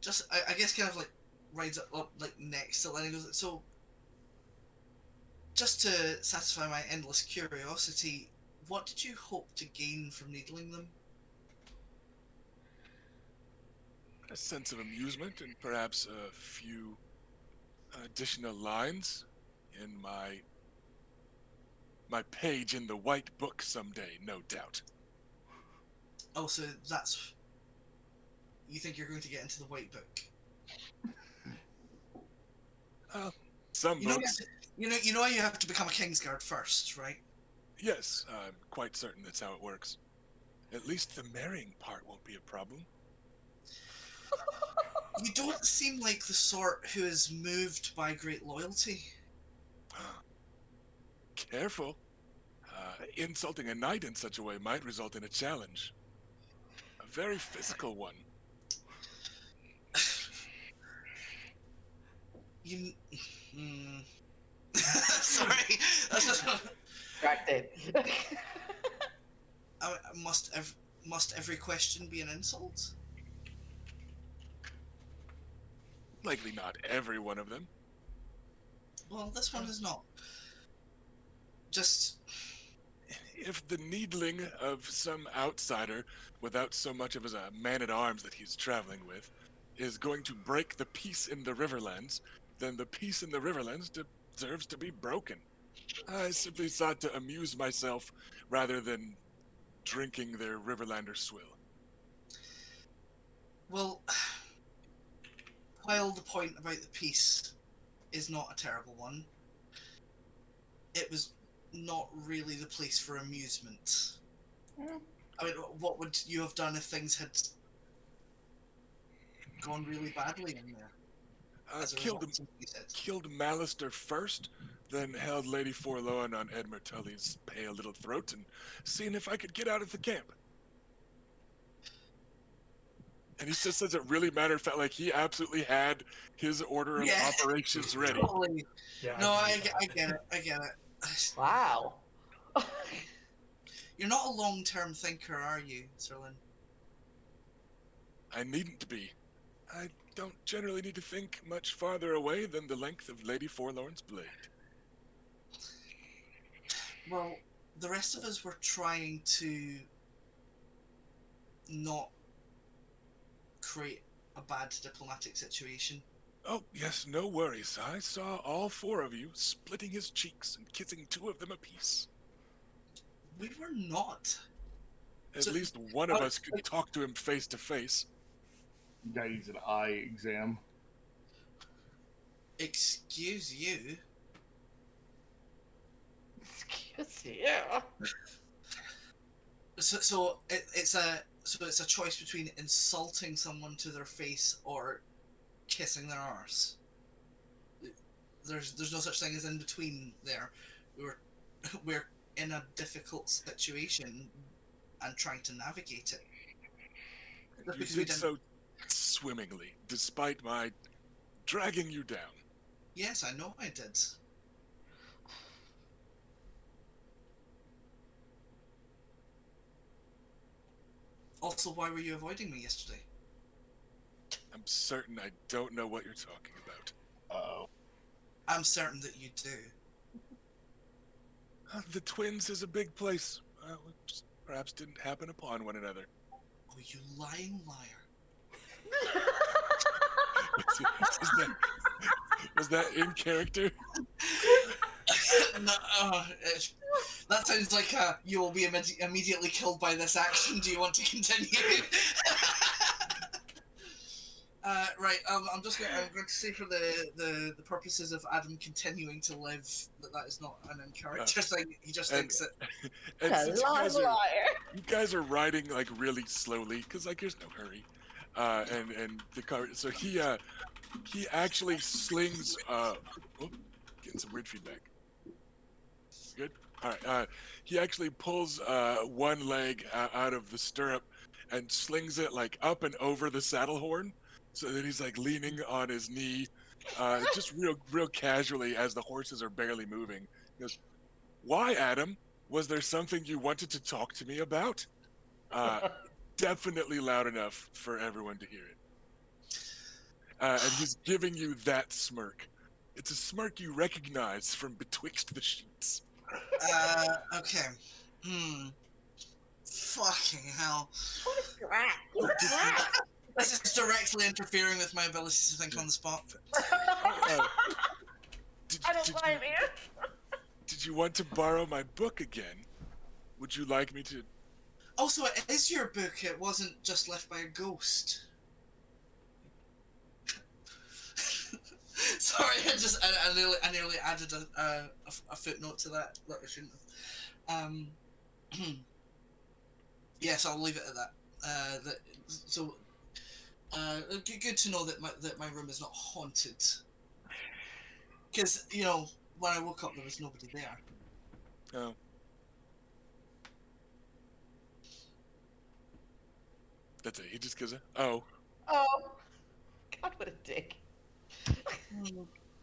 just I guess kind of like rides up like next to Lenny and goes, so just to satisfy my endless curiosity, what did you hope to gain from needling them? A sense of amusement and perhaps a few additional lines in my page in the white book someday, no doubt. Oh, so that's you think you're going to get into the white book? Some You know, books, you know, you have to become a Kingsguard first, right? yes, I'm quite certain that's how it works. At least the marrying part won't be a problem. You don't seem like the sort who is moved by great loyalty. Careful. Insulting a knight in such a way might result in a challenge. A very physical one. You. Sorry. That's just, Distracted. must every question be an insult? Likely not every one of them. Well, this one is not. Just. If the needling of some outsider, without so much of as a man-at-arms that he's traveling with, is going to break the peace in the Riverlands, then the peace in the Riverlands deserves to be broken. I simply sought to amuse myself rather than drinking their Riverlander swill. Well, while the point about the peace is not a terrible one, it was not really the place for amusement. I mean, what would you have done if things had gone really badly in there? As a Killed result of what you said? killed Malister first, then held Lady Forlorn on Edmure Tully's pale little throat and seen if I could get out of the camp. And he just says it really mattered, felt like he absolutely had his order of Yeah. operations ready. Totally. Yeah. No, I believe that. get it. I get it. Wow. You're not a long-term thinker, are you, Serlin? I needn't be. I don't generally need to think much farther away than the length of Lady Forlorn's blade. Well, the rest of us were trying to not create a bad diplomatic situation. Oh, yes, no worries. I saw all four of you splitting his cheeks and kissing two of them apiece. We were not. At So- least one of us could talk to him face to face. You gotta use an eye exam. Excuse you. Excuse you. So it's a choice between insulting someone to their face or kissing their arse. There's no such thing as in between there. We're in a difficult situation and trying to navigate it. Just You because we did didn't- so swimmingly, despite my dragging you down. Yes, I know I did. Also, why were you avoiding me yesterday? I'm certain I don't know what you're talking about. Oh. I'm certain that you do. The Twins is a big place. We just perhaps didn't happen upon one another. Oh, you lying liar. Is that, Was that in character? No, that sounds like you will be immediately killed by this action. Do you want to continue? Right. I'm going to say for the purposes of Adam continuing to live that is not an in character thing. He just and- thinks that. And since Liar. you guys are riding like really slowly, because like there's no hurry, and the car. So he actually slings. Getting some weird feedback. Good. All right. He actually pulls one leg out of the stirrup and slings it like up and over the saddle horn, so that he's like leaning on his knee, just real casually as the horses are barely moving. He goes, "Why, Adam? Was there something you wanted to talk to me about?" Definitely loud enough for everyone to hear it. And he's giving you that smirk. It's a smirk you recognize from betwixt the sheets. Okay. Fucking hell. What is that? This is directly interfering with my ability to think on the spot. I don't blame you. Did you want to borrow my book again? Would you like me to? Also, it is your book. It wasn't just left by a ghost. Sorry, I nearly added a footnote to that I shouldn't have. Yes, I'll leave it at that. Good to know that my room is not haunted. Because when I woke up, there was nobody there. Oh. That's it. He just goes, "Oh." Oh, God, what a dick.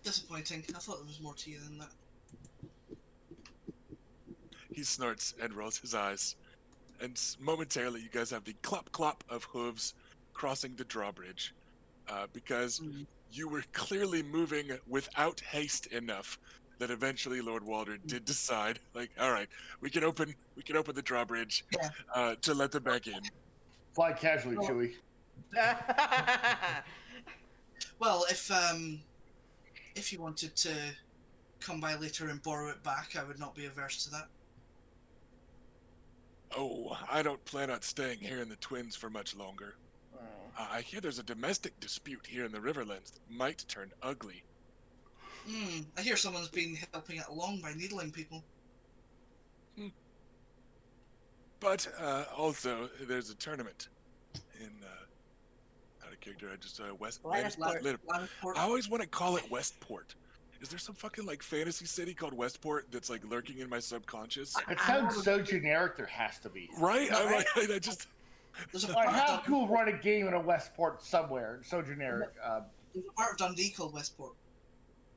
Disappointing. I thought there was more to you than that. He snorts and rolls his eyes, and momentarily you guys have the clop clop of hooves crossing the drawbridge, because you were clearly moving without haste enough that eventually Lord Walder did decide, like, all right, we can open the drawbridge to let them back in. Fly casually, Chewie. Well, if you wanted to come by later and borrow it back, I would not be averse to that. Oh, I don't plan on staying here in the Twins for much longer. I hear there's a domestic dispute here in the Riverlands that might turn ugly. I hear someone's been helping it along by needling people. But also, there's a tournament in out of character. I just Westport. I always want to call it Westport. Is there some fucking like fantasy city called Westport that's like lurking in my subconscious? It sounds so generic. There has to be. Right? No, I'm right? like, I just. There's a Like, part how of cool run a game in a Westport somewhere? So generic. there's a part of Dundee called Westport.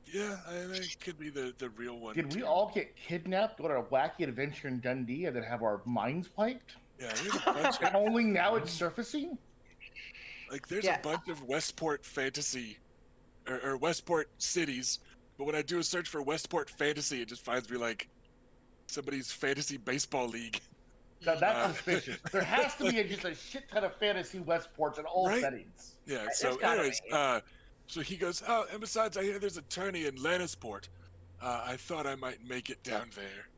Yeah, I think it could be the real one. Did we too. all get kidnapped, go on a wacky adventure in Dundee, and then have our minds wiped? Yeah, there's a bunch And of only now it's surfacing? there's a bunch of Westport fantasy or Westport cities, but when I do a search for Westport fantasy, it just finds me like somebody's fantasy baseball league. Now, that's suspicious. There has to be just a shit ton of fantasy Westports in all Right? settings. Yeah. Right, So, there's gotta anyways, so he goes, "Oh, and besides, I hear there's a tourney in Lannisport. I thought I might make it down there."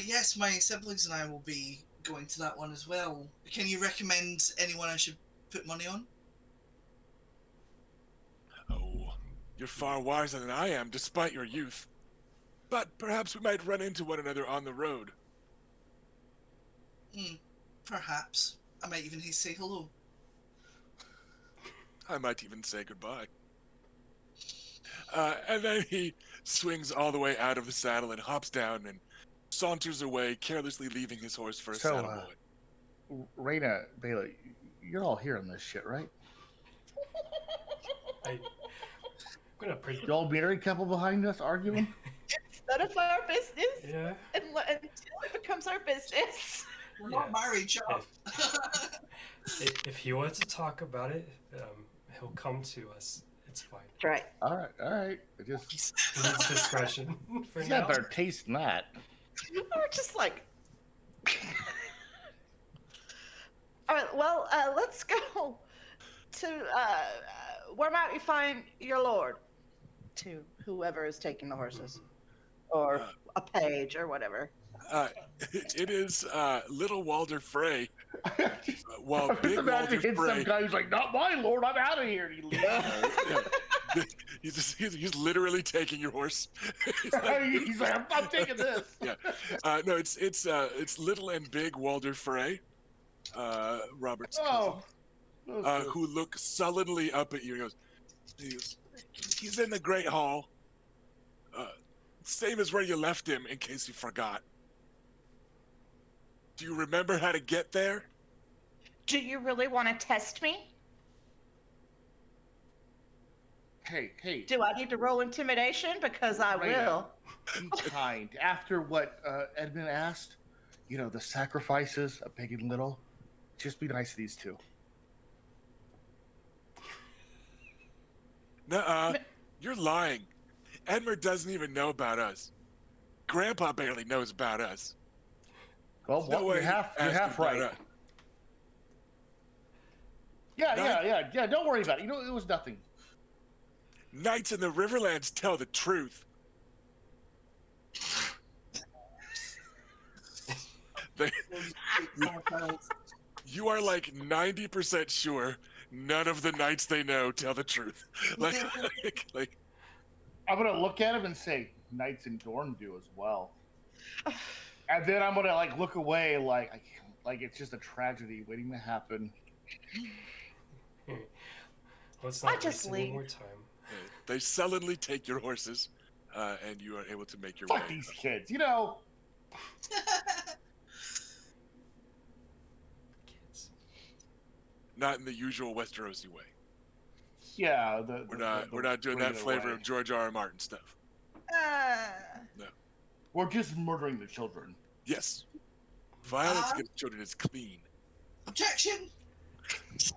Yes, my siblings and I will be going to that one as well. Can you recommend anyone I should put money on? Oh, you're far wiser than I am, despite your youth. But perhaps we might run into one another on the road. Perhaps. I might even say hello. I might even say goodbye. And then he swings all the way out of the saddle and hops down and saunters away, carelessly leaving his horse for a So, saddle boy. Raina, Bailey, you're all hearing this shit, right? I'm gonna The old married couple behind us arguing? It's none of our business Yeah. until it becomes our business. We're not married, shut up. If he wants to talk about it, he'll come to us. It's fine. That's right. All right. It just, He needs discretion for he's now. got better taste than that. We're just like. All right. Well, let's go to where might we find your lord? to whoever is taking the horses, or Uh, a page or whatever. it is little Walder Frey. While I'm just big Walder imagining some Frey, guy who's like, "Not my lord, I'm out of here." And he leaves. yeah, he's literally taking your horse. He's like, He's like, "I'm taking this." yeah, no, it's little and big Walder Frey, Robert's cousin, Oh, who looks sullenly up at you. He goes, he's in the Great Hall, same as where you left him, in case you forgot. Do you remember how to get there? Do you really want to test me? hey, Do I need to roll intimidation? Because I Right. will. be kind. After what Edmund asked, the sacrifices of big and little, just be nice to these two. Nuh-uh, you're lying. Edmer doesn't even know about us. Grandpa barely knows about us. Well, No way you're half he asked about right. us. Yeah. Don't worry about it. It was nothing. Knights in the Riverlands tell the truth. They, you are like 90% sure none of the knights they know tell the truth. Like I'm gonna look at him and say, "Knights in Dorne do as well," and then I'm gonna look away, like it's just a tragedy waiting to happen. Let's I not just waste any leave. more time. they sullenly take your horses, and you are able to make your Fuck way. these kids, Kids. Not in the usual Westerosi way. Yeah, We're not doing that regular flavor way. of George R. R. Martin stuff. We're just murdering the children. Yes, violence against children is clean. Objection! Sir.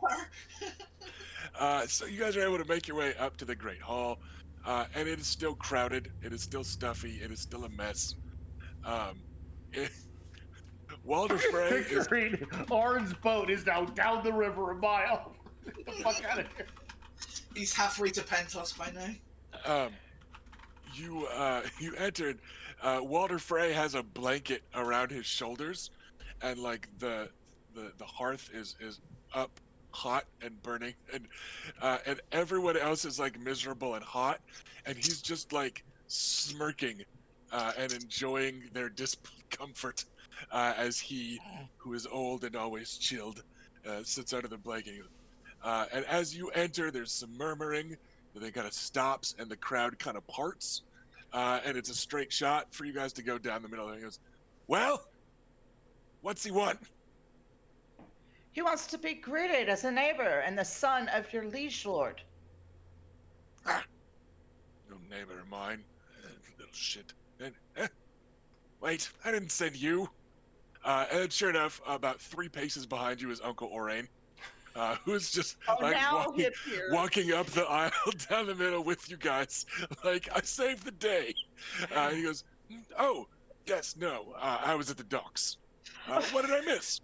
So you guys are able to make your way up to the Great Hall, and it is still crowded. It is still stuffy. It is still a mess. Walder Frey is. Picturing Orin's boat is now down the river a mile. Get the fuck out of here. He's halfway to Pentos by now. You entered. Walder Frey has a blanket around his shoulders, and the hearth is up, hot and burning, and everyone else is miserable and hot, and he's just smirking and enjoying their discomfort as he, who is old and always chilled, sits under the blanket. And as you enter, there's some murmuring. They kind of stops, and the crowd kind of parts, and it's a straight shot for you guys to go down the middle. And he goes, "Well, what's he want?" He wants to be greeted as a neighbor and the son of your liege lord. No neighbor of mine, little shit. And, wait, I didn't send you. And sure enough, about 3 paces behind you is Uncle Orain, who's just Now he appears. walking up the aisle down the middle with you guys. I saved the day. He goes, "Oh, yes, no, I was at the docks. What did I miss?"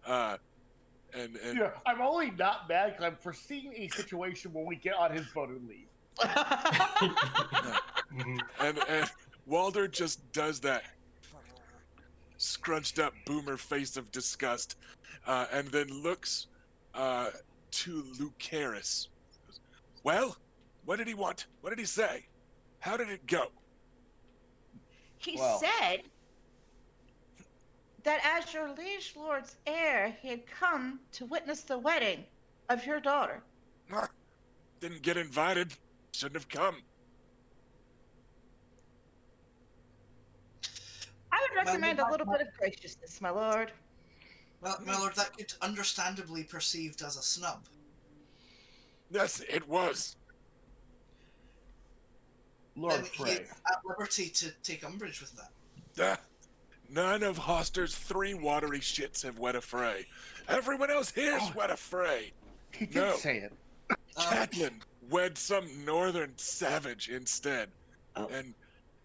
And I'm only not mad because I'm foreseeing a situation where we get on his boat and leave. Mhm. and Walder just does that scrunched up boomer face of disgust, and then looks to Lucaris. "Well, what did he want? What did he say? How did it go?" He Well. said that as your liege lord's heir, he had come to witness the wedding of your daughter. Didn't get invited. Shouldn't have come. I would recommend a little bit of graciousness, my lord. Well, my lord, that could understandably perceived as a snub. Yes, it was. Lord And Frey. he's at liberty to take umbrage with that. None of Hoster's 3 watery shits have wed a Frey. Everyone else here's wed a Frey. He did No. say it. Catelyn wed some northern savage instead. Oh. And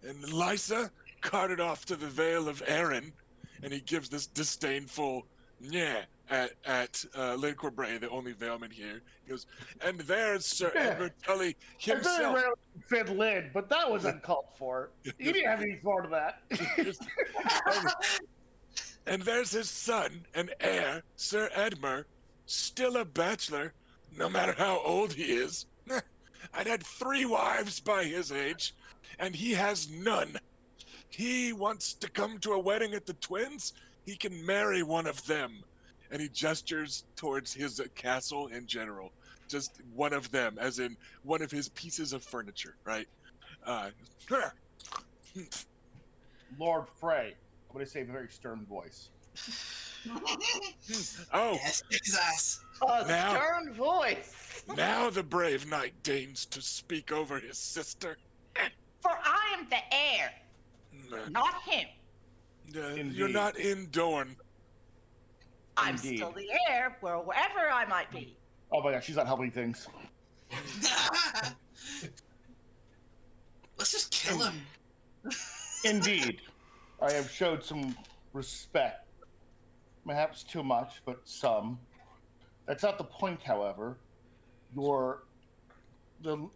Lysa carted off to the Vale of Erin, and he gives this disdainful, "Yeah, at Lynn Corbray, the only Vailman here. He goes, and there's Sir Yeah. Edward Tully I very himself. rarely said Lynn, but that was uncalled for. You didn't have any part of that. And there's his son and heir, Sir Edmer, still a bachelor, no matter how old he is. I'd had 3 wives by his age, and he has none. He wants to come to a wedding at the Twins. He can marry one of them. And he gestures towards his castle in general. Just one of them, as in one of his pieces of furniture, right? Lord Frey. I'm going to say in a very stern voice. Oh, Yes, his ass. Oh, Now- stern voice. now the brave knight deigns to speak over his sister. For I am the heir, not him. You're Indeed. not in Dorne. I'm Indeed. still the heir, wherever I might be. Oh my gosh, she's not helping things. Let's just kill him. Indeed. I have showed some respect. Perhaps too much, but some. That's not the point, however. The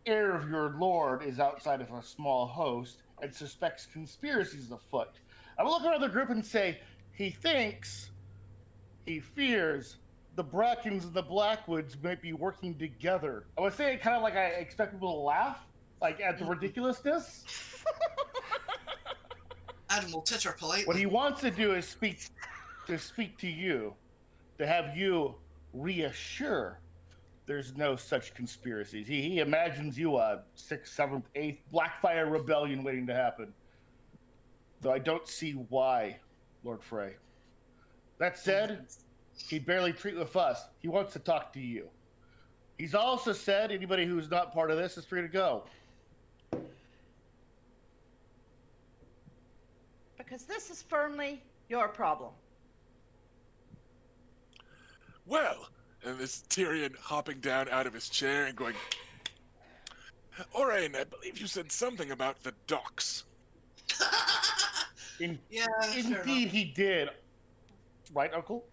heir of your lord is outside of a small host and suspects conspiracies afoot. I will look around the group and say, he fears the Brackens and the Blackwoods might be working together. I would say it kind of like I expect people to laugh, like at the ridiculousness. Adam will titter politely. What he wants to do is speak to you, to have you reassure there's no such conspiracies. He imagines you a 6th, 7th, 8th Blackfire rebellion waiting to happen. Though I don't see why, Lord Frey. That said, he barely treat with us. He wants to talk to you. He's also said anybody who's not part of this is free to go. Because this is firmly your problem. Well, and this Tyrion hopping down out of his chair and going, Orain, I believe you said something about the docks. Yeah, fair enough. Indeed, he did. Right, Uncle?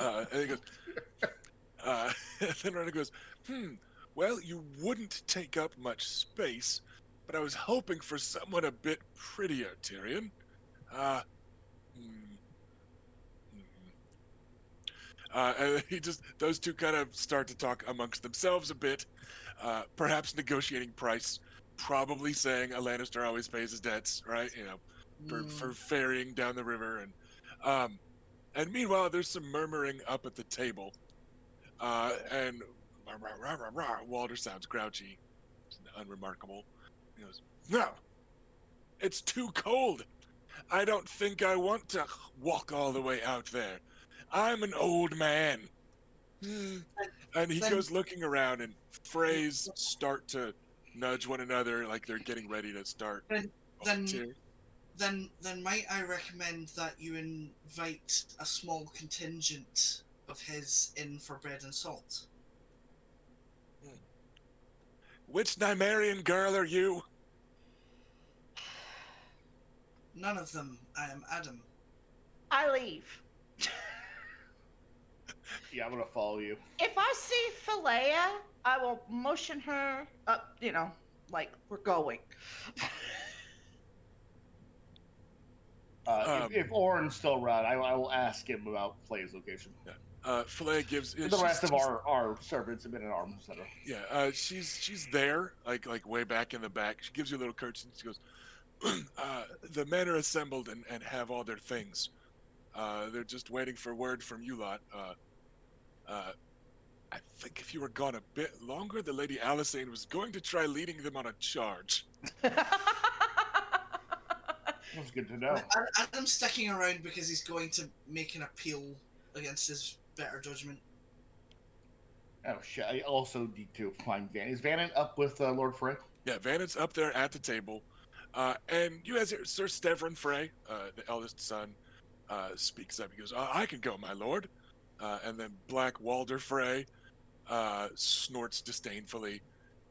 And he goes, and then Rena goes, well, you wouldn't take up much space, but I was hoping for someone a bit prettier, Tyrion. And those two kind of start to talk amongst themselves a bit, perhaps negotiating price, probably saying a Lannister always pays his debts, right? You know, for ferrying down the river. And meanwhile, there's some murmuring up at the table. And Walter sounds grouchy, unremarkable. He goes, no, it's too cold. I don't think I want to walk all the way out there. I'm an old man. And he goes looking around, and Freys start to nudge one another like they're getting ready to start. Then might I recommend that you invite a small contingent of his in for bread and salt? Which Nymaryen girl are you? None of them. I am Adam. I leave. Yeah, I'm gonna follow you. If I see Philea, I will motion her up, like we're going. If Orin's still around, I will ask him about Flay's location. Flay gives The rest of our servants have been in arms, etc. Yeah, she's there, like way back in the back. She gives you a little curtsy. She goes, "The men are assembled and have all their things. They're just waiting for word from you lot. I think if you were gone a bit longer, the Lady Alysain was going to try leading them on a charge." That's good to know. Adam's sticking around because he's going to make an appeal against his better judgment. Oh shit! I also need to find Van. Is Vannon up with Lord Frey? Yeah, Vanon's up there at the table, and you guys hear Sir Stevran Frey, the eldest son, speaks up. He goes, "I can go, my lord." And then Black Walder Frey snorts disdainfully.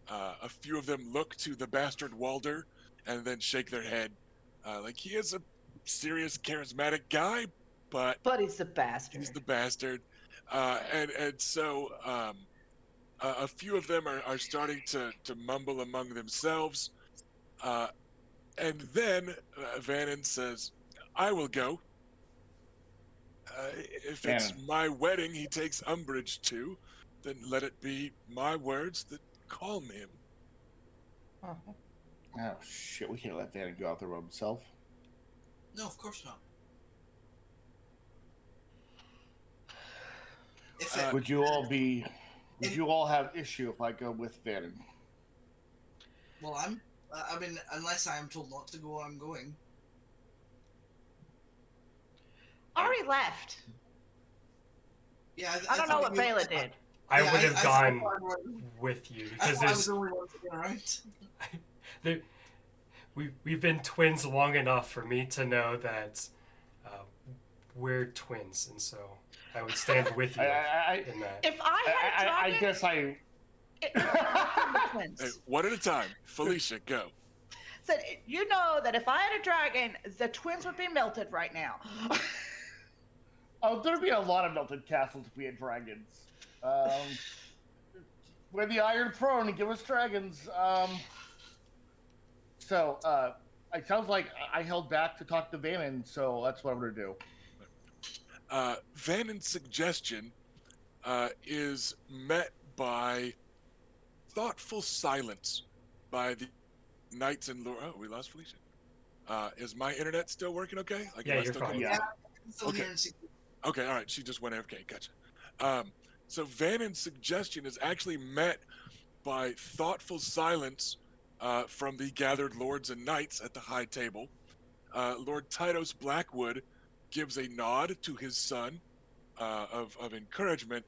A few of them look to the bastard Walder and then shake their head. Like he is a serious, charismatic guy, but But he's the bastard. he's the bastard. And so a few of them are starting to mumble among themselves. And then Vannon says, I will go. If it's Vannon. my wedding he takes umbrage to, then let it be my words that calm him. Uh-huh. Oh shit, we can't let Vannon go out there by himself. No, of course not. If it, Would you all have issue if I go with Vannon? well, I mean, unless I am told not to go, I'm going. Ari left. Yeah, I don't know what Vela did. I Yeah, would have I gone thought with you I because thought I was there's the only one sticking around. we've been twins long enough for me to know that we're twins, and so I would stand with you in that. If I had a dragon, I guess I. Hey, one at a time. Felicia, go. said, you know that if I had a dragon, the twins would be melted right now. Oh, there'd be a lot of melted castles if we had dragons. We're the Iron Throne and give us dragons. So, it sounds like I held back to talk to Vannon, so that's what I'm gonna do. Vannon's suggestion is met by thoughtful silence by the knights and lords. Oh, we lost Felicia. Is my internet still working okay? Like, Yeah, am I you're still fine. coming Yeah. I'm still Okay. here and see. Okay, all right. She just went. Okay, gotcha. So Vannon's suggestion is actually met by thoughtful silence from the gathered lords and knights at the high table. Lord Titus Blackwood gives a nod to his son of encouragement,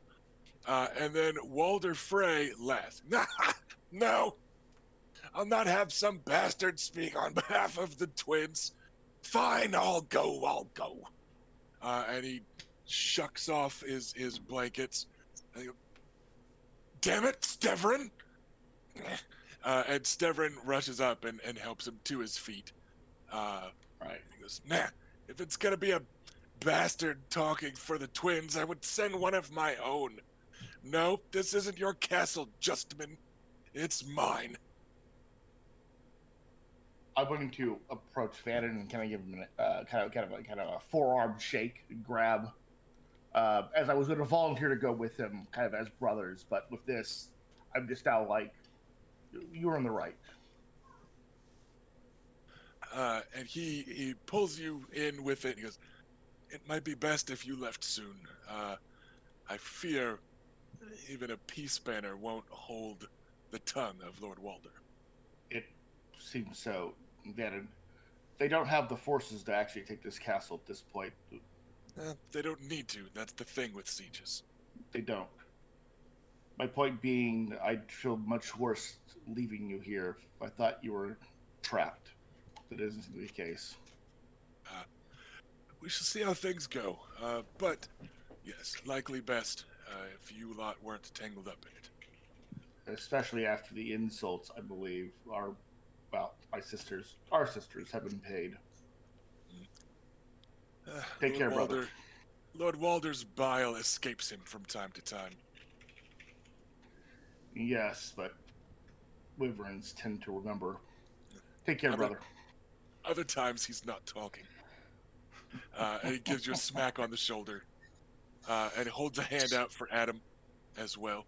and then Walder Frey laughs. No, I'll not have some bastard speak on behalf of the twins. Fine, I'll go. And he shucks off his blankets. And he goes, damn it, Steverin! And Steverin rushes up and helps him to his feet. Right. He goes, nah, if it's gonna be a bastard talking for the twins, I would send one of my own. No, this isn't your castle, Justman. It's mine. I'm going to approach Vannon and kind of give him kind of a forearm shake and grab. As I was going to volunteer to go with him, kind of as brothers, but with this, I'm just now like, you're in the right. And he pulls you in with it. He goes, it might be best if you left soon. I fear even a peace banner won't hold the tongue of Lord Walder. It seems so, Vannon. They don't have the forces to actually take this castle at this point. They don't need to. That's the thing with sieges. They don't. My point being, I'd feel much worse leaving you here if I thought you were trapped. That isn't the case. We shall see how things go. But, yes, likely best if you lot weren't tangled up in it. Especially after the insults, I believe, our sisters have been paid. Take care, brother. Lord Walder's bile escapes him from time to time. Yes, but wyverns tend to remember. Take care, brother. Other times he's not talking. And he gives you a smack on the shoulder. And holds a hand out for Adam as well.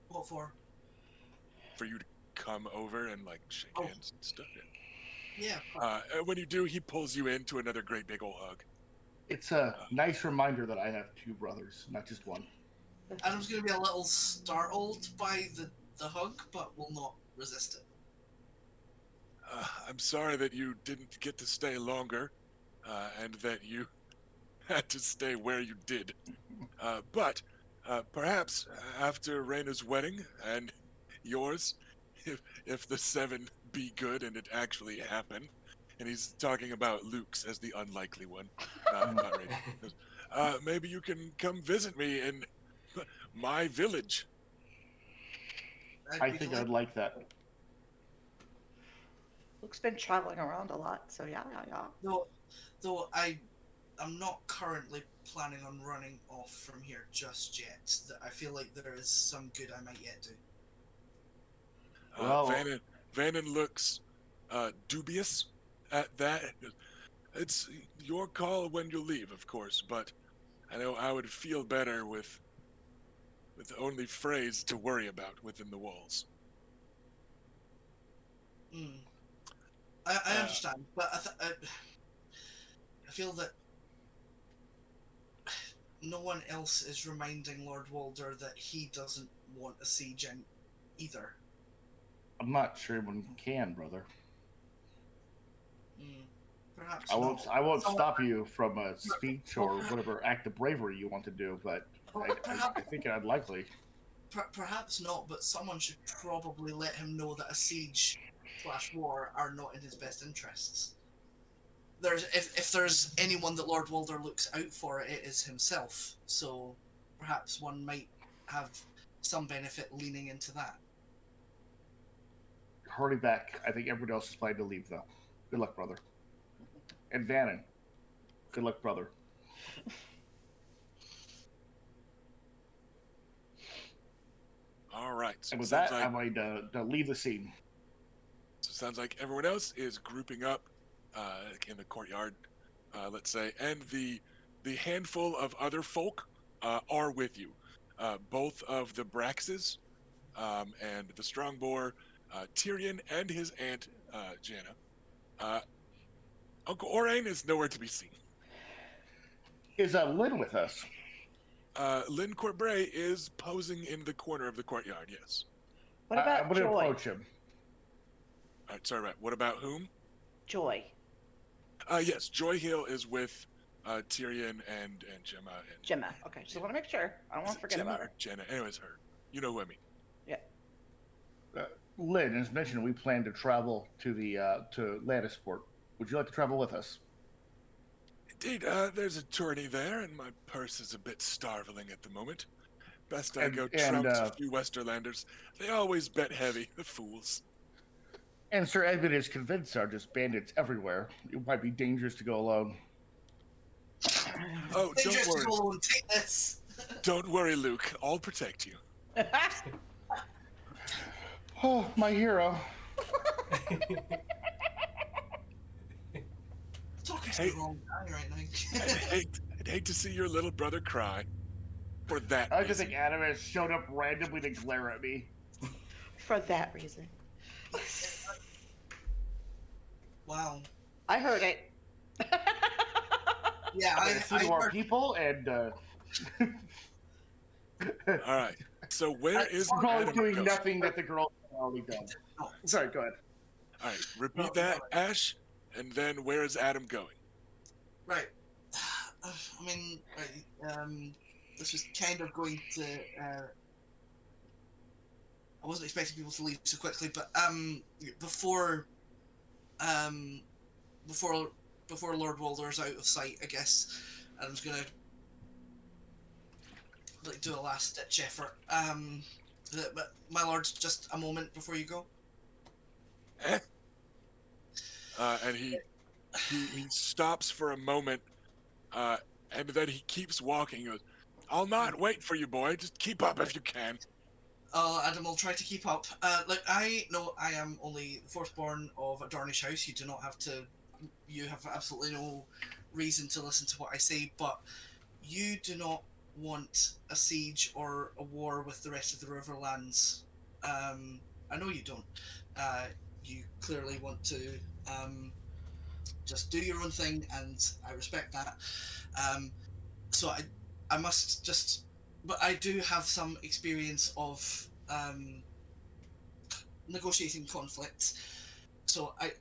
What for? For you to come over and like shake hands and stuff. Yeah. And when you do, he pulls you into another great big old hug. It's a nice reminder that I have two brothers, not just one. Adam's going to be a little startled by the hug, but will not resist it. I'm sorry that you didn't get to stay longer, and that you had to stay where you did. But perhaps after Raina's wedding and yours, if the seven be good and it actually happened, and he's talking about Luke's as the unlikely one, not Raina. Maybe you can come visit me in my village. I think I'd like that. Luke's been traveling around a lot, so yeah. Though I I'm not currently planning on running off from here just yet. I feel like there is some good I might yet do. Well- Vannon looks dubious at that. It's your call when you leave, of course, but I know I would feel better with only Freys to worry about within the walls. Mm. I understand, but I feel that no one else is reminding Lord Walder that he doesn't want a siege either. I'm not sure anyone can, brother. Mm. Perhaps I won't. not. I won't Someone- stop you from a speech or whatever act of bravery you want to do, but I think it unlikely. Perhaps not, but someone should probably let him know that a siege/war are not in his best interests. If there's anyone that Lord Walder looks out for, it is himself. So perhaps one might have some benefit leaning into that. Hurry back. I think everyone else is planning to leave, though. Good luck, brother. And Vannon, good luck, brother. All right. So And with sounds that, like, I'm going to leave the scene. so sounds like everyone else is grouping up in the courtyard, let's say, and the handful of other folk are with you. Both of the Braxes and the Strongboar, Tyrion and his aunt Janna. Uncle Orain is nowhere to be seen. Is Lynn with us? Lynn Corbray is posing in the corner of the courtyard, yes. What about I'm going to Joy? approach him. All right, sorry, right. What about whom? Joy. Yes, Joy Hill is with Tyrion and Gemma. And, Gemma. Okay, just want to make sure. I don't want to forget Gemma about or her. Jenna? Anyways, her. You know who I mean. Lynn, as mentioned, we plan to travel to the to Lannisport. Would you like to travel with us? Indeed, there's a tourney there, and my purse is a bit starveling at the moment. Best I go trounce a few Westerlanders. They always bet heavy, the fools. And Sir Edmund is convinced there are just bandits everywhere. It might be dangerous to go alone. Oh, Dangerous don't to worry. go and take this. Don't worry, Luke. I'll protect you. Oh, my hero. Talking to Hey. the wrong guy right now. I'd hate to see your little brother cry. For that I just reason. think Adam has showed up randomly to glare at me. For that reason. Wow. I heard it. Yeah, I see more heard- people, and All right. So where is I'm probably Adam doing going? nothing that the girl has already done. no, Sorry, go ahead. All right. Repeat No, that, Ash. And then where is Adam going? right. I mean, right, this was kind of going to. I wasn't expecting people to leave so quickly, but before Lord Walder's out of sight, I guess Adam's gonna like do a last ditch effort. But my lord, just a moment before you go. Eh? And he stops for a moment, and then he keeps walking. He goes, "I'll not wait for you, boy. Just keep up if you can." Adam will try to keep up. Like I know, I am only the firstborn of a Dornish house. You do not have to. You have absolutely no reason to listen to what I say. But you do not want a siege or a war with the rest of the Riverlands. I know you don't. You clearly want to just do your own thing, and I respect that. So I must just, but I do have some experience of negotiating conflicts. So I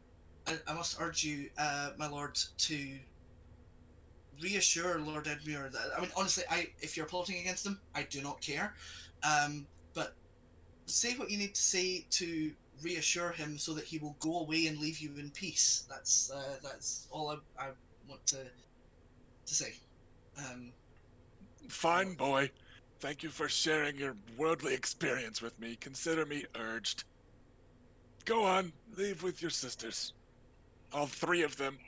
must urge you, my lord, to reassure Lord Edmure that, I mean, honestly, if you're plotting against him, I do not care. But say what you need to say to reassure him so that he will go away and leave you in peace. That's all I want to say. Fine, boy. Thank you for sharing your worldly experience with me. Consider me urged. Go on, leave with your sisters. All three of them.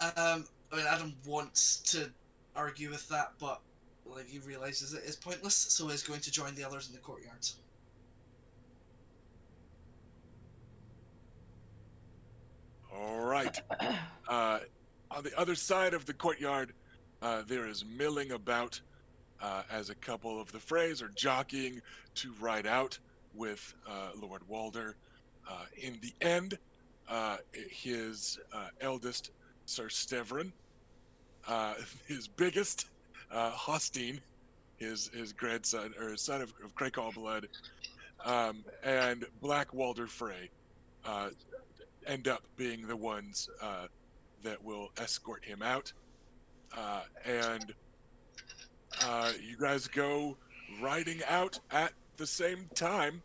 I mean, Adam wants to argue with that, but like he realizes it is pointless, so is going to join the others in the courtyard. All right. On the other side of the courtyard, there is milling about as a couple of the Freys are jockeying to ride out with Lord Walder. In the end, his eldest, Sir Stevrin, his biggest, Hostine, his grandson, or his son of Crackall blood, and Black Walder Frey uh, end up being the ones that will escort him out. And you guys go riding out at the same time,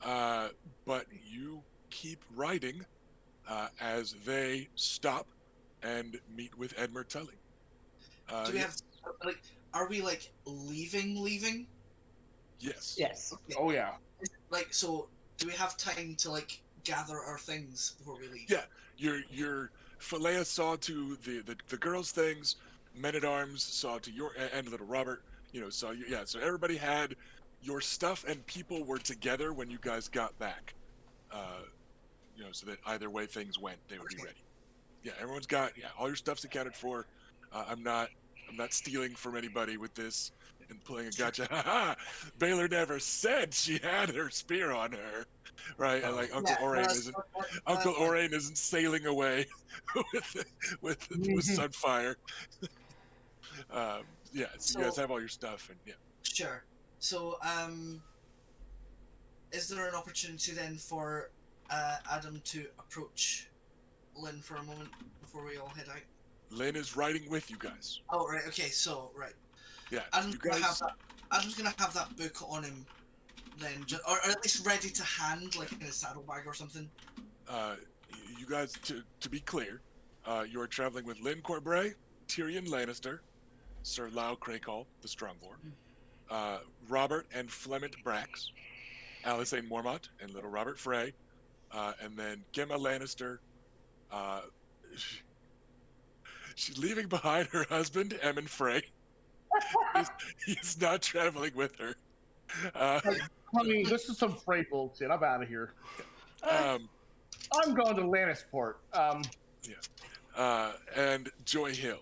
but you keep riding as they stop and meet with Edmure Tully. Do we have Yes. like? Are we like leaving? Yes. Yes. Okay. Oh yeah. Like, so do we have time to like gather our things before we leave? Yeah. Your Philea saw to the girls' things. Men at Arms saw to your and little Robert. Saw you. Yeah. So everybody had your stuff, and people were together when you guys got back. So that either way things went, they would be Okay. ready. Yeah, everyone's got all your stuff's accounted for. I'm not stealing from anybody with this and pulling a gotcha. Ha ha! Baylor never said she had her spear on her, right? And like Uncle Yeah, no, Orain that's- isn't that's fine. Orain isn't sailing away with Sunfire. Yeah, so you guys So- have all your stuff, and yeah. Sure. So, is there an opportunity then for Adam to approach Lynn for a moment before we all head out? Lynn is riding with you guys. Oh, right. Okay. So, right. Yeah, Adam's you gonna guys. have that. Adam's gonna have that book on him, then, or at least ready to hand, like in his saddlebag or something. You guys, to be clear, you are traveling with Lynn Corbray, Tyrion Lannister, Sir Lau Crakehall, the Strongborn, Robert and Flement Brax, Alysanne Mormont and little Robert Frey, and then Gemma Lannister. She's leaving behind her husband, Emmon Frey. He's not traveling with her. Honey, this is some Frey bullshit. I'm out of here. Um, I'm going to Lannisport. and Joy Hill,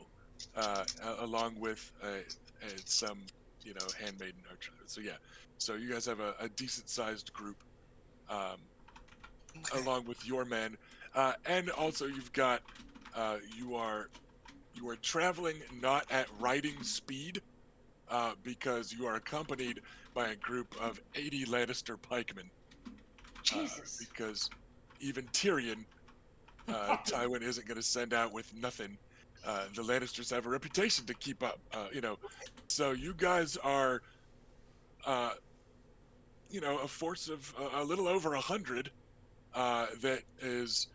along with some, handmaiden archer. So yeah, so you guys have a decent sized group, Okay. along with your men, and also you've got, you are traveling not at riding speed, because you are accompanied by a group of 80 Lannister pikemen. Jesus. Because even Tyrion, Tywin isn't going to send out with nothing. The Lannisters have a reputation to keep up, So you guys are, a force of a little over 100 that is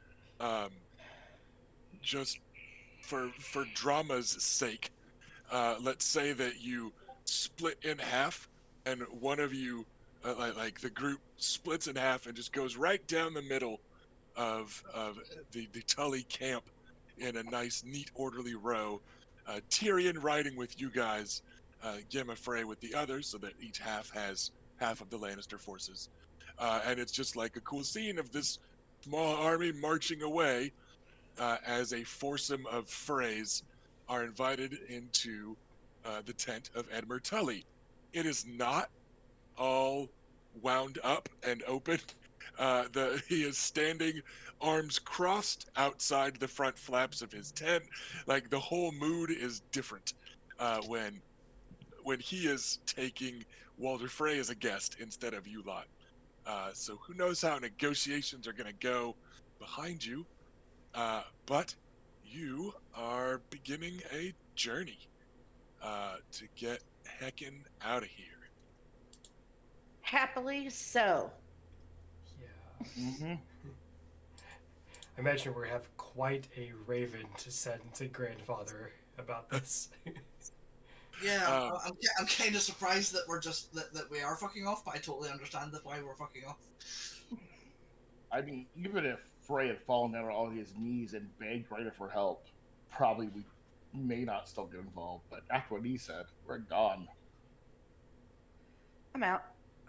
just for drama's sake. Let's say that you split in half, and one of you, like the group splits in half and just goes right down the middle of the Tully camp in a nice, neat, orderly row. Tyrion riding with you guys, Gemma Frey with the others, so that each half has half of the Lannister forces. And it's just like a cool scene of this small army marching away as a foursome of Freys are invited into the tent of Edmure Tully. It is not all wound up and open. He is standing, arms crossed outside the front flaps of his tent. Like the whole mood is different when he is taking Walder Frey as a guest instead of you lot. So who knows how negotiations are going to go behind you? But you are beginning a journey to get heckin' out of here. Happily so. Yeah. Mm-hmm. I imagine we have quite a raven to send to grandfather about this. Yeah, Um, I'm kind of surprised that we're just that we are fucking off, but I totally understand that why we're fucking off. I mean, even if Frey had fallen down on all his knees and begged Ryder for help, probably we may not still get involved. But after what he said, we're gone. I'm out.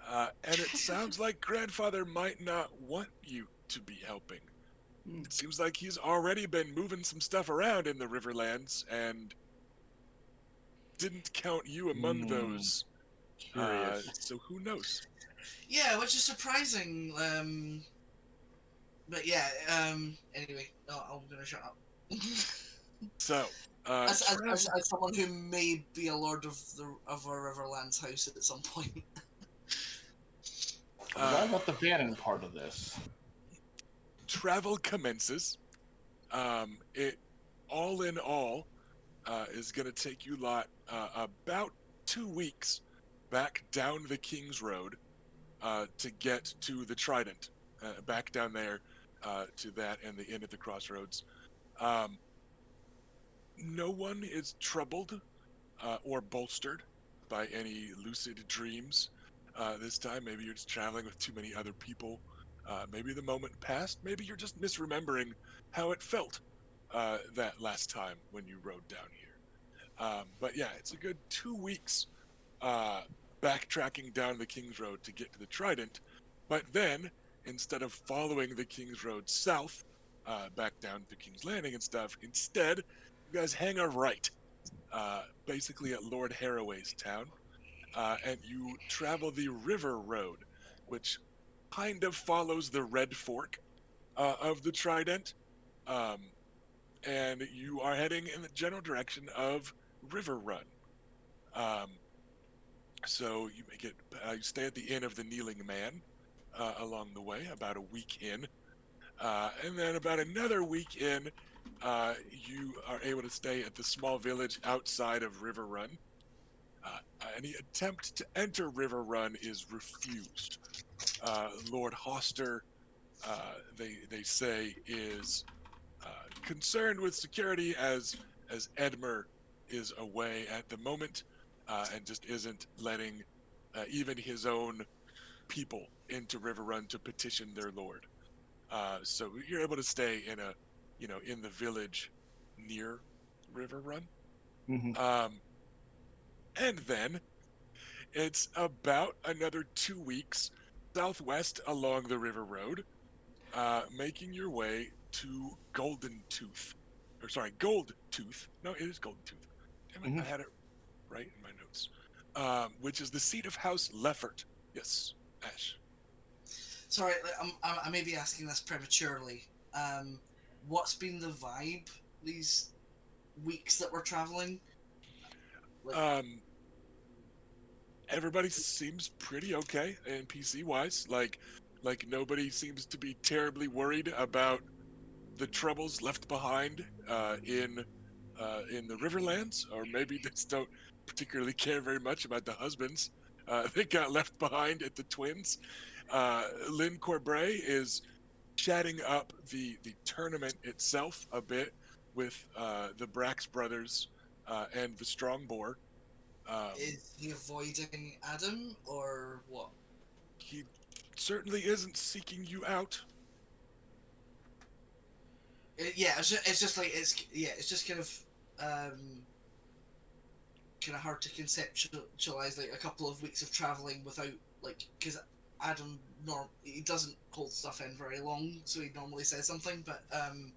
And it sounds like Grandfather might not want you to be helping. It seems like he's already been moving some stuff around in the Riverlands and didn't count you among those. Curious. So who knows? Yeah, which is surprising. But yeah. Anyway, no, I'm gonna shut up. So, as someone who may be a lord of our Riverlands house at some point. What about the banning part of this? travel commences. It all in all is going to take you lot about 2 weeks back down the King's Road to get to the Trident, back down there to that and the inn at the crossroads. No one is troubled or bolstered by any lucid dreams this time. Maybe you're just traveling with too many other people. Maybe the moment passed. Maybe you're just misremembering how it felt that last time when you rode down here. But yeah, it's a good 2 weeks backtracking down the King's Road to get to the Trident. But then, instead of following the King's Road south, back down to King's Landing and stuff, instead, you guys hang a right, basically at Lord Haraway's town, and you travel the River Road, which kind of follows the Red Fork of the Trident, and you are heading in the general direction of River Run. So you make it. You stay at the Inn of the Kneeling Man along the way, about a week in, and then about another week in, you are able to stay at the small village outside of River Run. Any attempt to enter River Run is refused. Lord Hoster, they say, is concerned with security as Edmer is away at the moment, and just isn't letting even his own people into River Run to petition their lord. So you're able to stay in the village near River Run. Mm-hmm. And then it's about another 2 weeks southwest along the River Road, making your way to Golden Tooth. Gold Tooth. No, it is Golden Tooth. Damn it, I had it right in my notes. Which is the seat of House Leffert. Yes, Ash. Sorry, I may be asking this prematurely. What's been the vibe these weeks that we're traveling? Everybody seems pretty okay NPC wise. Like nobody seems to be terribly worried about the troubles left behind in the Riverlands, or maybe just don't particularly care very much about the husbands that got left behind at the Twins. Lynn Corbray is chatting up the tournament itself a bit with the Brax brothers and the Strong Boar. Is he avoiding Adam or what? He certainly isn't seeking you out. It's just kind of hard to conceptualize like a couple of weeks of traveling without because Adam he doesn't hold stuff in very long, so he normally says something, but I'm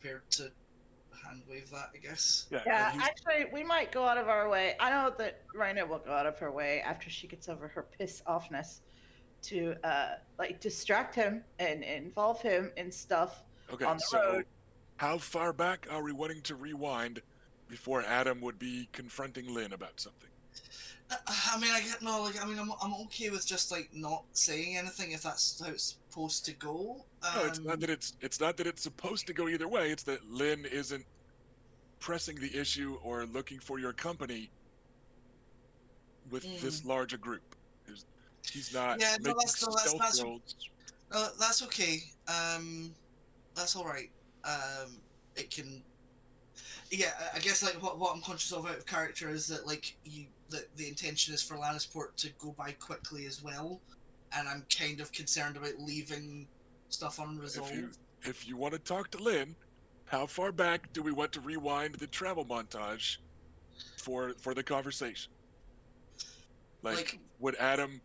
prepared to hand wave that, I guess. Yeah, actually, we might go out of our way. I know that Raina will go out of her way after she gets over her piss offness to distract him and involve him in stuff on the road. How far back are we wanting to rewind before Adam would be confronting Lynn about something? I'm okay with just not saying anything if that's how it's supposed to go. No, it's not that it's supposed to go either way. It's that Lynn isn't pressing the issue or looking for your company with this large a group. He's not making stealth rolls. That's okay. That's all right. It can. Yeah, I guess what I'm conscious of out of character is that the intention is for Lannisport to go by quickly as well, and I'm kind of concerned about leaving stuff unresolved. If you want to talk to Lynn, How far back do we want to rewind the travel montage for the conversation? Like, would Adam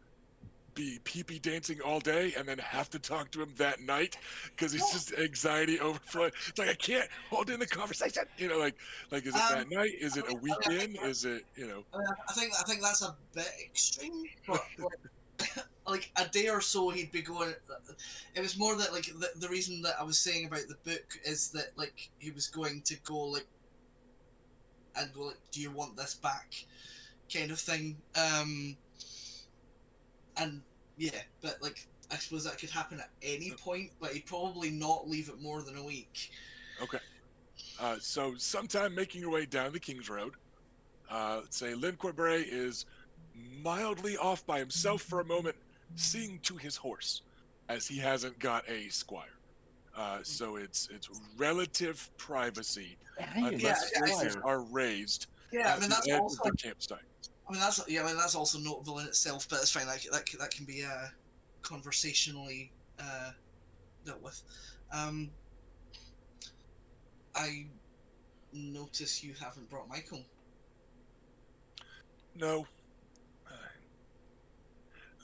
be pee-pee dancing all day and then have to talk to him that night because he's just anxiety overflowing? It's like I can't hold in the conversation. Like is it that night? Is it a weekend? Is it I think that's a bit extreme, but like a day or so he'd be going. It was more that like the reason that I was saying about the book is that like he was going to go like and go like, do you want this back, kind of thing. And yeah, but like I suppose that could happen at any point, but he'd probably not leave it more than a week. okay? So sometime making your way down the King's Road, let's say Lynn Corbray is mildly off by himself for a moment, seeing to his horse, as he hasn't got a squire. So it's relative privacy unless horses are raised Yeah, I at mean the that's end also. of the campsite. I mean that's also notable in itself, but it's fine. That can be conversationally dealt with. I notice you haven't brought Michael. No,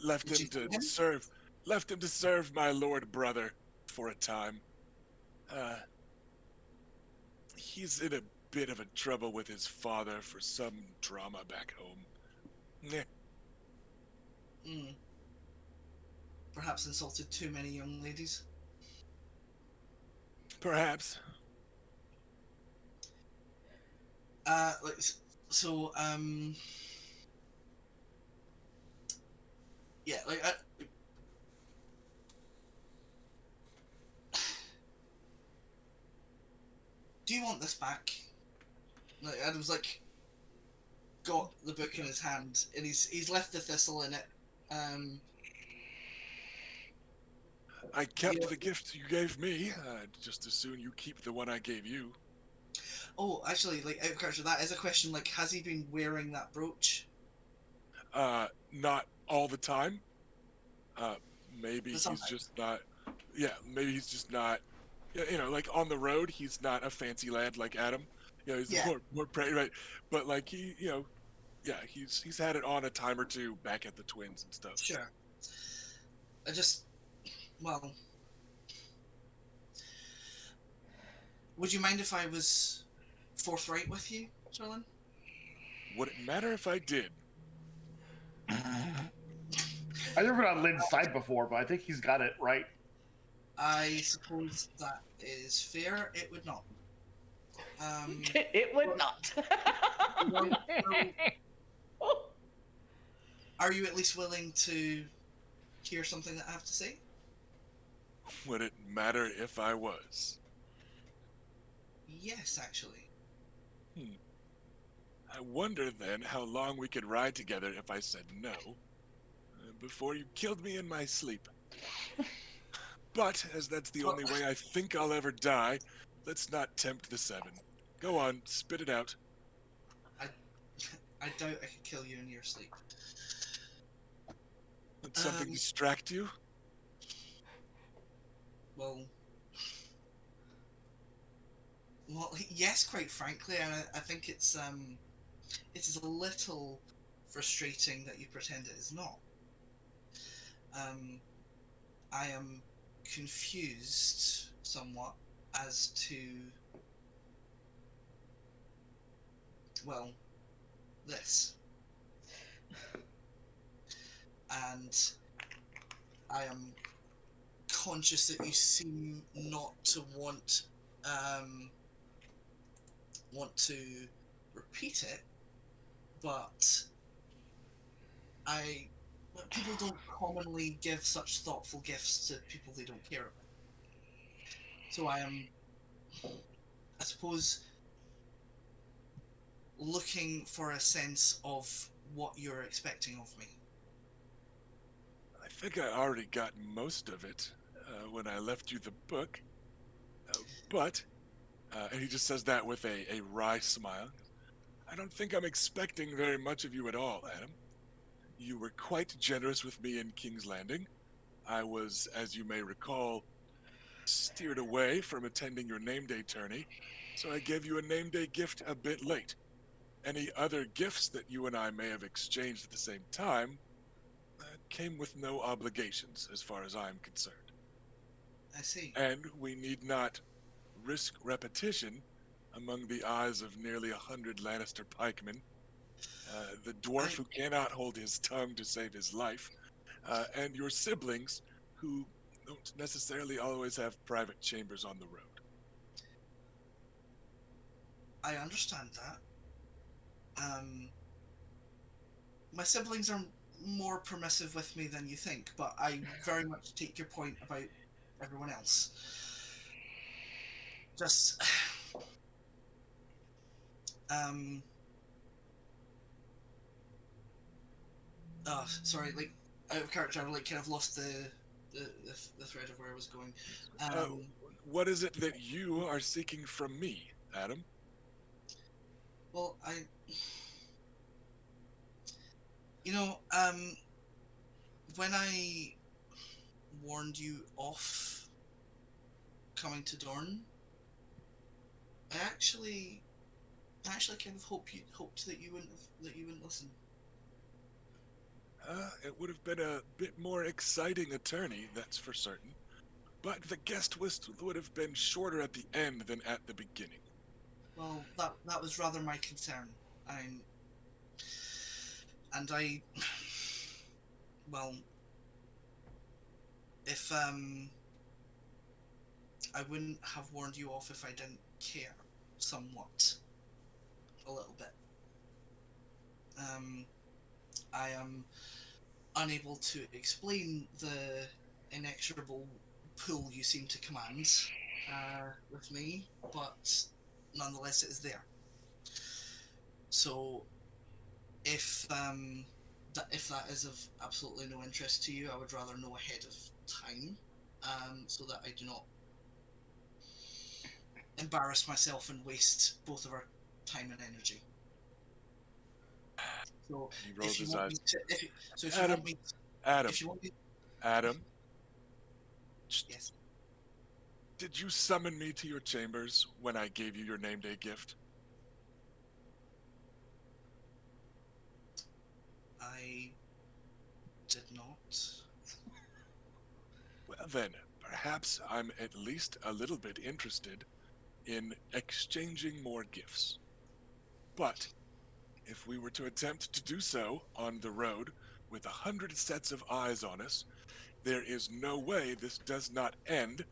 left Did him you to see him? serve. Left him to serve my lord brother for a time. He's in a bit of a trouble with his father for some drama back home. Meh. Perhaps insulted too many young ladies. Perhaps. Like so. Yeah, like. Do you want this back? Like Adam's like got the book in his hand and he's left the thistle in it. I kept Yeah. the gift you gave me. Just as soon you keep the one I gave you. Oh, actually, like out of character, that is a question. Like, has he been wearing that brooch? Not all the time. Maybe he's Sometimes. just not. Yeah, maybe he's just not. Yeah, like on the road, he's not a fancy lad like Adam. He's Yeah. more pretty, right? But like yeah, he's had it on a time or two back at the Twins and stuff. Sure. Well, would you mind if I was forthright with you, Charlene? Would it matter if I did? I've never been on Lynn's side before, but I think he's got it right. I suppose that is fair. It would not. It would not. Are you at least willing to hear something that I have to say? Would it matter if I was? Yes, actually. I wonder then how long we could ride together if I said no, before you killed me in my sleep. But as that's the only way I think I'll ever die, let's not tempt the seven. Go on, spit it out. I doubt I could kill you in your sleep. Would something distract you? Well, yes, quite frankly, and I think it is a little frustrating that you pretend it is not. I am confused somewhat as to, well, this. And I am conscious that you seem not to want to repeat it, but people don't commonly give such thoughtful gifts to people they don't care about. So I am, I suppose, looking for a sense of what you're expecting of me. I think I already got most of it when I left you the book. But, and he just says that with a wry smile, I don't think I'm expecting very much of you at all, Adam. You were quite generous with me in King's Landing. I was, as you may recall, steered away from attending your name day tourney, so I gave you a name day gift a bit late. Any other gifts that you and I may have exchanged at the same time came with no obligations as far as I'm concerned. I see. And we need not risk repetition among the eyes of nearly 100 Lannister pikemen, the dwarf who cannot hold his tongue to save his life, and your siblings who don't necessarily always have private chambers on the road. I understand that. My siblings are more permissive with me than you think, but I very much take your point about everyone else. Just, oh, sorry, like, out of character, I like kind of lost the thread of where I was going. What is it that you are seeking from me, Adam? Well, when I warned you off coming to Dorne, I actually kind of hoped that you wouldn't listen. It would have been a bit more exciting a tourney, that's for certain. But the guest list would have been shorter at the end than at the beginning. Well, that was rather my concern. Well, if I wouldn't have warned you off if I didn't care, somewhat, a little bit. I am unable to explain the inexorable pull you seem to command with me, but nonetheless it is there. So if that is of absolutely no interest to you, I would rather know ahead of time, so that I do not embarrass myself and waste both of our time and energy. So He rolls if you his want eyes. me to, if you Adam, want me, Adam, if you want me, Adam, yes, did you summon me to your chambers when I gave you your name day gift? I did not. Well then, perhaps I'm at least a little bit interested in exchanging more gifts. But if we were to attempt to do so on the road with 100 sets of eyes on us, there is no way this does not end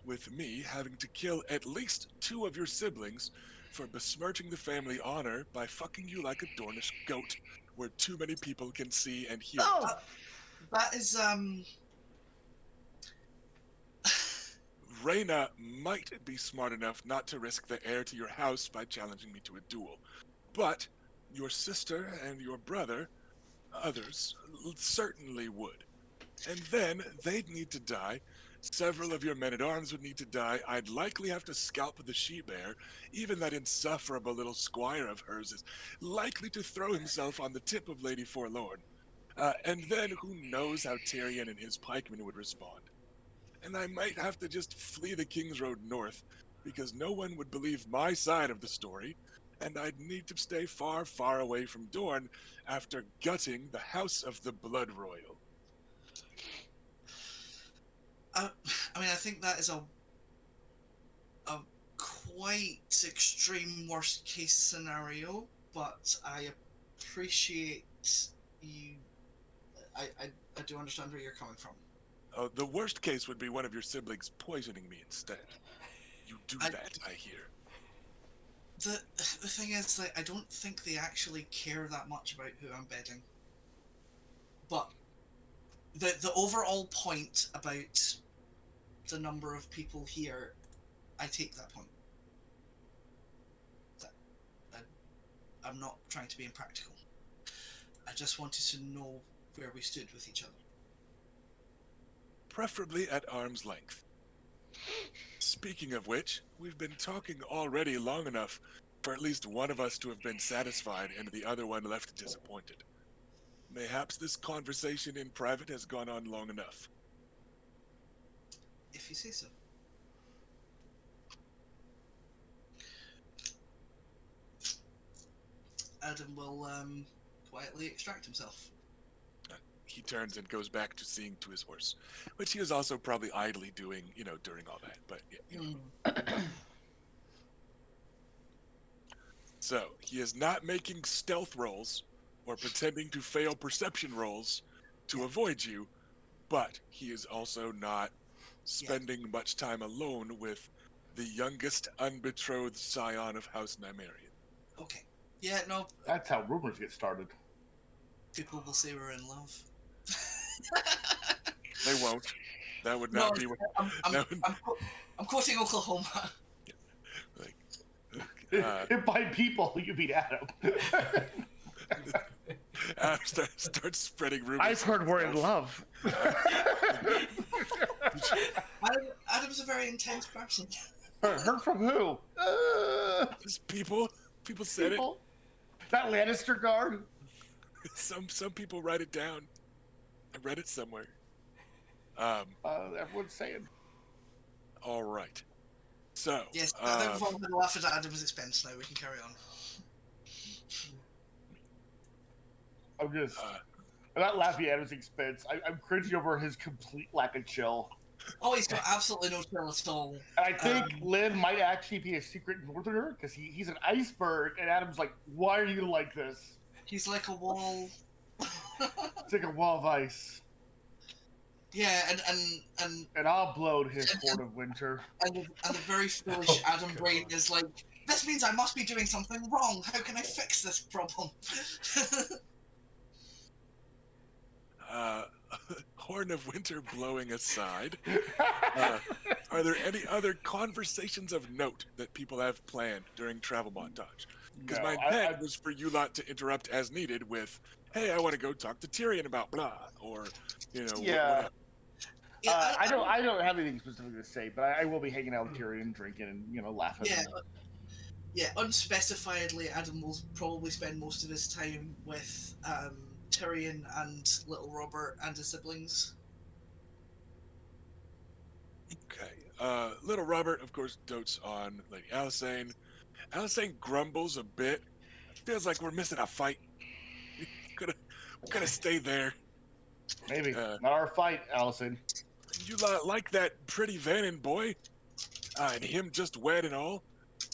with me having to kill at least 2 of your siblings for besmirching the family honor by fucking you like a Dornish goat where too many people can see and hear it. Oh, That is Reyna might be smart enough not to risk the heir to your house by challenging me to a duel. But your sister and your brother, others, certainly would. And then they'd need to die. Several of your men-at-arms would need to die. I'd likely have to scalp the she-bear. Even that insufferable little squire of hers is likely to throw himself on the tip of Lady Forlorn. And then who knows how Tyrion and his pikemen would respond. And I might have to just flee the King's Road north, because no one would believe my side of the story, and I'd need to stay far, far away from Dorne after gutting the House of the Blood Royal. I mean, I think that is a quite extreme worst case scenario, but I appreciate you. I do understand where you're coming from. The worst case would be one of your siblings poisoning me instead. You do that, I hear. The thing is, like, I don't think they actually care that much about who I'm bedding. But the overall point about the number of people here, I take that point. I'm not trying to be impractical. I just wanted to know where we stood with each other. Preferably at arm's length. Speaking of which, we've been talking already long enough for at least one of us to have been satisfied and the other one left disappointed. Mayhaps this conversation in private has gone on long enough. If you say so. Adam will quietly extract himself. He turns and goes back to seeing to his horse, which he was also probably idly doing, during all that. But so he is not making stealth rolls or pretending to fail perception rolls to avoid you, but he is also not spending much time alone with the youngest unbetrothed scion of House Nymaryen. Okay. Yeah, no, That's how rumors get started. people will say we're in love. They won't. That would No, not be what. I'm quoting Oklahoma. Like, By people, you mean Adam. Adam starts spreading rumors. I've heard we're in love. Adam's a very intense person. Heard from who? Just people said People? That Lannister guard? it. Some people write it down. I read it somewhere. Everyone's saying. All right. So. Yes, I think we're going to laugh at Adam's expense now. We can carry on. I'm not laughing at his expense. I'm cringing over his complete lack of chill. Oh, he's got absolutely no chill at all. And I think Lynn might actually be a secret northerner because he's an iceberg, and Adam's like, "Why are you like this?" He's like a wall. It's like a wall of ice. Yeah, and I'll blow his Horde of Winter. and the very foolish Adam Brain is like, this means I must be doing something wrong. How can I fix this problem? Horn of Winter blowing aside, are there any other conversations of note that people have planned during travel montage? Because No, my intent was for you lot to interrupt as needed with, "Hey, I want to go talk to Tyrion about blah," or Yeah. whatever. Yeah, I don't have anything specific to say, but I will be hanging out with Tyrion, drinking, and laughing. Yeah, unspecifiedly, Adam will probably spend most of his time with Tyrion and little Robert and his siblings. Okay. Little Robert, of course, dotes on Lady Alysain. Alysain grumbles a bit. Feels like we're missing a fight. We could have stayed there. Maybe. Not our fight, Allison. You like that pretty Vannon boy? And him just wed and all?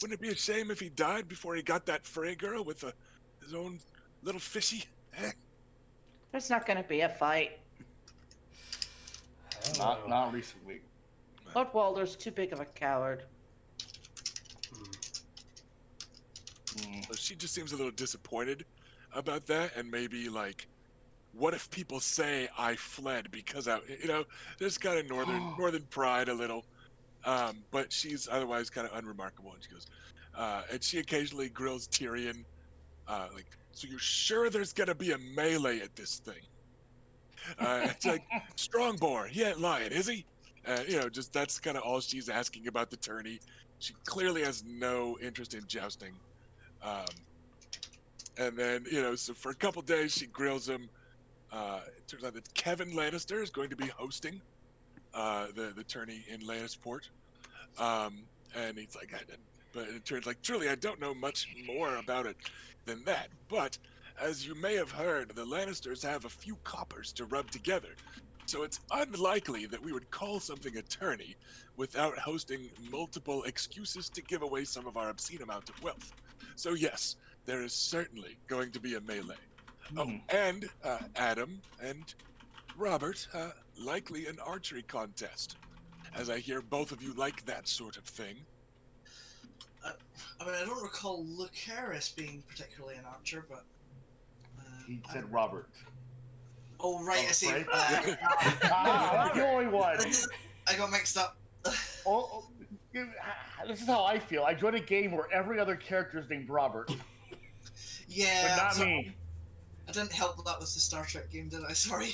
Wouldn't it be a shame if he died before he got that Frey girl with his own little fishy? Eh? There's not going to be a fight. Not recently. Lord Walder's too big of a coward. So she just seems a little disappointed about that, and maybe like, what if people say I fled because there's kind of northern pride a little, but she's otherwise kind of unremarkable. And she goes, and she occasionally grills Tyrion, so you're sure there's gonna be a melee at this thing? It's like, Strongbore, he ain't lying, is he? Just that's kind of all she's asking about the tourney. She clearly has no interest in jousting. And then, so for a couple days she grills him. It turns out that Kevin Lannister is going to be hosting the tourney in Lannisport. And he's like, but it turns like, truly, I don't know much more about it than that. But as you may have heard, the Lannisters have a few coppers to rub together. So it's unlikely that we would call something a tourney without hosting multiple excuses to give away some of our obscene amount of wealth. So yes, there is certainly going to be a melee. Oh, and Adam and Robert, likely an archery contest, as I hear both of you like that sort of thing. I mean, I don't recall Luke Harris being particularly an archer, but... He said Robert. Oh, right, I see. Right? I'm the only one. I got mixed up. This is how I feel. I joined a game where every other character is named Robert. Yeah. But not me. I didn't help that was the Star Trek game, did I? Sorry.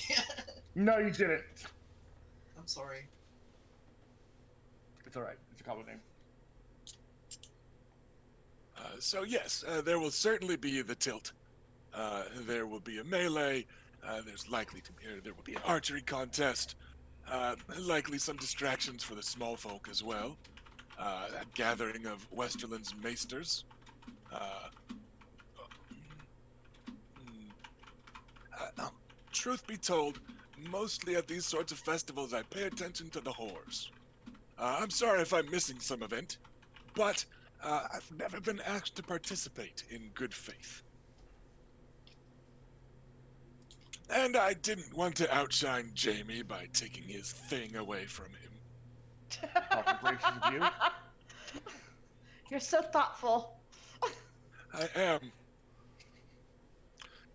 No, you didn't. I'm sorry. It's alright. It's a common name. So yes, there will certainly be the tilt. There will be a melee. There's likely to be there will be an archery contest. Likely some distractions for the small folk as well. A gathering of Westerland's maesters. truth be told, mostly at these sorts of festivals I pay attention to the whores. I'm sorry if I'm missing some event, but I've never been asked to participate in good faith. And I didn't want to outshine Jamie by taking his thing away from him. Awful gracious of you. You're so thoughtful. I am.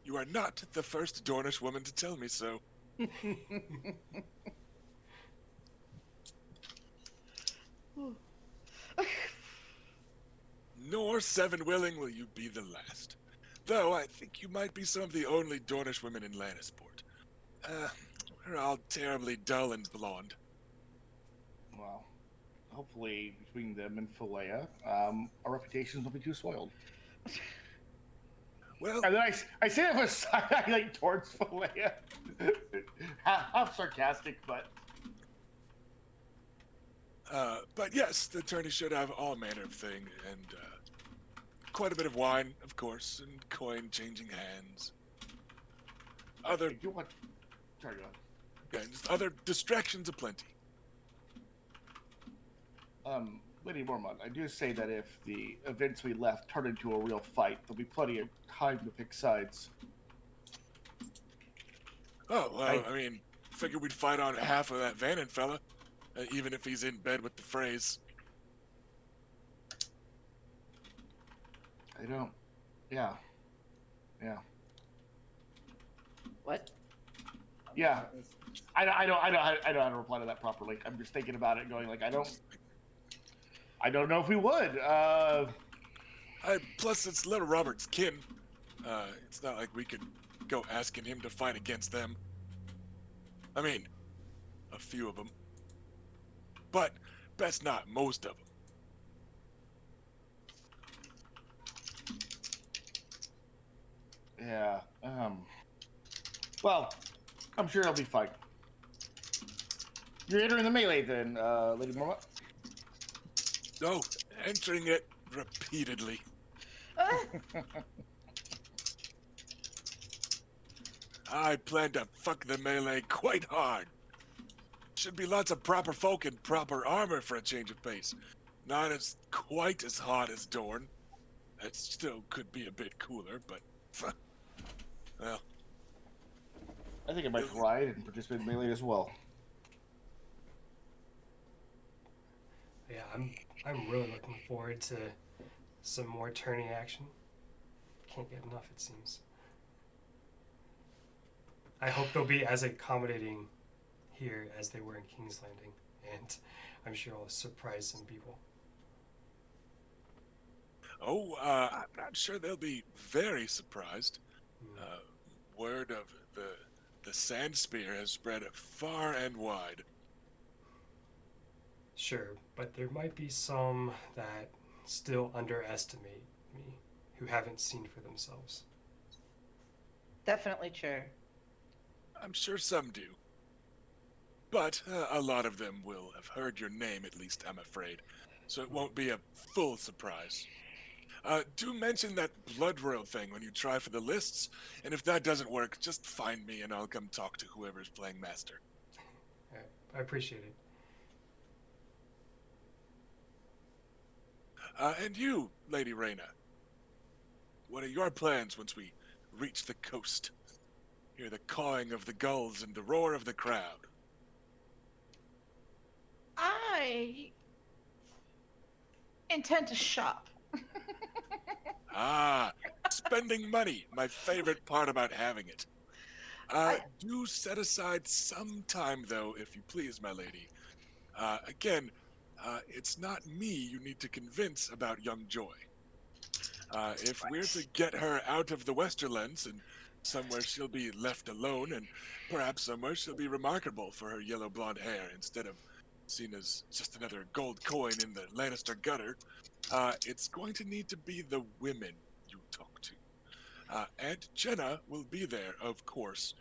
You are not the first Dornish woman to tell me so. Nor, Seven Willing, will you be the last. Though I think you might be some of the only Dornish women in Lannisport. We're all terribly dull and blonde. Well, hopefully between them and Philea, our reputations won't be too soiled. Well, And then I say that with a side eye like towards Philea. Half sarcastic, but yes, the tourney should have all manner of thing, and quite a bit of wine, of course, and coin changing hands. Other, I do want. Sorry, go yeah, just other distractions aplenty. on. Lady Mormont, I do say that if the events we left turn into a real fight, there'll be plenty of time to pick sides. Oh, well, I mean, figured we'd fight on half of that Vannon fella, even if he's in bed with the phrase. I don't. Yeah. Yeah. What? Yeah. I don't know how to reply to that properly. I'm just thinking about it, going like, I don't know if we would. Plus, it's little Robert's kin. It's not like we could go asking him to fight against them. I mean, a few of them. But best not most of them. Yeah. Well, I'm sure it'll be fine. You're entering the melee then, Lady Mormont. No, entering it repeatedly. I plan to fuck the melee quite hard. Should be lots of proper folk in proper armor for a change of pace. Not as quite as hot as Dorne. That still could be a bit cooler, but well, I think I might try and participate in melee as well. Yeah, I'm really looking forward to some more tourney action. Can't get enough, it seems. I hope they'll be as accommodating here as they were in King's Landing, and I'm sure I'll surprise some people. oh, I'm not sure they'll be very surprised. Word of the Sand Spear has spread far and wide. Sure, but there might be some that still underestimate me, who haven't seen for themselves. Definitely true. I'm sure some do. But a lot of them will have heard your name, at least, I'm afraid. So it won't be a full surprise. Do mention that blood royal thing when you try for the lists, and if that doesn't work, just find me and I'll come talk to whoever's playing master. All right, I appreciate it. And you, Lady Reyna, what are your plans once we reach the coast? Hear the cawing of the gulls and the roar of the crowd. I intend to shop. Ah, spending money, my favorite part about having it. Do set aside some time, though, if you please, my lady. Again, it's not me you need to convince about young Joy. If we're to get her out of the Westerlands and somewhere she'll be left alone, and perhaps somewhere she'll be remarkable for her yellow blonde hair instead of seen as just another gold coin in the Lannister gutter, it's going to need to be the women you talk to. Aunt Jenna will be there, of course,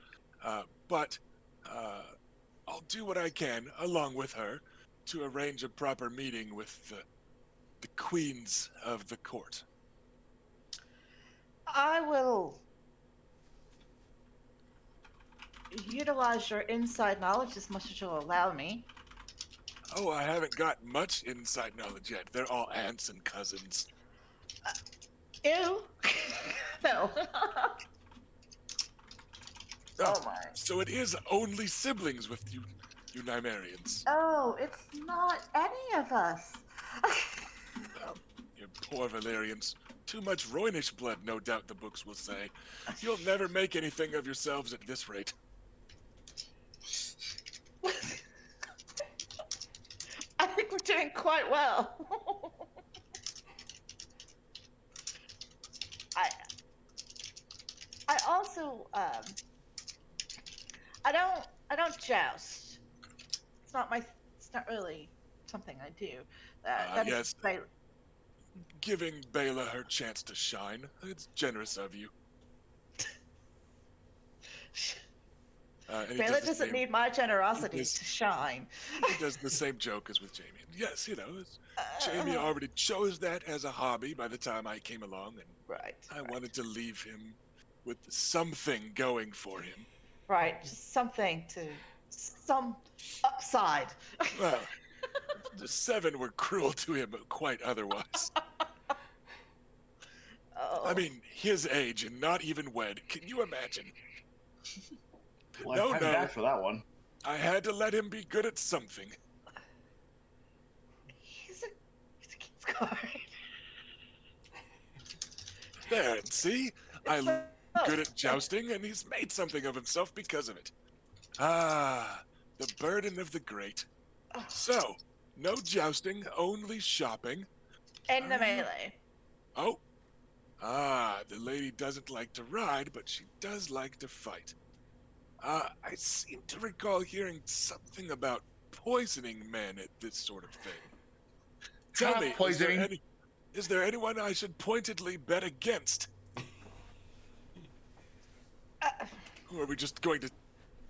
but I'll do what I can, along with her, to arrange a proper meeting with the queens of the court. I will utilize your inside knowledge as much as you'll allow me. Oh, I haven't got much inside knowledge yet. They're all aunts and cousins. Ew. No. Oh, Oh my. so it is only siblings with you Nymaryans. Oh, it's not any of us. You poor Valerians. Too much Roynish blood, no doubt the books will say. You'll never make anything of yourselves at this rate. I think we're doing quite well. I also I don't joust. It's not really something I do. That is Yes. my- Giving Bela her chance to shine. It's generous of you. And he Bela does the doesn't same- need my generosity does- to shine. He does the same joke as with Jamie. Yes, Jamie already chose that as a hobby by the time I came along, and Right. I wanted to leave him with something going for him. Right. Just something to some upside. Well, the seven were cruel to him, but quite otherwise. Oh. I mean, his age and not even wed. Can you imagine? Lifetime no. back for that one. I had to let him be good at something. He's a Kingsguard. There, see? I'm So- good at jousting, and he's made something of himself because of it. Ah, the burden of the great. So, no jousting, only shopping. And the melee. Oh. The lady doesn't like to ride, but she does like to fight. I seem to recall hearing something about poisoning men at this sort of thing. Tell Not me, poisoning. is there anyone I should pointedly bet against? Or are we just going to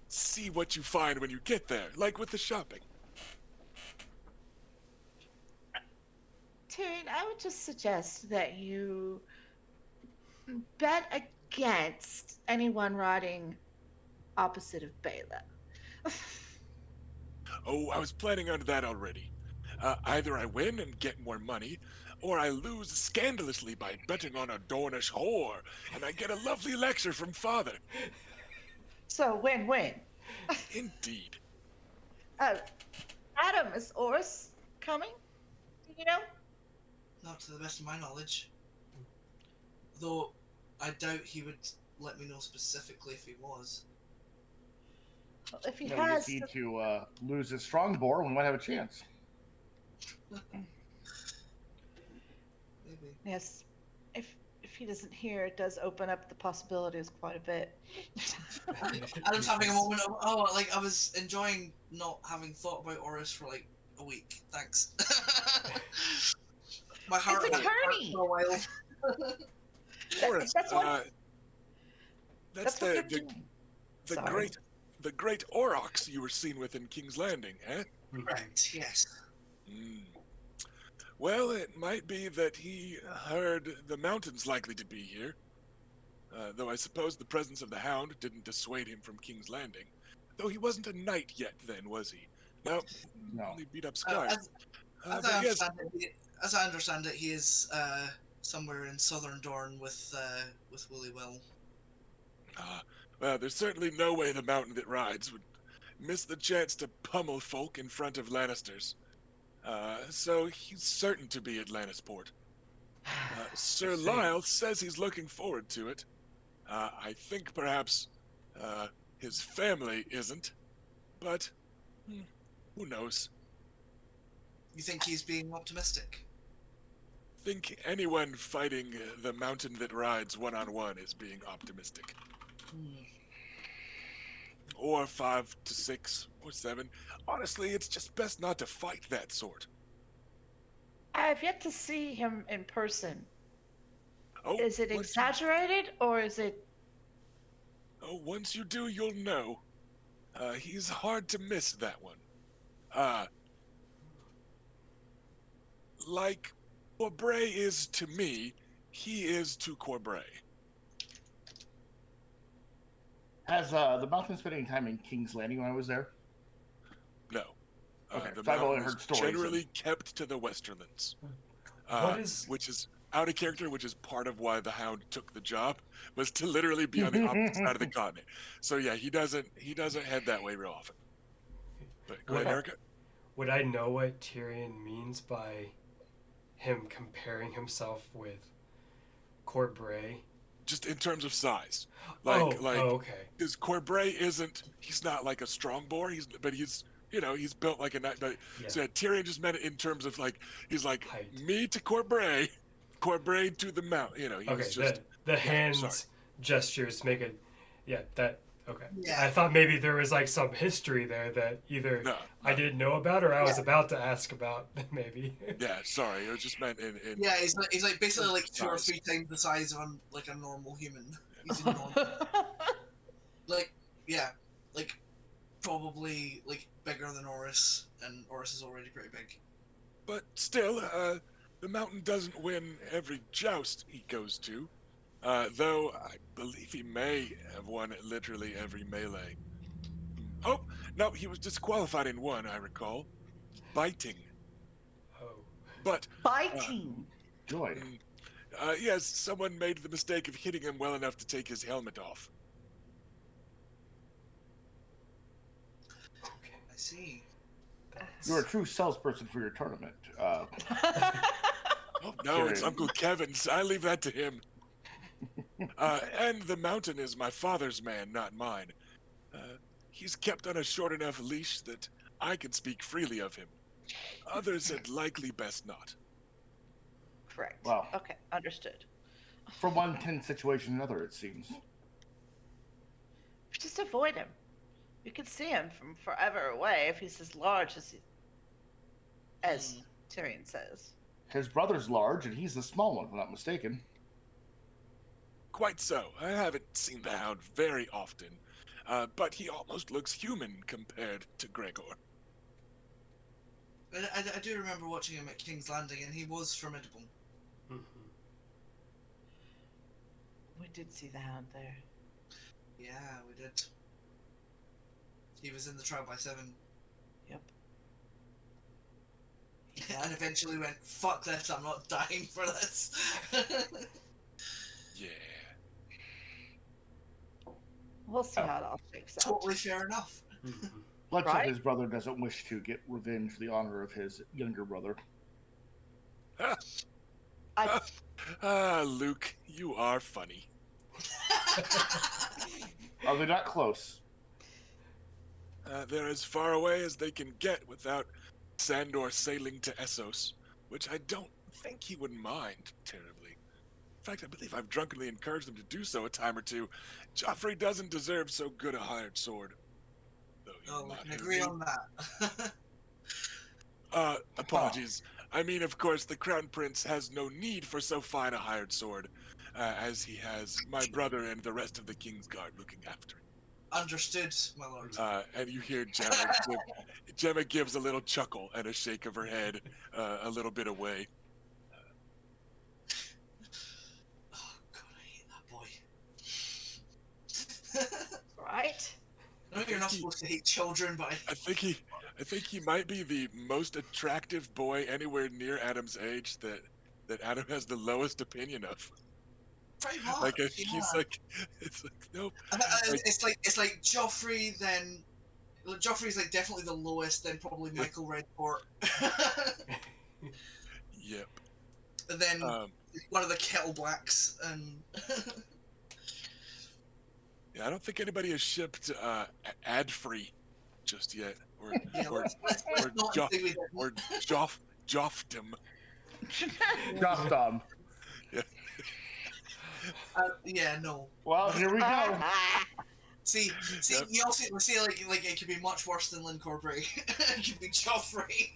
see what you find when you get there, like with the shopping? Tyrion, I would just suggest that you bet against anyone riding opposite of Bela. Oh, I was planning on that already. Either I win and get more money, or I lose scandalously by betting on a Dornish whore, and I get a lovely lecture from father. So win-win. Indeed. Adam, is Oris coming? Do you know? Not to the best of my knowledge. Though I doubt he would let me know specifically if he was. Well, if he No, we has, just need to lose his strong boar. We might have a chance. Maybe. yes. If he doesn't hear, it does open up the possibilities quite a bit. Adam's having a moment of, oh, like I was enjoying not having thought about Oris for like a week. Thanks. My heart It's a was hurt journey. for a while. Forrest, that's what- that's That's what you're the doing. the Sorry. the great Aurochs you were seen with in King's Landing, eh? Correct, yes. Hmm. Well, it might be that he heard the mountain's likely to be here. Though I suppose the presence of the Hound didn't dissuade him from King's Landing. Though he wasn't a knight yet then, was he? No, No. only beat up Sky. As, as, I as I understand it, he is somewhere in southern Dorne with Willy Will. Well, there's certainly no way the mountain that rides would miss the chance to pummel folk in front of Lannisters. So he's certain to be at Lannisport. Sir see. Lyle says he's looking forward to it. I think perhaps his family isn't, but who knows? You think he's being optimistic? Think anyone fighting the mountain that rides one-on-one is being optimistic. Or 5 to 6 or 7. Honestly, it's just best not to fight that sort. I have yet to see him in person. Oh, Is it once exaggerated or is it? once you do, you'll know. He's hard to miss, that one. Like Corbray is to me, he is to Corbray. Has the mountain spent any time in King's Landing when I was there? No. Okay, The so I've only mountain heard is stories. generally kept to the Westerlands. What is- Which is out of character, which is part of why the Hound took the job, was to literally be on the opposite side of the continent. So yeah, he doesn't head that way real often. But go ahead, What- Erica. Would I know what Tyrion means by him comparing himself with Corbray? Just in terms of size, Oh, okay. because Corbray he's not like a strong boar. But he's built like a knight. But Yeah. so Tyrion just meant it in terms of like he's like Height. me to Corbray, Corbray to the mount. He Okay, was just the hands sorry. gestures make it. Yeah, that. Okay. Yeah. I thought maybe there was like some history there that either No, I no. didn't know about or I was about to ask about. Maybe. Yeah, sorry, it was just meant in Yeah, he's like basically like 2 or Size. 3 times the size of like a normal human. He's enormous. Like, yeah, like probably like bigger than Oris, and Oris is already pretty big. But still, the mountain doesn't win every joust he goes to. Though I believe he may have won literally every melee. Oh, no, he was disqualified in one, I recall. Biting. Oh. But, Biting. Joy. yes, someone made the mistake of hitting him well enough to take his helmet off. Okay. I see. You're a true salesperson for your tournament. Oh, no, it's Tyrion. Uncle Kevin's. I leave that to him. And the mountain is my father's man, not mine. He's kept on a short enough leash that I can speak freely of him. Others had likely best not. Correct. Wow. Okay, understood. From one tense situation to another, it seems. Just avoid him. You can see him from forever away if he's as large as Tyrion says. His brother's large, and he's the small one, if I'm not mistaken. Quite so. I haven't seen the Hound very often, but he almost looks human compared to Gregor. I do remember watching him at King's Landing, and he was formidable. Mhm. We did see the Hound there. Yeah, we did. He was in the trial by 7. Yep. And eventually went, fuck this, I'm not dying for this. Yeah. We'll see how it all shakes out. Totally fair enough. Mhm. Let's Right? hope his brother doesn't wish to get revenge for the honor of his younger brother. I, Luke, you are funny. Are they not close? They're as far away as they can get without Sandor sailing to Essos, which I don't think he would mind terribly. In fact, I believe I've drunkenly encouraged him to do so a time or two. Joffrey doesn't deserve so good a hired sword. Though he Oh, we might can have agree been. on that. Apologies. I mean, of course, the Crown Prince has no need for so fine a hired sword, as he has my brother and the rest of the King's Guard looking after him. Understood, my lord. And you hear Gemma gives a little chuckle and a shake of her head a little bit away. Oh, God, I hate that boy. right? I know you're not supposed to hate children, but I think he might be the most attractive boy anywhere near Adam's age that Adam has the lowest opinion of. pretty much. Like yeah. he's like, it's like nope. It's like Joffrey, then Joffrey's like definitely the lowest, then probably Michael Redfort, Yep. and then one of the Kettle Blacks, and Yeah, I don't think anybody has shipped ad-free just yet, or yeah, or let's or not Joff say we didn't. or Joffed him. Just Yeah, no. Well, here we go. See, Yep. you also see like it could be much worse than Lynn Corbray. It could be Joffrey.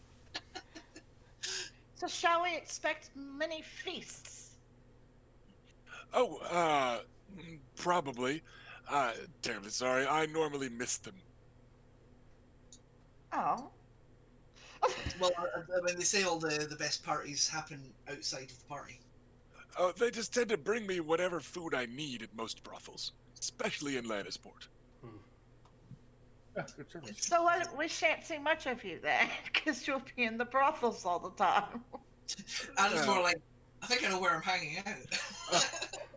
So shall we expect many feasts? Oh, probably. Terribly sorry. I normally miss them. Oh. Well, I mean, they say all the best parties happen outside of the party. Oh, they just tend to bring me whatever food I need at most brothels, especially in Lannisport. Yeah, good service. So we shan't see much of you then, because you'll be in the brothels all the time. And it's more Well, like, I think I know where I'm hanging out.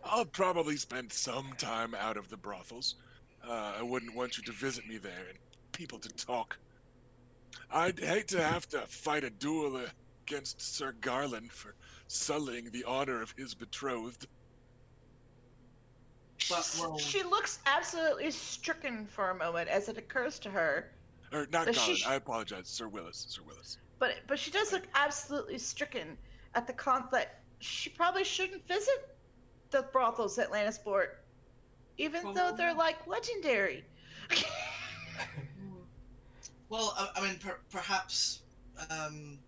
I'll probably spend some time out of the brothels. I wouldn't want you to visit me there and people to talk. I'd hate to have to fight a duel against Sir Garland for sullying the honor of his betrothed. But, well, She looks absolutely stricken for a moment as it occurs to her. Or not But Garland, she- I apologize, Sir Willis. Sir Willis. But she does look absolutely stricken at the con that she probably shouldn't visit the brothels at Lannisport, even though they're like legendary. well, I mean, perhaps, I mean,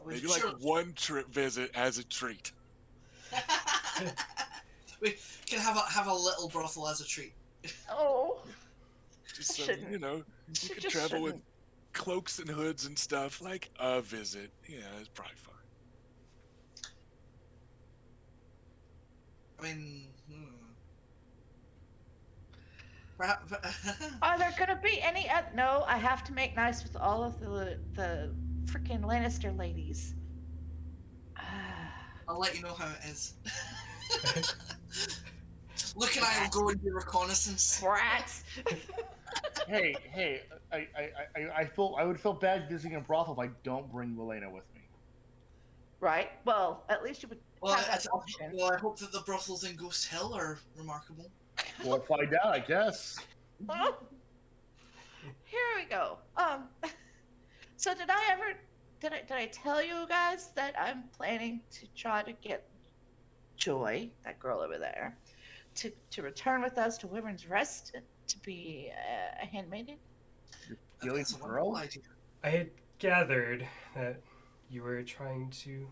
Maybe sure. like one trip visit as a treat. We can have a little brothel as a treat. Oh, Just so, Shouldn't. you know, you she can just travel with shouldn't. cloaks and hoods and stuff, like a visit. Yeah, it's probably fine. I mean, perhaps. Are there gonna be any? No, I have to make nice with all of the freaking Lannister ladies. I'll let you know how it is. Luke and I will go and do reconnaissance. Brats. Hey, I would feel bad visiting a brothel if I don't bring Milena with me. Right. Well, at least you would Well, have that option. I hope that the brothels in Ghost Hill are remarkable. We'll find out, I guess. Oh, here we go. So did I tell you guys that I'm planning to try to get Joy, that girl over there, to return with us to Wyvern's Rest to be a handmaiden? Stealing That's a the wonderful girl? idea. I had gathered that you were trying to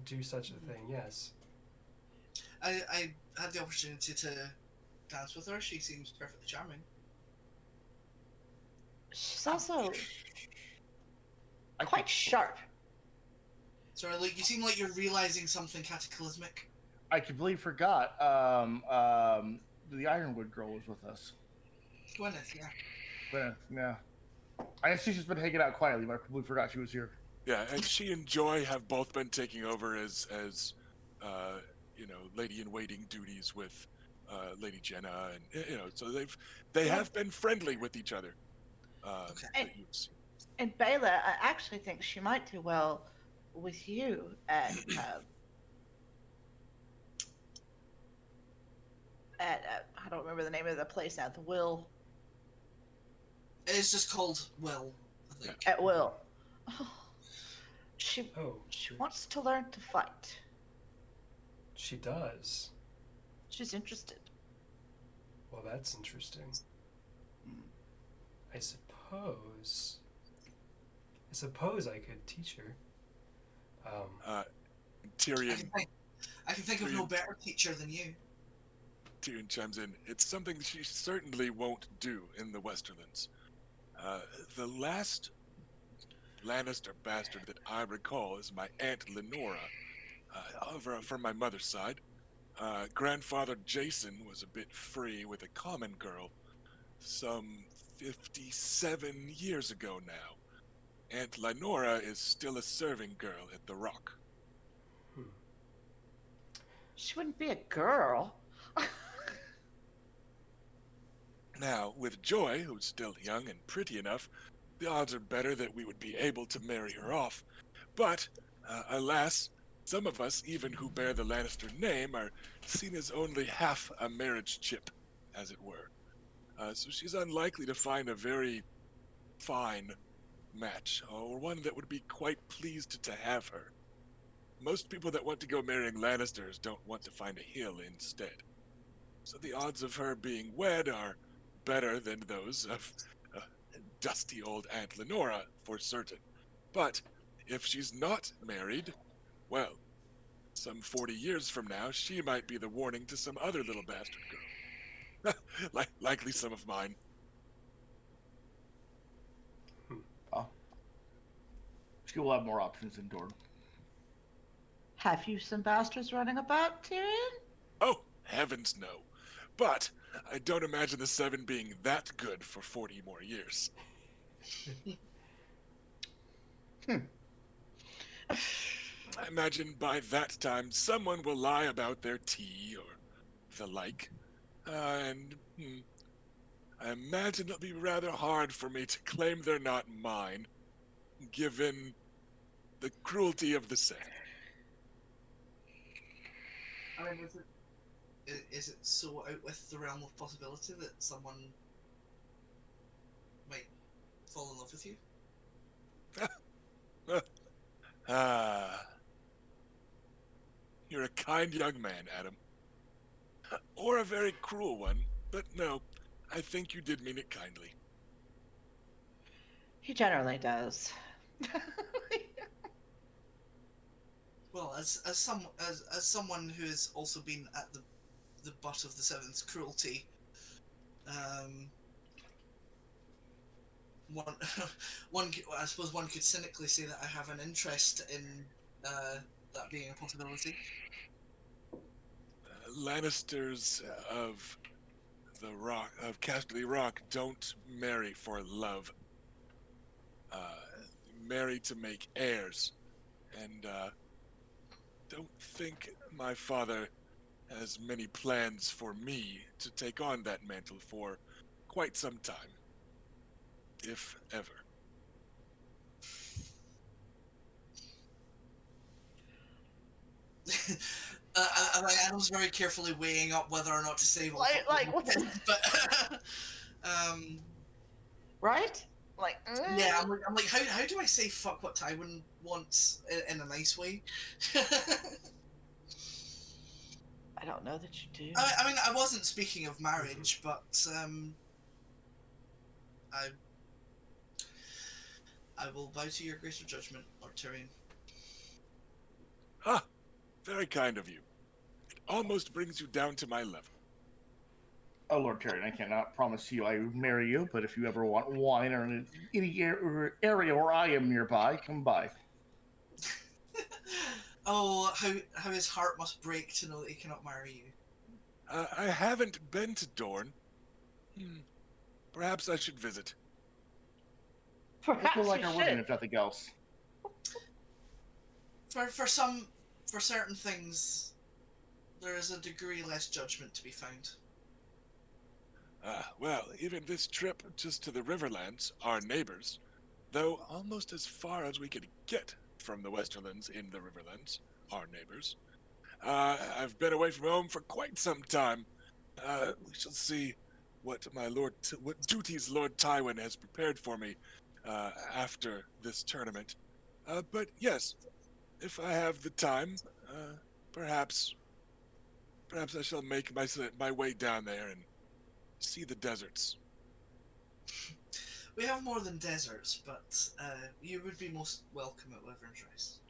do such a thing, yes. I had the opportunity to dance with her. She seems perfectly charming. She's also I quite sharp. Sorry, Luke, you seem like you're realizing something cataclysmic. I completely forgot. The Ironwood girl was with us. Gwyneth, yeah. But, yeah. I guess she's just been hanging out quietly, but I completely forgot she was here. Yeah, and she and Joy have both been taking over as you know, lady in waiting duties with Lady Jenna, and you know, so they have been friendly with each other. Okay. that you've seen. And Bela, I actually think she might do well with you at I don't remember the name of the place now. The Will It's just called Will, I think. at Will. She Oh, wants to learn to fight. she does. She's interested. Well, that's interesting. I suppose I could teach her. Tyrion I can think of no better teacher than you. Tyrion chimes in. It's something she certainly won't do in the Westerlands. The last Lannister bastard that I recall is my Aunt Lenora, from my mother's side. Grandfather Jason was a bit free with a common girl some 57 years ago now. Aunt Lenora is still a serving girl at the Rock. She wouldn't be a girl. Now, with Joy, who's still young and pretty enough, the odds are better that we would be able to marry her off. But, alas, some of us, even who bear the Lannister name, are seen as only half a marriage chip, as it were. So she's unlikely to find a very fine match, or one that would be quite pleased to have her. Most people that want to go marrying Lannisters don't want to find a hill instead. So the odds of her being wed are better than those of dusty old Aunt Lenora, for certain. But if she's not married, well, some 40 years from now, she might be the warning to some other little bastard girl. Likely some of mine. She will have more options than Dorn. Have you some bastards running about, Tyrion? Oh, heavens no. But I don't imagine the Seven being that good for 40 more years. I imagine by that time someone will lie about their tea or the like. And I imagine it'll be rather hard for me to claim they're not mine, given the cruelty of the Seven. I mean, is it so out with the realm of possibility that someone might fall in love with you? Ah, you're a kind young man, Adam. Or a very cruel one, but no, I think you did mean it kindly. He generally does. Well, as someone who has also been at the butt of the Seven's cruelty, one I suppose one could cynically say that I have an interest in that being a possibility. Lannisters of Casterly Rock don't marry for love. Marry to make heirs, and don't think my father has many plans for me to take on that mantle for quite some time, if ever. I was very carefully weighing up whether or not to say well, like what's but right? Like yeah, I'm like how do I say fuck what Tywin wants in a nice way? I don't know that you do. I mean, I wasn't speaking of marriage, but I will bow to your greater judgment, Lord Tyrion. Ah, very kind of you. It almost brings you down to my level. Oh, Lord Tyrion, I cannot promise you I would marry you, but if you ever want wine or in any area where I am nearby, come by. Oh, how his heart must break to know that he cannot marry you. I haven't been to Dorne. Perhaps I should visit. Perhaps People like you our women, should. if nothing else. For certain things, there is a degree less judgment to be found. Well, even this trip just to the Riverlands, our neighbors, though almost as far as we could get from the Westerlands in the Riverlands, our neighbors. I've been away from home for quite some time. We shall see what what duties Lord Tywin has prepared for me after this tournament. But yes, if I have the time, perhaps I shall make my way down there and see the deserts. We have more than deserts, but you would be most welcome at Wyvern's Rest.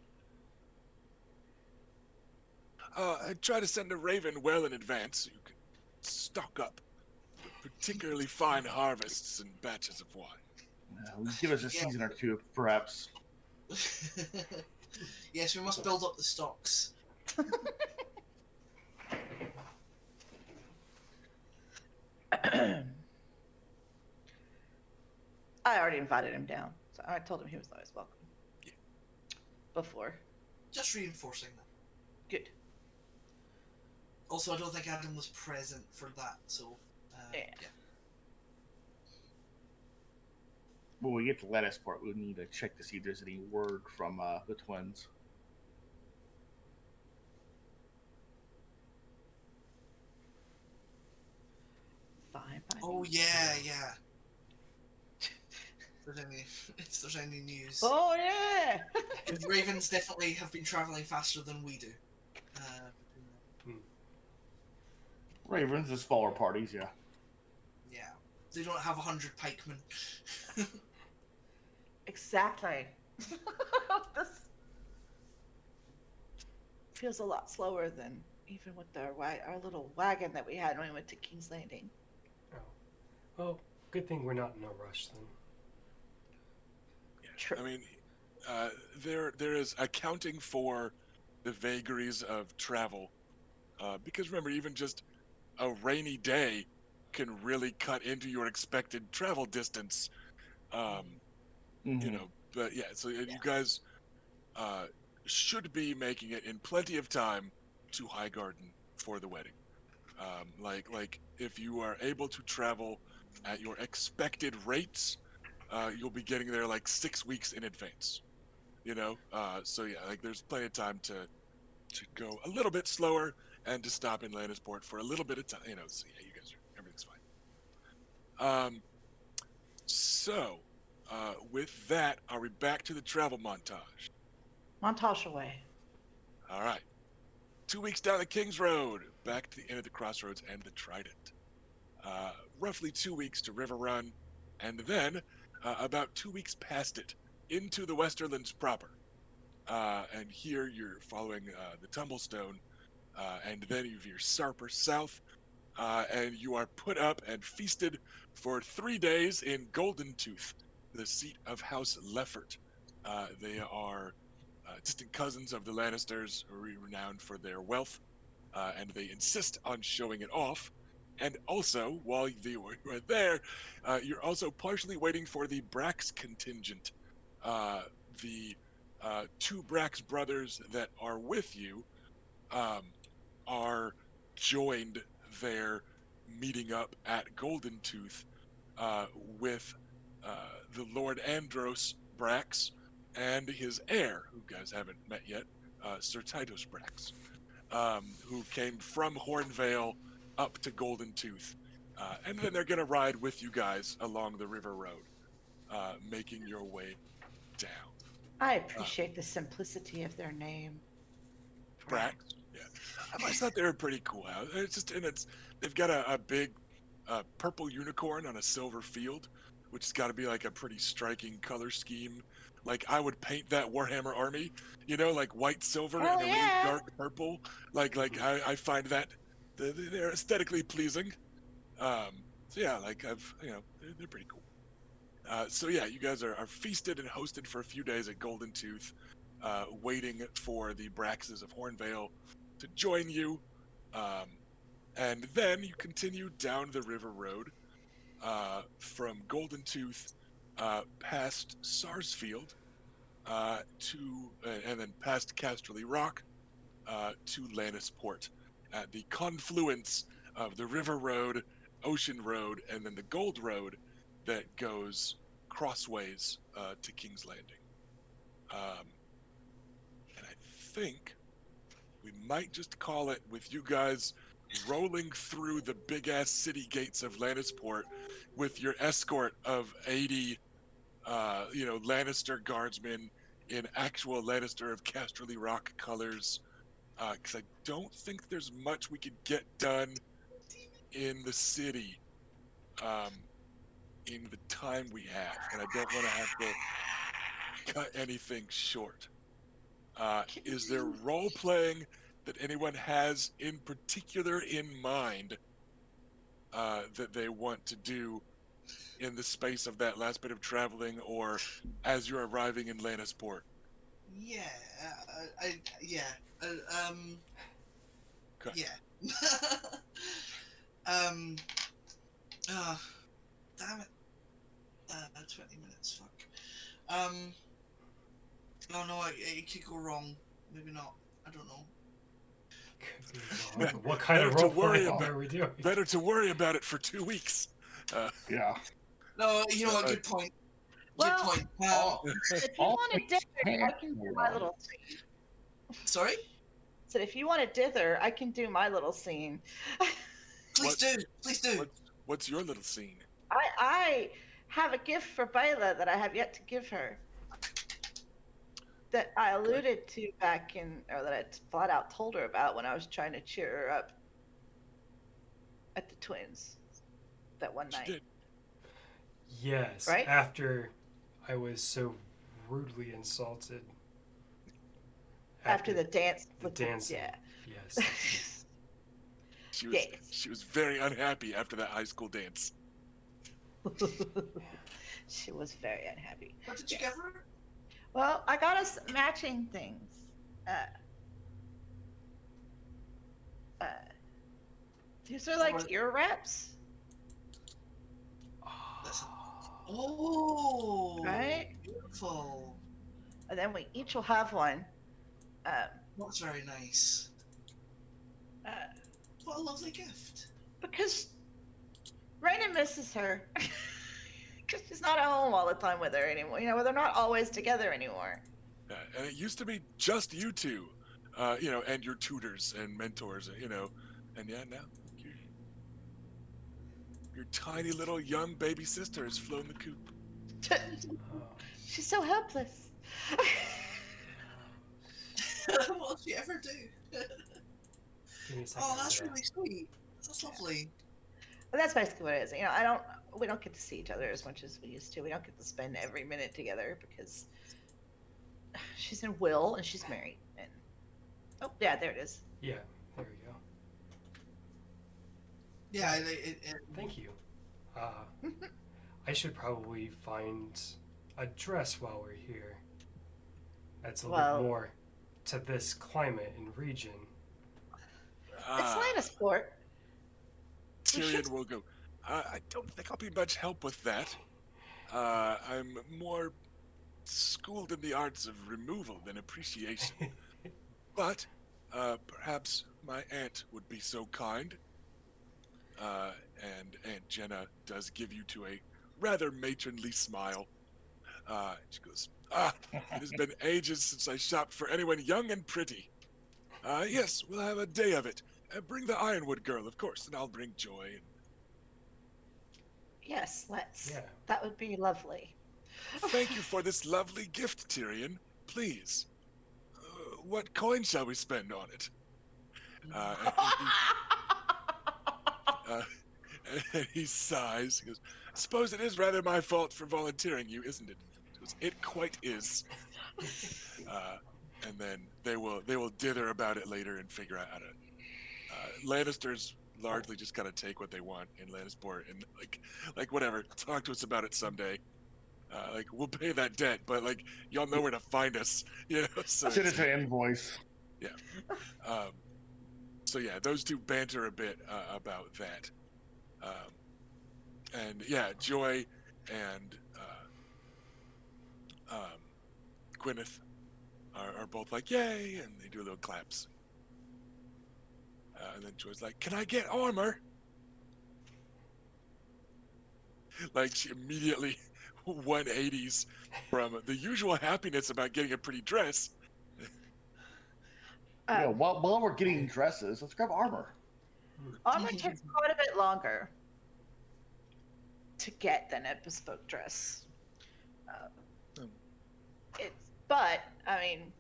I try to send a raven well in advance so you can stock up for particularly fine harvests and batches of wine. Give us a season or two, perhaps. Yes, we must build up the stocks. I already invited him down, so I told him he was always welcome. Yeah. Before. Just reinforcing that. Good. Also, I don't think Adam was present for that, so Yeah. When we get to Lettuce Port, we'll need to check to see if there's any word from the twins. Fine. Oh yeah. If there's any news. Oh yeah. The Ravens definitely have been traveling faster than we do. Ravens, the smaller parties, yeah. Yeah, they don't have 100 pikemen. Exactly. This feels a lot slower than even with our little wagon that we had when we went to King's Landing. Oh. Well, good thing we're not in a rush then. True. I mean, there is accounting for the vagaries of travel, because remember, even just a rainy day can really cut into your expected travel distance. You know, but yeah, so you guys should be making it in plenty of time to Highgarden for the wedding. Like if you are able to travel at your expected rates, you'll be getting there like 6 weeks in advance. You know, so yeah, like there's plenty of time to go a little bit slower and to stop in Lannisport for a little bit of time. You know, so yeah, you guys are everything's fine. So with that, are we back to the travel montage? Montage away. All right. 2 weeks down the King's Road, back to the end of the Crossroads and the Trident. Roughly 2 weeks to River Run, and then about 2 weeks past it into the Westerlands proper. And here you're following the Tumblestone, and then you veer sharper south, and you are put up and feasted for 3 days in Golden Tooth, the seat of House Leffert. They are distant cousins of the Lannisters, renowned for their wealth, and they insist on showing it off. And also, while you are there, you're also partially waiting for the Brax contingent. The two Brax brothers that are with you are joined there, meeting up at Golden Tooth with the Lord Andros Brax and his heir, who you guys haven't met yet, Sir Titus Brax, who came from Hornvale up to Golden Tooth. And then they're going to ride with you guys along the River Road, making your way down. I appreciate the simplicity of their name. Brax, yeah. I always thought they were pretty cool. It's just, and they've got a big purple unicorn on a silver field, which has got to be like a pretty striking color scheme. Like I would paint that Warhammer army, you know, like white, silver, Hell and a yeah. really dark purple. Like I find that they're aesthetically pleasing. So yeah, like they're pretty cool. So yeah, you guys are feasted and hosted for a few days at Golden Tooth, waiting for the Braxes of Hornvale to join you. And then you continue down the River Road from Golden Tooth past Sarsfield and then past Casterly Rock to Lannisport at the confluence of the River Road, Ocean Road, and then the Gold Road that goes crossways to King's Landing. And I think we might just call it with you guys rolling through the big-ass city gates of Lannisport with your escort of 80, Lannister guardsmen in actual Lannister of Casterly Rock colors. Because I don't think there's much we could get done in the city in the time we have, and I don't want to have to cut anything short. Is there role playing that anyone has in particular in mind that they want to do in the space of that last bit of traveling, or as you're arriving in Lannisport? Yeah, Okay. yeah. Damn it. 20 minutes, fuck. Oh no, it could go wrong. Maybe not. I don't know. What kind of Better to role worry playing about- are we doing? Better to worry about it for 2 weeks. Yeah. No, you know what? Good point. Good Well- point. If you want to dither, I can do my little scene. Sorry? So if you want to dither, I can do my little scene. Please What- do. Please do. What's your little scene? I have a gift for Bela that I have yet to give her. That I alluded to back in, or that I flat out told her about when I was trying to cheer her up at the Twins that one She night. did. Yes, Right? after I was so rudely insulted. After the dance. the dance. Yeah. Yes. She was very unhappy after that high school dance. She was very unhappy. What did you give her? Well, I got us matching things. These are like ear wraps, Listen. Oh, right? beautiful. And then we each will have one. Um, That's very nice. uh, What a lovely gift. because Raina misses her. Because she's not at home all the time with her anymore. You know, they're not always together anymore. And it used to be just you two, and your tutors and mentors, and yeah, now your tiny little young baby sister has flown the coop. Oh, She's so helpless. What'll she ever do? give me a second. Oh, that's to- really sweet. That's lovely. And that's basically what it is. You know, we don't get to see each other as much as we used to. We don't get to spend every minute together because she's in Will and she's married. And oh, yeah, there it is. Yeah, there we go. Yeah, Thank you. I should probably find a dress while we're here. That's a Well- little more to this climate and region. It's Lannisport. Tyrion will go. I don't think I'll be much help with that. I'm more schooled in the arts of removal than appreciation. But perhaps my aunt would be so kind. And Aunt Jenna does give you to a rather matronly smile. She goes, it has been ages since I shopped for anyone young and pretty. Yes, we'll have a day of it. Bring the Ironwood girl, of course, and I'll bring Joy. Yes, let's. Yeah. That would be lovely. Thank you for this lovely gift, Tyrion. Please, what coin shall we spend on it? And he sighs. He goes, I suppose it is rather my fault for volunteering you, isn't it? He goes, it quite is. And then they will dither about it later and figure out how to. Lannisters largely just kind of take what they want in Lannisport and like whatever. Talk to us about it someday. We'll pay that debt, but y'all know where to find us. So Send it to invoice. So yeah, those two banter a bit about that. And yeah, Joy and Gwyneth are both like, yay, and they do little claps. And then Joy's like, can I get armor? She immediately 180s from the usual happiness about getting a pretty dress. While we're getting dresses, let's grab armor. Armor takes quite a bit longer to get than a bespoke dress. But I mean,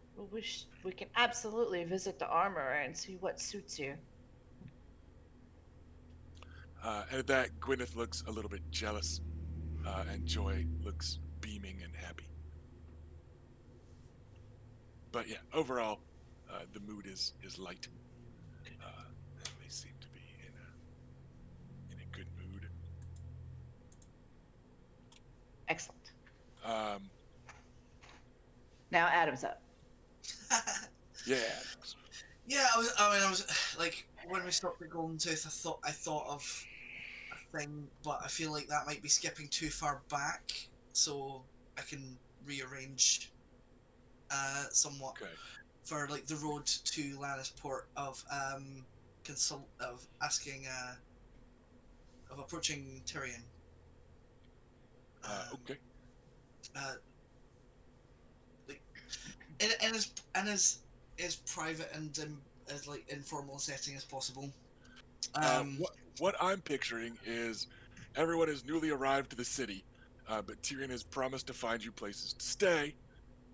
we can absolutely visit the armorer and see what suits you. And at that, Gwyneth looks a little bit jealous, and Joy looks beaming and happy. But yeah, overall, the mood is light. And they seem to be in a good mood. Excellent. Um, Now Adam's up. yeah. Yeah, I was like, when we stopped at Golden Tooth, I thought of a thing, but I feel like that might be skipping too far back, so I can rearrange somewhat Okay. for the road to Lannisport of approaching Tyrion. Okay. In as private and as informal setting as possible. What I'm picturing is everyone is newly arrived to the city, but Tyrion has promised to find you places to stay.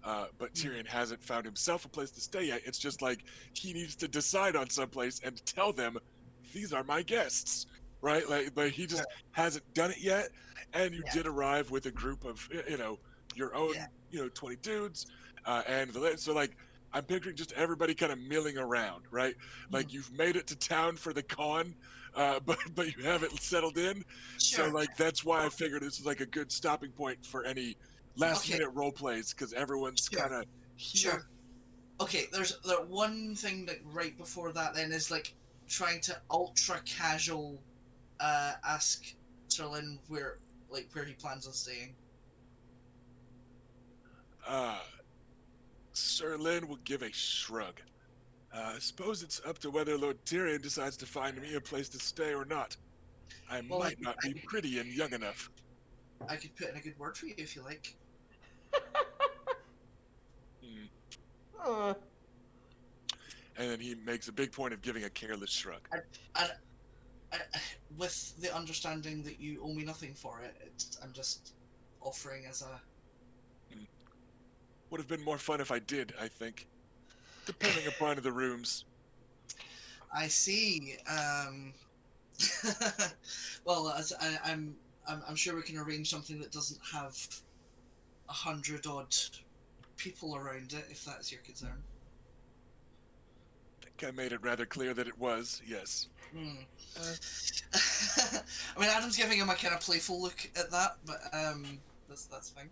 But Tyrion hasn't found himself a place to stay yet. It's just he needs to decide on some place and tell them, these are my guests, right? But he just hasn't done it yet. And you did arrive with a group of, your own, 20 dudes, so I'm picturing just everybody kind of milling around, right? You've made it to town for the con, but you haven't settled in. Sure. So that's why I figured this is a good stopping point for any last minute role plays, because everyone's kind of here. Sure. Okay, there's one thing that right before that then is trying to ultra casual ask Sir Lin where he plans on staying. Sir Lin will give a shrug. I suppose it's up to whether Lord Tyrion decides to find me a place to stay or not. I Well, might not be pretty and young enough. I could put in a good word for you if you like. Hmm. Uh, And then he makes a big point of giving a careless shrug. And with the understanding that you owe me nothing for it, I'm just offering as a. Would have been more fun if I did, I think. Depending upon the rooms. I see. Well, I'm sure we can arrange something that doesn't have 100 odd people around it, if that's your concern. I think I made it rather clear that it was, yes. I mean, Adam's giving him a kind of playful look at that, but that's fine.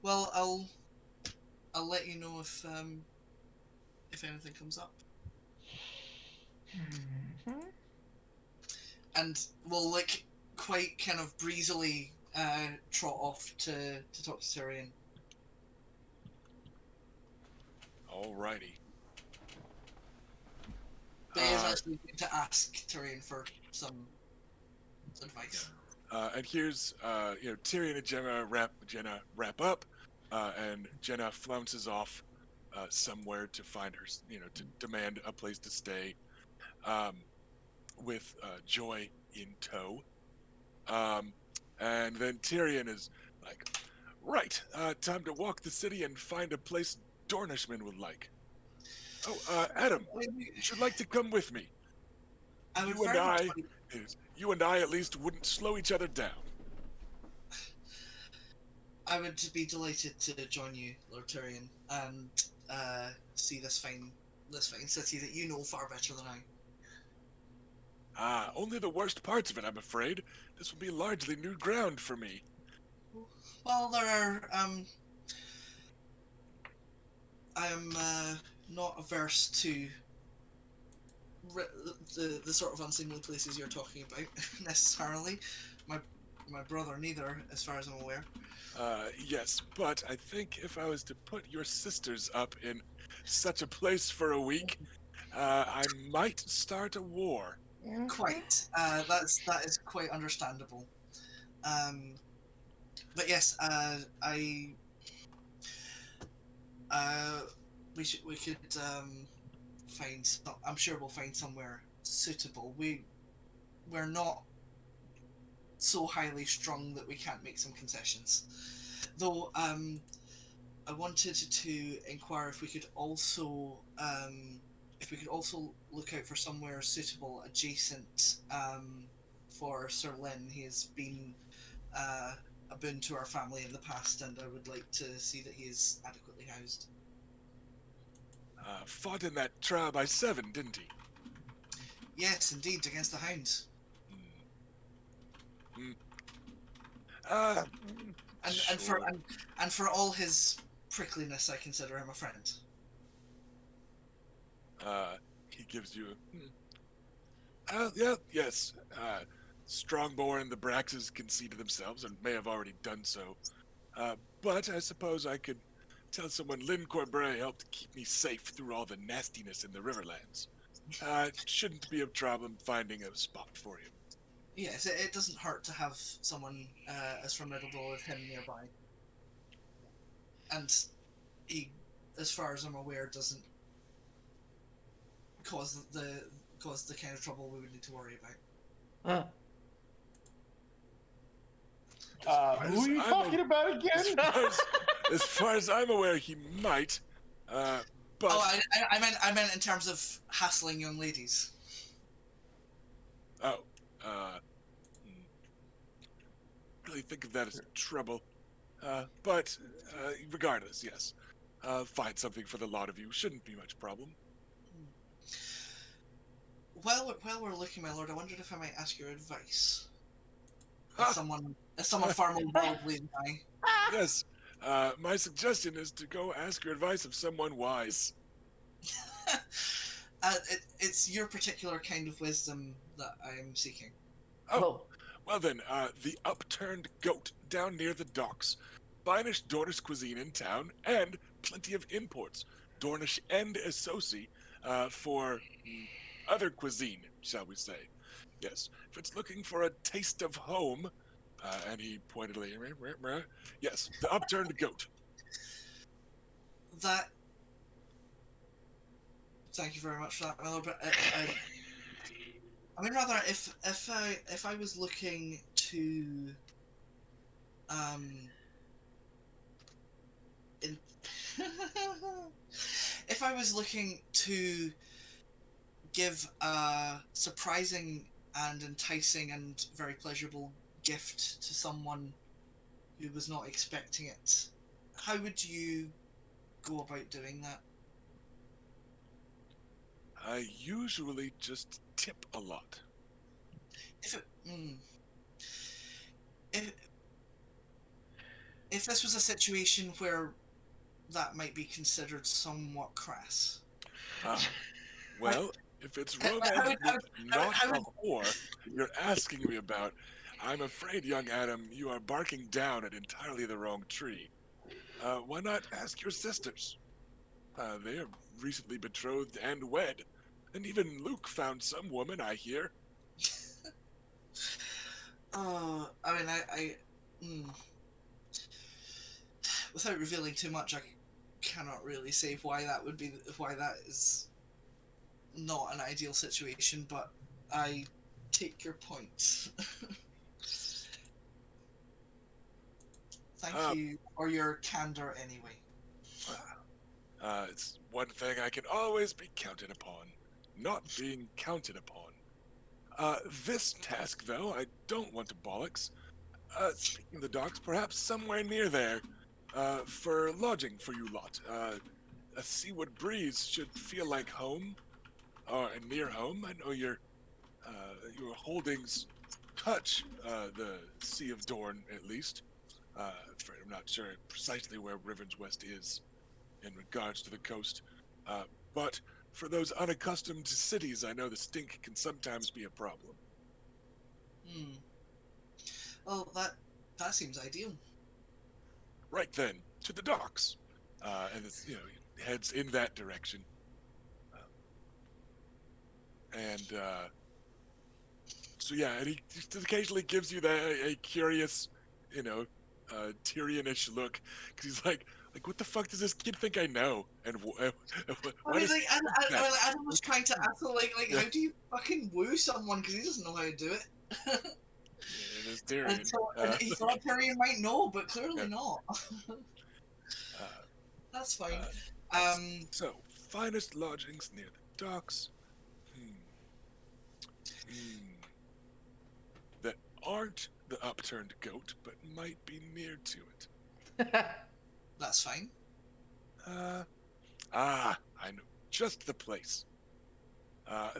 Well, I'll let you know if anything comes up, and we'll quite kind of breezily trot off to talk to Tyrion. Alrighty. But he is actually going to ask Tyrion for some advice. And here's, Tyrion and Jenna wrap up, and Jenna flounces off somewhere to find her, to demand a place to stay, with Joy in tow. And then Tyrion is like, right, time to walk the city and find a place Dornishman would like. Oh, Adam, you should like to come with me. You and I at least wouldn't slow each other down. I would be delighted to join you, Lord Tyrion, and see this fine city that you know far better than I. Only the worst parts of it, I'm afraid. This will be largely new ground for me. Well, there are. I'm not averse to the sort of unseemly places you're talking about necessarily. My brother neither, as far as I'm aware. Yes, but I think if I was to put your sisters up in such a place for a week, I might start a war. Quite. That is quite understandable. But yes, we could find. I'm sure we'll find somewhere suitable. We're not so highly strung that we can't make some concessions. Though I wanted to inquire if we could also look out for somewhere suitable adjacent for Sir Lin. He has been a boon to our family in the past, and I would like to see that he is adequately housed. Fought in that trial by 7, didn't he? Yes, indeed, against the Hounds. And for all his prickliness, I consider him a friend. He gives you. Yes. Strongborn, the Braxes conceded themselves and may have already done so. But I suppose I could tell someone Lynn Corbray helped keep me safe through all the nastiness in the Riverlands. It shouldn't be a problem finding a spot for him. Yes, it doesn't hurt to have someone as formidable as him nearby. And he, as far as I'm aware, doesn't cause the kind of trouble we would need to worry about. Who are you talking about again? As far as I'm aware, he might. But I meant in terms of hassling young ladies. Really think of that as trouble. But regardless, yes. Find something for the lot of you. Shouldn't be much problem. While we're looking, my lord, I wondered if I might ask your advice. As someone far more worldly than I. Yes. My suggestion is to go ask your advice of someone wise. It's your particular kind of wisdom that I'm seeking. Oh, well then, the upturned goat down near the docks. Finest Dornish cuisine in town, and plenty of imports. Dornish and Associ, for other cuisine, shall we say. Yes, if it's looking for a taste of home, and he pointedly, yes, the upturned goat. That. Thank you very much for that, Miller. But I mean, rather, if I was looking to, in, if I was looking to give a surprising and enticing and very pleasurable gift to someone who was not expecting it, how would you go about doing that? I usually just tip a lot. If it, if if this was a situation where that might be considered somewhat crass. Well, if it's How- romance how- with how- not how a would- whore you're asking me about, I'm afraid, young Adam, you are barking down at entirely the wrong tree. Why not ask your sisters? They are recently betrothed and wed, and even Luke found some woman, I hear. I mean, without revealing too much, I cannot really say why that is not an ideal situation, but I take your point. Thank you for your candor anyway. It's one thing I can always be counted upon, not being counted upon. This task, though, I don't want to bollocks. Speaking of the docks, perhaps somewhere near there, for lodging for you lot. A seaward breeze should feel like home, or near home. I know your holdings touch the Sea of Dorne, at least. Afraid I'm not sure precisely where Riverlands West is in regards to the coast. But for those unaccustomed to cities, I know the stink can sometimes be a problem. Well, that seems ideal. Right then, to the docks. And it's, heads in that direction. So yeah, and he just occasionally gives you a curious, Tyrion-ish look, because he's like, what the fuck does this kid think I know? And I what mean, is like, that? Adam was trying to ask, Yeah. how do you fucking woo someone? Because he doesn't know how to do it. Yeah, it is Tyrion. And he thought Tyrion might know, but clearly Yeah. not. That's fine. So, finest lodgings near the docks. That aren't the upturned goat, but might be near to it. That's fine. I know just the place.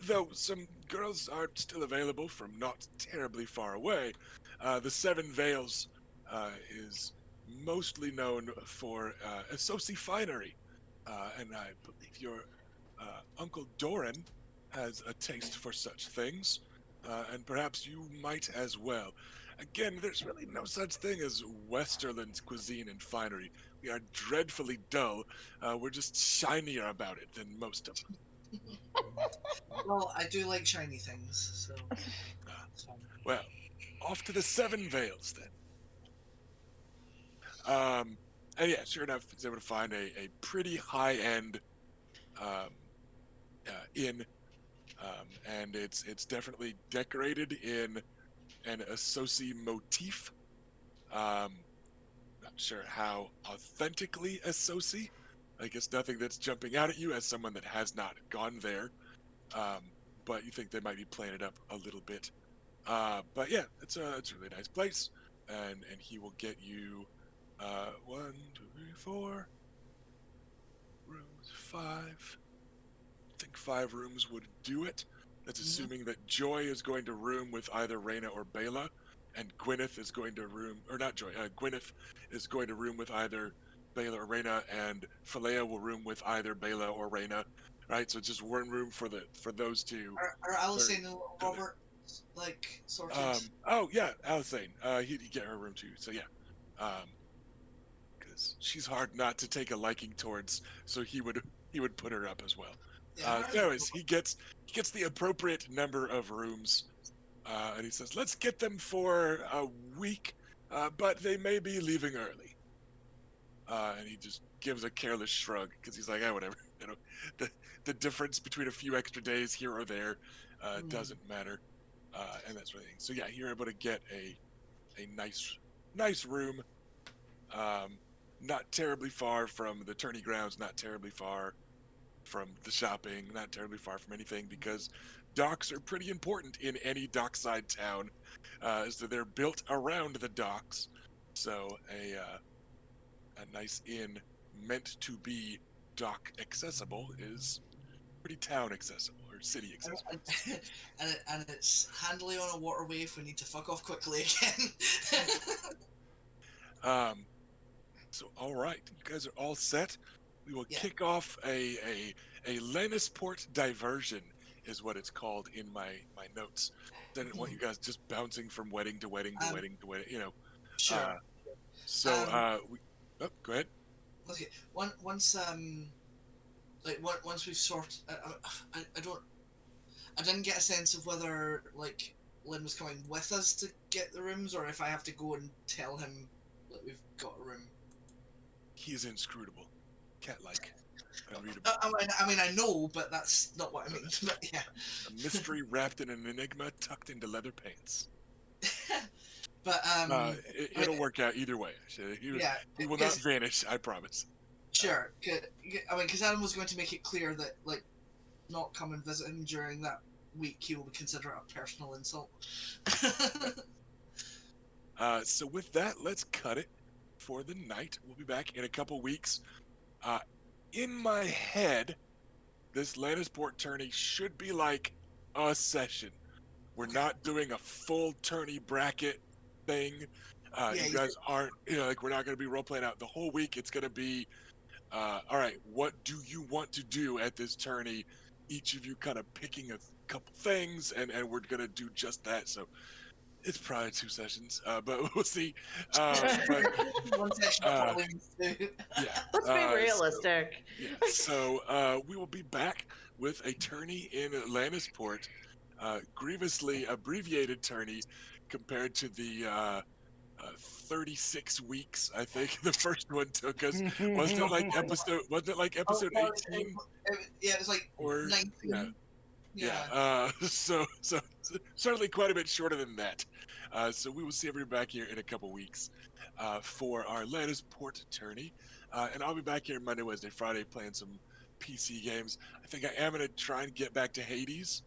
Though some girls are still available from not terribly far away. The Seven Veils is mostly known for Associ finery, and I believe your Uncle Doran has a taste for such things, and perhaps you might as well. Again, there's really no such thing as Westerland's cuisine and finery. We are dreadfully dull. We're just shinier about it than most of them. Well, I do like shiny things, so it's fine. Well, off to the Seven Veils then. And yeah, sure enough, he's able to find a pretty high-end inn, and it's definitely decorated in an Associ motif. Not sure how authentically Associ. I guess nothing that's jumping out at you as someone that has not gone there. But you think they might be playing it up a little bit. But yeah, it's a really nice place, and he will get you 1, 2, 3, 4 rooms, 5. I think 5 rooms would do it. That's assuming that Joy is going to room with either Rhaena or Bela, and Gwyneth is going to room, or not Joy, Gwyneth is going to room with either Bela or Rhaena, and Philea will room with either Bela or Rhaena. right? So just one room for those two. Are Alice Or- and Robert like sorted? Oh yeah, Alison. He'd get her room too. So yeah, because she's hard not to take a liking towards. So he would put her up as well. Yeah. Anyways, he gets the appropriate number of rooms, and he says, "Let's get them for a week, but they may be leaving early." And he just gives a careless shrug because he's like, "Ah, whatever." The the difference between a few extra days here or there doesn't matter, and that's really so. Yeah, you're able to get a nice room, um, not terribly far from the tourney grounds, not terribly far from the shopping, not terribly far from anything, because docks are pretty important in any dockside town. So they're built around the docks. So a nice inn meant to be dock accessible is pretty town accessible or city accessible. And it's handily on a waterway if we need to fuck off quickly again. Um, so all right, you guys are all set. We will Yeah. kick off a Lannisport diversion is what it's called in my notes. Didn't want you guys just bouncing from wedding to wedding to wedding to wedding. Sure. So go ahead. Okay. Once once we've sorted, I didn't get a sense of whether like Lynn was coming with us to get the rooms, or if I have to go and tell him that we've got a room. He's inscrutable, cat-like, unreadable. I mean, I know, but that's not what I mean. But yeah. A mystery wrapped in an enigma tucked into leather pants. But It'll work out either way. He will not vanish. I promise. Sure. I mean, because Adam was going to make it clear that like not come and visit him during that week, he will consider it a personal insult. So with that, let's cut it for the night. We'll be back in a couple weeks. In my head, this Lannisport tourney should be like a session. We're not doing a full tourney bracket thing. You guys aren't, like we're not going to be role playing out the whole week. It's going to be, all right, what do you want to do at this tourney? Each of you kind of picking a couple things, and we're going to do just that. So it's probably 2 sessions, but we'll see. One session probably means 2. Yeah. Let's be realistic. So we will be back with a tourney in Lannisport, grievously abbreviated tourney compared to the 36 weeks I think the first one took us. Wasn't it like episode 18? Yeah, it was like Or 19. Yeah. So certainly quite a bit shorter than that. So we will see everybody back here in a couple weeks for our Lannisport tourney, and I'll be back here Monday, Wednesday, Friday playing some PC games. I think I am going to try and get back to Hades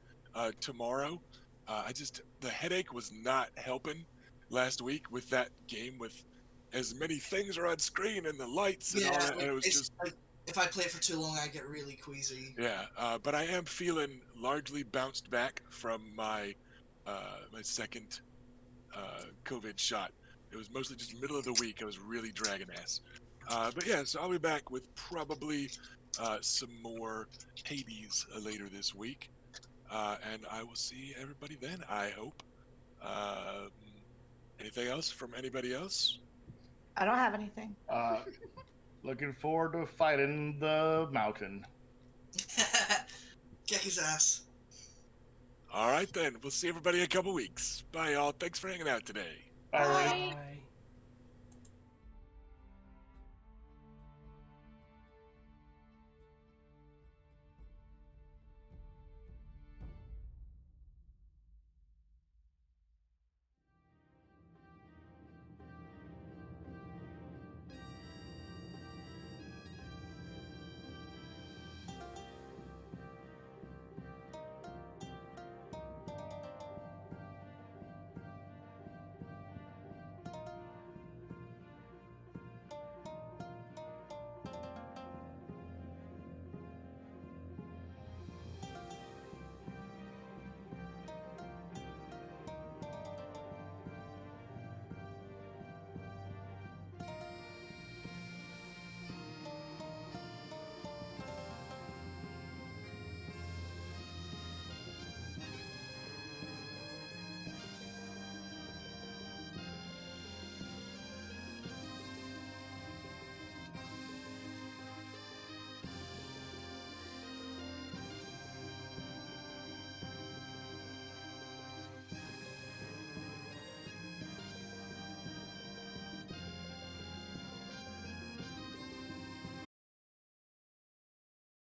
tomorrow. The headache was not helping last week with that game, with as many things are on screen and the lights and all that. And it was just like, if I play it for too long, I get really queasy. Yeah, but I am feeling largely bounced back from my my second COVID shot. It was mostly just middle of the week. I was really dragging ass. But yeah, so I'll be back with probably some more Hades later this week. And I will see everybody then, I hope. Anything else from anybody else? I don't have anything. Looking forward to fighting the mountain. Kick his ass. All right, then. We'll see everybody in a couple weeks. Bye, y'all. Thanks for hanging out today. Bye. Bye. Bye.